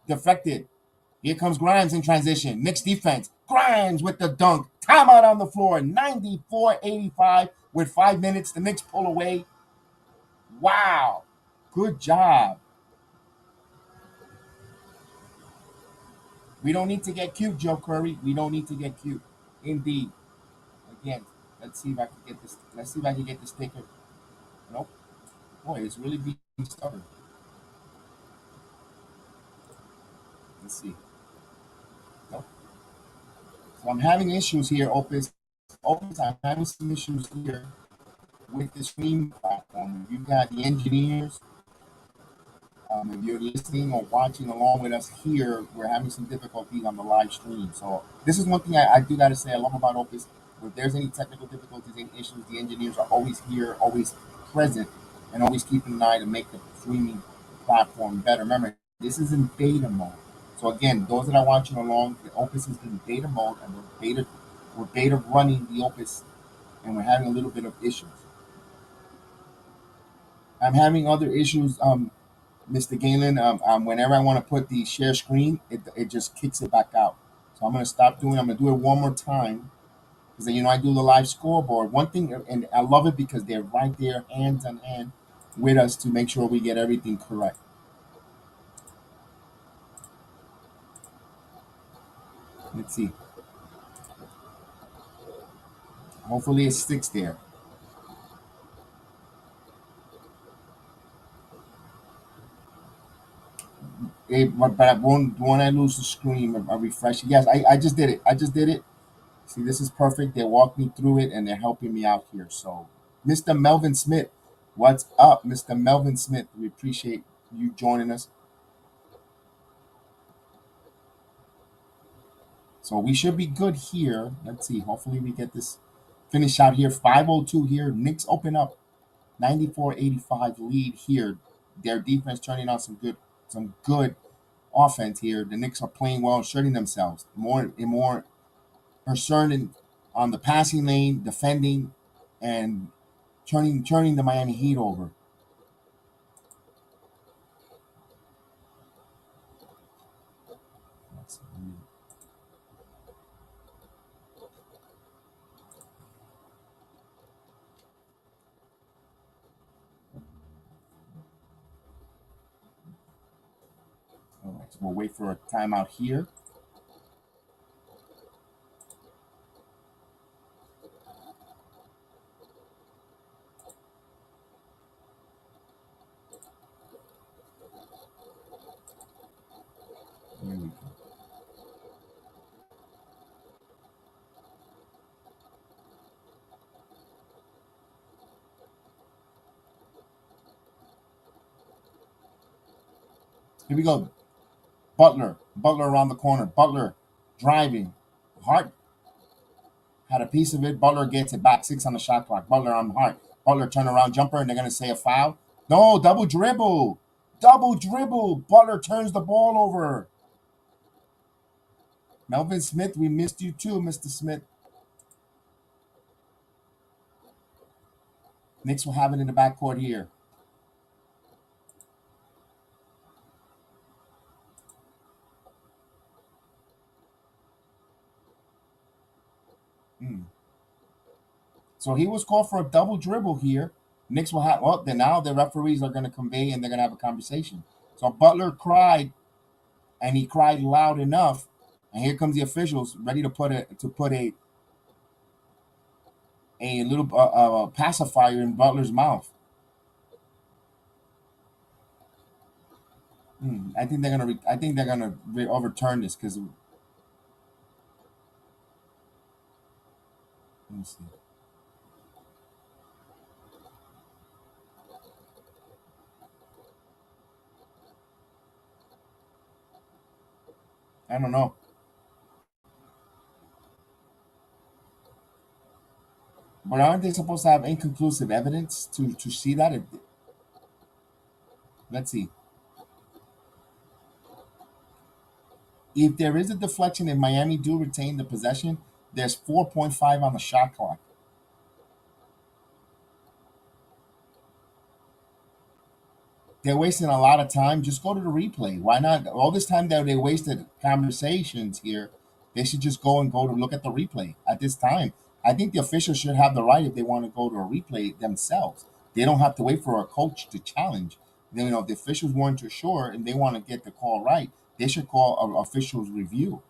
Deflected. Here comes Grimes in transition. Knicks defense. Grimes with the dunk. Timeout on the floor. 94-85 with 5 minutes. The Knicks pull away. Wow. Good job. We don't need to get cute, Joe Curry. We don't need to get cute. Indeed. Again, let's see if I can get this. Let's see if I can get this ticker. Nope. Boy, it's really being stubborn. Let's see. Nope. So I'm having issues here, Opus. Opus, I'm having some issues here with the stream platform. You've got the engineers. If you're listening or watching along with us here, we're having some difficulties on the live stream. So this is one thing I do got to say I love about Opus. If there's any technical difficulties, any issues, the engineers are always here, always present, and always keeping an eye to make the streaming platform better. Remember, this is in beta mode. So again, those that are watching along, the Opus is in beta mode, and we're beta running the Opus, and we're having a little bit of issues. I'm having other issues, Mr. Galen. Whenever I want to put the share screen, it just kicks it back out. So I'm gonna stop doing. I'm gonna do it one more time because I do the live scoreboard. One thing, and I love it because they're right there, hands on hand, with us to make sure we get everything correct. Let's see. Hopefully it sticks there. But I won't. When I lose the screen, I refresh it. Yes, I just did it. I just did it. See, this is perfect. They walked me through it and they're helping me out here. So, Mr. Melvin Smith, what's up, Mr. Melvin Smith? We appreciate you joining us. So we should be good here. Let's see. Hopefully we get this finish out here. 5:02 here. Knicks open up 94-85 lead here. Their defense turning out some good offense here. The Knicks are playing well, asserting themselves. More and more asserting on the passing lane, defending, and turning the Miami Heat over. All right, so we'll wait for a timeout here. Here we go. Here we go. Butler around the corner. Butler driving. Hart had a piece of it. Butler gets it back. 6 on the shot clock. Butler on Hart. Butler turnaround jumper, and they're going to say a foul. No, double dribble. Double dribble. Butler turns the ball over. Melvin Smith, we missed you too, Mr. Smith. Knicks will have it in the backcourt here. So he was called for a double dribble here. Knicks will have, well, then now the referees are going to convey and they're going to have a conversation. So Butler cried, and he cried loud enough. And here comes the officials ready to put a little pacifier in Butler's mouth. I think they're gonna overturn this because let me see. I don't know. But aren't they supposed to have inconclusive evidence to see that? Let's see. If there is a deflection and Miami do retain the possession, there's 4.5 on the shot clock. They're wasting a lot of time. Just go to the replay. Why not? All this time that they wasted conversations here, they should just go to look at the replay at this time. I think the officials should have the right if they want to go to a replay themselves. They don't have to wait for a coach to challenge. Then, if the officials weren't too sure and they want to get the call right, they should call an officials review.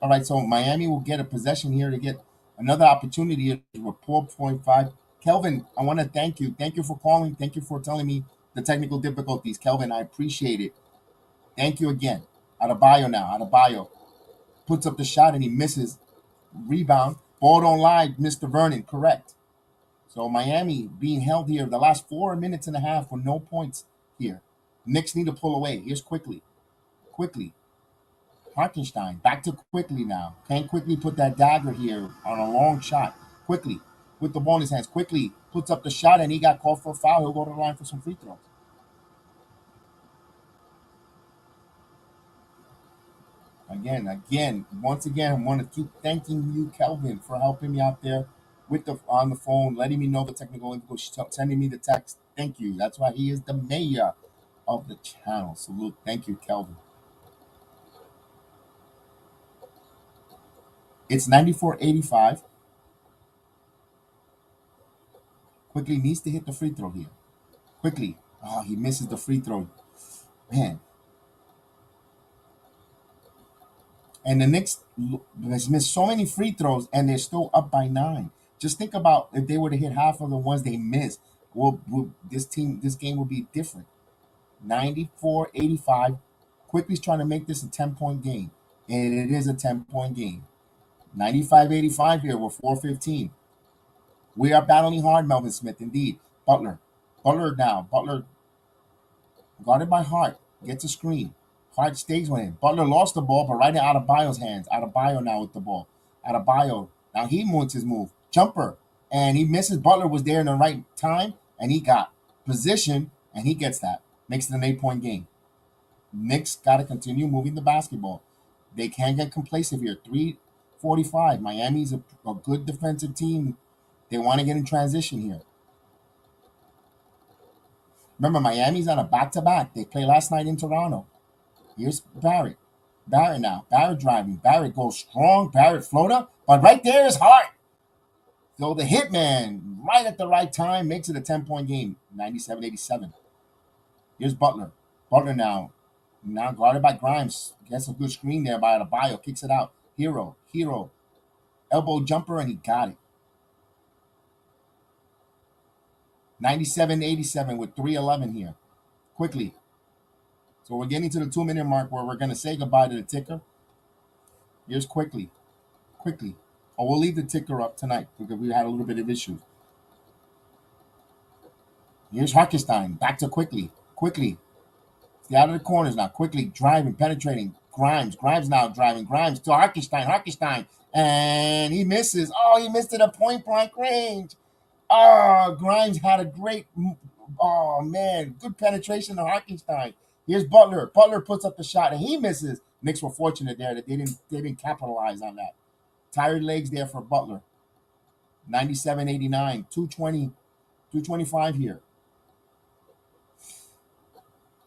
All right, so Miami will get a possession here to get another opportunity with 4.5. Kelvin, I want to thank you. Thank you for calling. Thank you for telling me the technical difficulties. Kelvin, I appreciate it. Thank you again. Adebayo now. Adebayo puts up the shot and he misses. Rebound. Ball don't lie, Mr. Vernon. Correct. So Miami being held here the last 4 minutes and a half with no points here. Knicks need to pull away. Here's quickly. Hartenstein back to quickly now. Can quickly put that dagger here on a long shot. Quickly with the ball in his hands. Quickly puts up the shot and he got called for a foul. He'll go to the line for some free throws. Once again, I want to keep thanking you, Kelvin, for helping me out there on the phone, letting me know the technical info, sending me the text. Thank you. That's why he is the mayor of the channel. Salute. Thank you, Kelvin. It's 94-85. Quickly needs to hit the free throw here. Quickly. Oh, he misses the free throw. Man. And the Knicks has missed so many free throws, and they're still up by 9. Just think about if they were to hit half of the ones they missed. This game would be different. 94-85. Quickly's trying to make this a 10-point game, and it is a 10-point game. 95-85 here with 4:15. We are battling hard, Melvin Smith. Indeed. Butler now. Butler guarded by Hart. Gets a screen. Hart stays with him. Butler lost the ball, but right out of Bio's hands. Out of Bio now with the ball. Out of Bio. Now he moves his move. Jumper. And he misses. Butler was there in the right time, and he got position, and he gets that. Makes it an 8-point game. Knicks got to continue moving the basketball. They can't get complacent here. 3:45. Miami's a good defensive team. They want to get in transition here. Remember, Miami's on a back-to-back. They play last night in Toronto. Here's Barrett. Barrett now. Barrett driving. Barrett goes strong. Barrett floater. But right there is Hart. So the hitman, right at the right time, makes it a 10-point game. 97-87. Here's Butler. Butler now guarded by Grimes. Gets a good screen there by Adebayo. Kicks it out. Hero. Elbow jumper, and he got it. 97-87 with 3:11 here. Quickly. So we're getting to the 2-minute mark where we're going to say goodbye to the ticker. Here's quickly. Oh, we'll leave the ticker up tonight because we had a little bit of issues. Here's Hartenstein. Back to quickly. Stay out of the corners now. Quickly driving, penetrating. Grimes now driving. Grimes to Hartenstein. And he misses. Oh, he missed it at point-blank range. Oh, Grimes had a great, good penetration to Hartenstein. Here's Butler. Butler puts up the shot, and he misses. Knicks were fortunate there that they didn't capitalize on that. Tired legs there for Butler. 97-89. 225 here.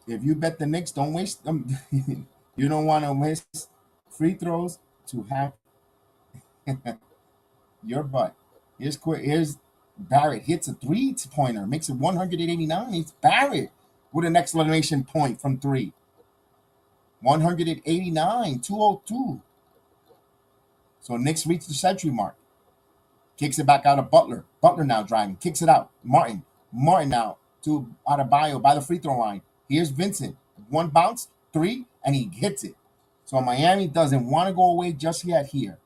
If you bet the Knicks, don't waste them. You don't want to waste free throws to have your butt. Here's Barrett. Hits a 3-pointer. Makes it 189. It's Barrett with an exclamation point from 3. 189. 202. So Knicks reach the century mark. Kicks it back out of Butler. Butler now driving. Kicks it out. Martin now to Adebayo by the free throw line. Here's Vincent. 1 bounce, 3, and he hits it. So Miami doesn't want to go away just yet here.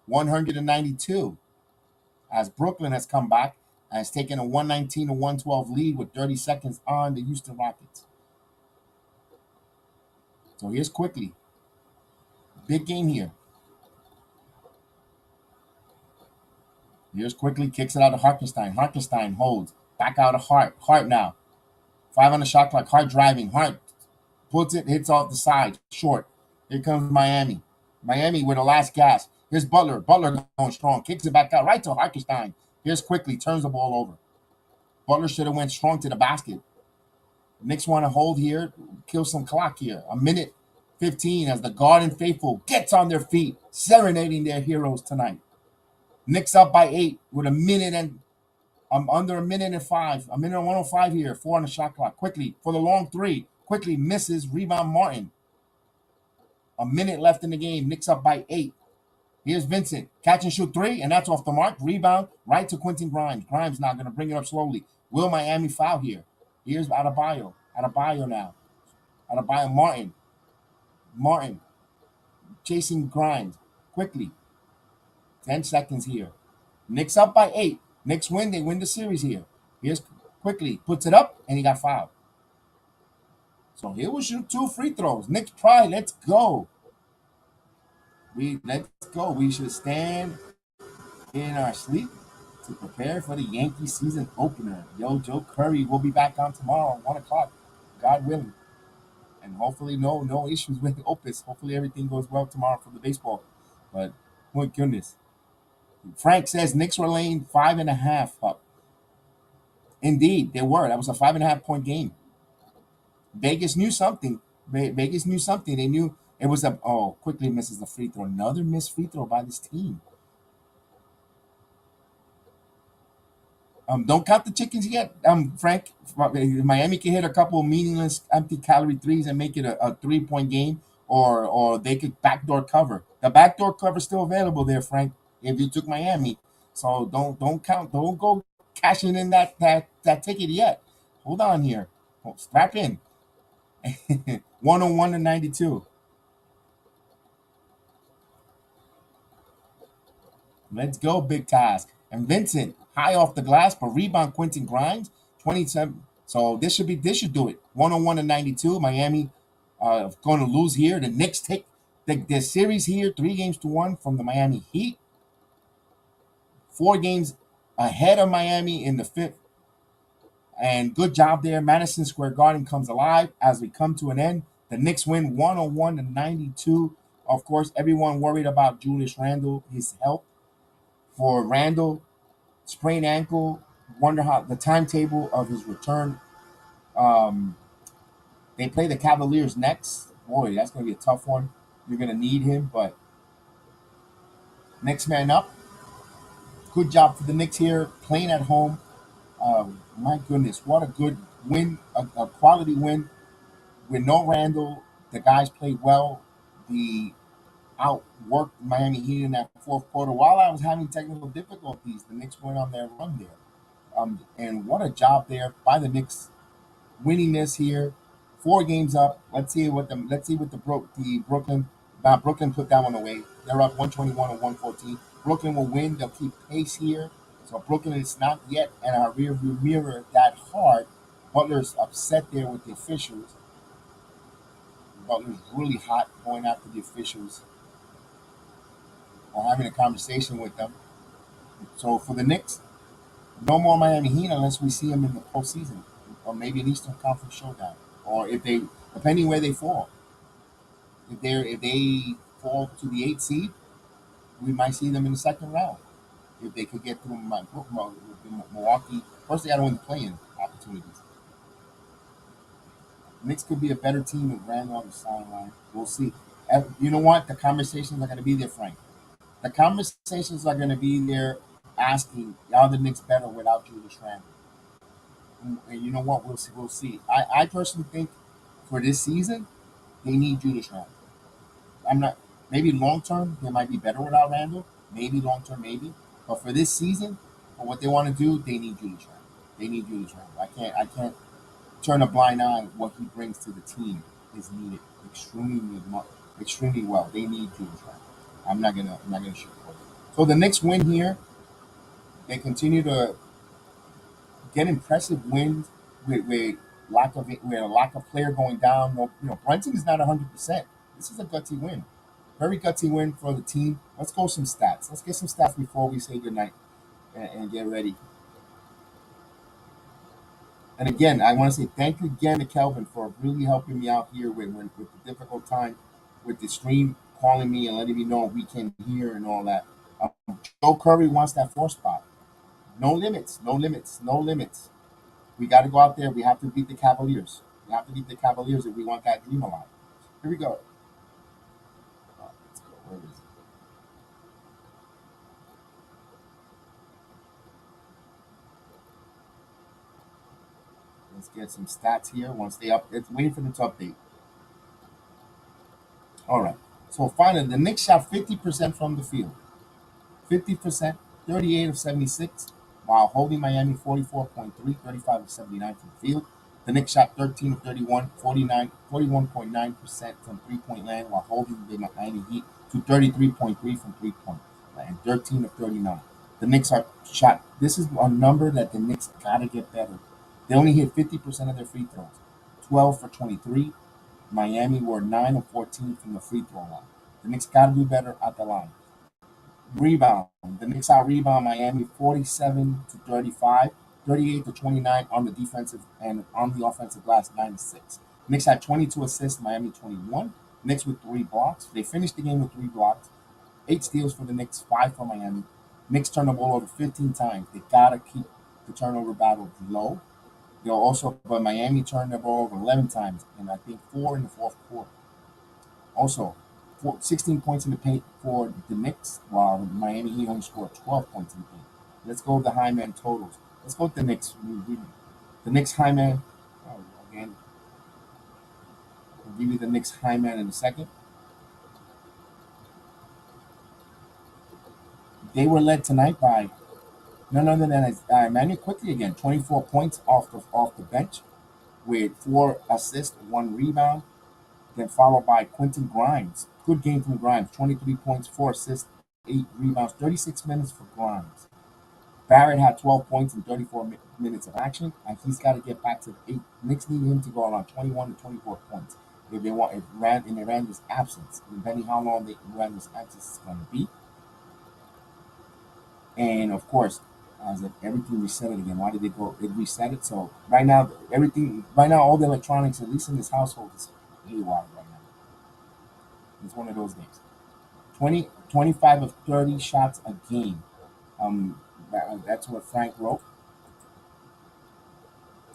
192. As Brooklyn has come back and has taken a 119-112 lead with 30 seconds on the Houston Rockets. So here's quickly. Big game here. Here's quickly. Kicks it out of Hartenstein. Hartenstein holds. Back out of Hart. Hart now. 5 on the shot clock. Hart driving. Hart puts it. Hits off the side. Short. Here comes Miami. Miami with the last gas. Here's Butler. Butler going strong. Kicks it back out right to Hartenstein. Here's quickly. Turns the ball over. Butler should have went strong to the basket. Knicks want to hold here. Kill some clock here. 1:15 as the Garden faithful gets on their feet, serenading their heroes tonight. Knicks up by 8 with a minute and under a minute and 5. A minute and 105 here. 4 on the shot clock. Quickly for the long 3. Quickly misses. Rebound Martin. A minute left in the game. Knicks up by 8. Here's Vincent. Catch and shoot 3, and that's off the mark. Rebound right to Quentin Grimes. Grimes now going to bring it up slowly. Will Miami foul here? Here's Adebayo. Adebayo now. Adebayo Martin. Martin chasing Grimes. Quickly. 10 seconds here. Knicks up by 8. Knicks win. They win the series here. Here's quickly. Puts it up, and he got fouled. So here we shoot 2 free throws. Knicks pride. Let's go. Let's go. We should stand in our sleep to prepare for the Yankee season opener. Joe Curry will be back on tomorrow, 1 o'clock, God willing. And hopefully no issues with Opus. Hopefully everything goes well tomorrow for the baseball. But my goodness. Frank says Knicks were laying 5.5 up. Indeed, they were. That was a 5.5-point game. Vegas knew something. They knew it was quickly misses the free throw. Another missed free throw by this team. Don't count the chickens yet, Frank. Miami can hit a couple of meaningless, empty-calorie threes and make it a 3-point game, or they could backdoor cover. The backdoor cover is still available there, Frank, if you took Miami. So don't count. Don't go cashing in that ticket yet. Hold on here. Strap in. 101-92. Let's go, big task. And Vincent, high off the glass, but rebound Quentin Grimes, 27. So this should do it. 101-92. Miami Going to lose here. The Knicks take the series here 3-1 from the Miami Heat. 4 games ahead of Miami in the fifth. And good job there. Madison Square Garden comes alive as we come to an end. The Knicks win 101-92. Of course, everyone worried about Julius Randle, his health. For Randle, sprained ankle. Wonder how the timetable of his return. Um, they play the Cavaliers next. Boy, that's going to be a tough one. You're going to need him, but next man up. Good job for the Knicks here, playing at home. My goodness, what a good win, a quality win with no Randall. The guys played well. The outworked Miami Heat in that fourth quarter. While I was having technical difficulties, the Knicks went on their run there. And what a job there by the Knicks winning this here. 4 games up. Let's see what the Brooklyn. Brooklyn put that one away. They're up 121 and 114. Brooklyn will win. They'll keep pace here. So Brooklyn is not yet in our rearview mirror that hard. Butler's upset there with the officials. Butler's really hot going after the officials or having a conversation with them. So for the Knicks, no more Miami Heat unless we see them in the postseason or maybe an Eastern Conference showdown. Or if they, depending where they fall, if they fall to the 8th seed, we might see them in the second round. If they could get through Milwaukee, first they got to win the play-in opportunities. Knicks could be a better team with Randle on the sideline. We'll see. You know what? The conversations are going to be there, Frank. The conversations are going to be there asking, are the Knicks better without Julius Randle? And you know what? We'll see. We'll see. I personally think for this season, they need Julius Randle. I'm not. Maybe long term they might be better without Randle. Maybe long term, maybe. But for this season, for what they want to do, they need Julius Randle. They need Julius Randle. I can't turn a blind eye. What he brings to the team is needed extremely well. They need Julius Randle. I'm not gonna shoot for it. So the Knicks win here. They continue to get impressive wins with a lack of player going down. No, Brunson is not 100%. This is a gutsy win. Very gutsy win for the team. Let's go some stats. Let's get some stats before we say goodnight and get ready. And again, I want to say thank you again to Kelvin for really helping me out here with the difficult time with the stream, calling me and letting me know we can hear and all that. Joe Curry wants that 4 spot. No limits, no limits, no limits. We got to go out there. We have to beat the Cavaliers. We have to beat the Cavaliers if we want that dream alive. Here we go. Let's go. Where is it? Let's get some stats here. Once they up, it's waiting for them to update. All right. So finally, the Knicks shot 50% from the field. 50%, 38 of 76, while holding Miami 44.3, 35 of 79 from the field. The Knicks shot 13 of 31, 41.9% from three-point land, while holding the Miami Heat to 33.3 from three-point land, 13 of 39. The Knicks are shot. This is a number that the Knicks got to get better. They only hit 50% of their free throws, 12 for 23. Miami were 9 of 14 from the free throw line. The Knicks got to do better at the line. Rebound. The Knicks out rebound Miami 47 to 35, 38 to 29 on the defensive and on the offensive glass 9 to 6. Knicks had 22 assists, Miami 21. Knicks with 3 blocks. They finished the game with 3 blocks, 8 steals for the Knicks, 5 for Miami. Knicks turned the ball over 15 times. They gotta keep the turnover battle low. But Miami turned the ball over 11 times, and I think 4 in the fourth quarter. Also, 16 points in the paint for the Knicks, while Miami Heat only scored 12 points in the paint. Let's go with the high man totals. Let's go with the Knicks. The Knicks high man, again, I'll give you the Knicks high man in a second. They were led tonight by none other than Emmanuel Quickly again, 24 points off the bench with 4 assists, 1 rebound. Then followed by Quentin Grimes. Good game from Grimes. 23 points, 4 assists, 8 rebounds, 36 minutes for Grimes. Barrett had 12 points in 34 minutes of action, and he's got to get back to the 8. Knicks need him to go around 21 to 24 points. if they want, if in Randle's absence, depending how long Randle's absence is going to be. And of course, as if everything reset it again. Why did they go? It reset it. So right now, everything, right now, all the electronics, at least in this household, is haywire right now. It's one of those days. 25 of 30 shots a game. That's what Frank wrote.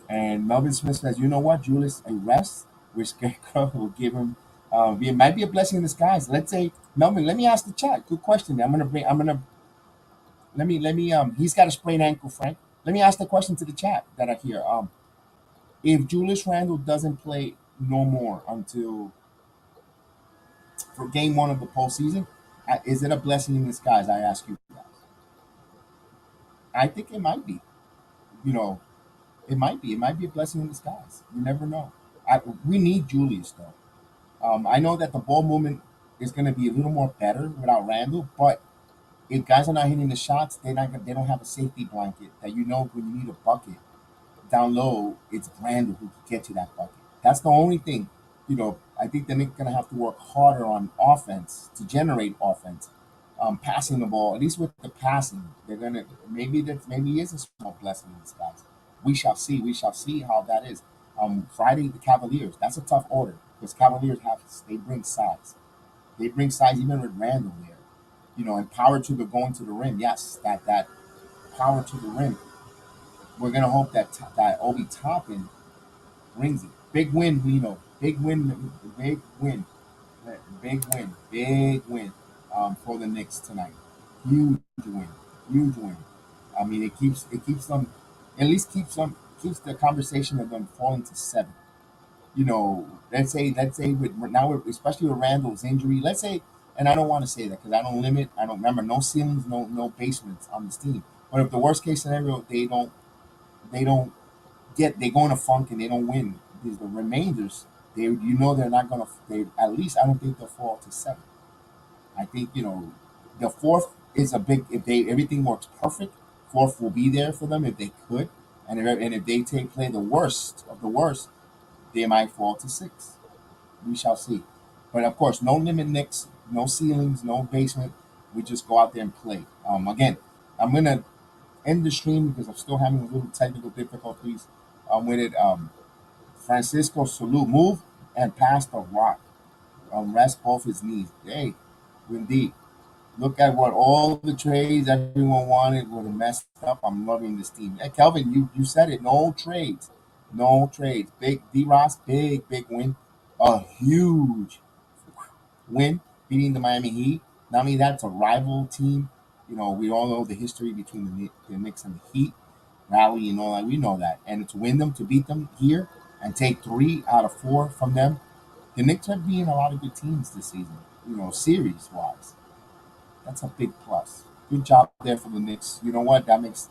And Melvin Smith says, you know what, Julius, a rest, which Scarecrow will give him. It might be a blessing in disguise. Let's say, Melvin, let me ask the chat. Good question. He's got a sprained ankle, Frank. Let me ask the question to the chat that are here. If Julius Randle doesn't play no more until for game one of the postseason, is it a blessing in disguise? I ask you guys. I think it might be. You know, it might be. It might be a blessing in disguise. You never know. We need Julius though. I know that the ball movement is going to be a little more better without Randle, but if guys are not hitting the shots, they don't have a safety blanket that you know when you need a bucket down low, it's Randle who can get you that bucket. That's the only thing. I think the Knicks going to have to work harder on offense to generate offense, passing the ball. At least with the passing, they're gonna maybe is a small blessing in disguise. We shall see. We shall see how that is. Friday the Cavaliers. That's a tough order because Cavaliers they bring size. They bring size even with Randle there. And power to the going to the rim. Yes, that power to the rim. We're gonna hope that Obi Toppin brings it. Big win, Big win. Big win. Big win. For the Knicks tonight. Huge win. Huge win. I mean, it keeps them, at least keeps the conversation of them falling to 7. Let's say especially with Randle's injury. Let's say, and I don't want to say that because I don't remember no ceilings, no basements on this team. But if the worst case scenario, they don't they go in a funk and they don't win. Because the remainders, they're not gonna. They at least I don't think they'll fall to 7. I think the fourth is a big. If everything works perfect, fourth will be there for them if they could, and if they play the worst of the worst, they might fall to 6. We shall see. But of course, no limit Knicks, no ceilings, no basement. We just go out there and play. Again, I'm gonna end the stream because I'm still having a little technical difficulties with it. Francisco Salute move and pass the rock. Rest both his knees. Hey, indeed. Look at what all the trades everyone wanted were messed up. I'm loving this team. Hey, Kelvin, you said it. No trades. No trades. Big D Ross, big win. A huge win beating the Miami Heat. Not only that, it's a rival team. We all know the history between the Knicks and the Heat, rally and all that. We know that. And to win them, to beat them here, and take 3 out of 4 from them. The Knicks have beaten a lot of good teams this season, series wise. That's a big plus. Good job there for the Knicks. You know what? That makes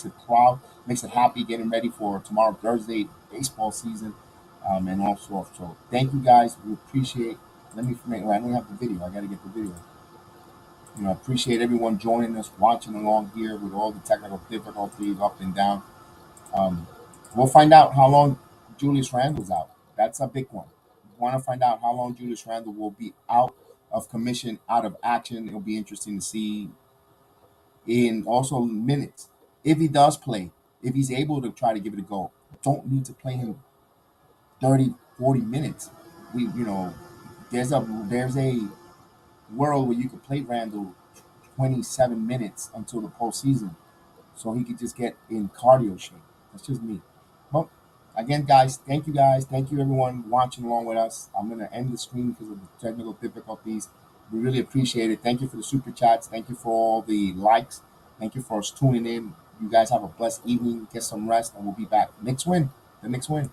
it proud, makes it happy, getting ready for tomorrow, Thursday, baseball season, and all sorts. So thank you guys. We appreciate. Let me make. I don't have the video. I got to get the video. Appreciate everyone joining us, watching along here with all the technical difficulties up and down. We'll find out how long Julius Randle's out. That's a big one. We want to find out how long Julius Randle will be out of commission, out of action. It'll be interesting to see in also minutes. If he does play, if he's able to try to give it a go, don't need to play him 30, 40 minutes. There's a world where you could play Randle 27 minutes until the postseason so he could just get in cardio shape. That's just me. Well, again, guys, thank you guys. Thank you, everyone, watching along with us. I'm going to end the stream because of the technical difficulties. We really appreciate it. Thank you for the super chats. Thank you for all the likes. Thank you for us tuning in. You guys have a blessed evening. Get some rest, and we'll be back. Knicks win. The Knicks win.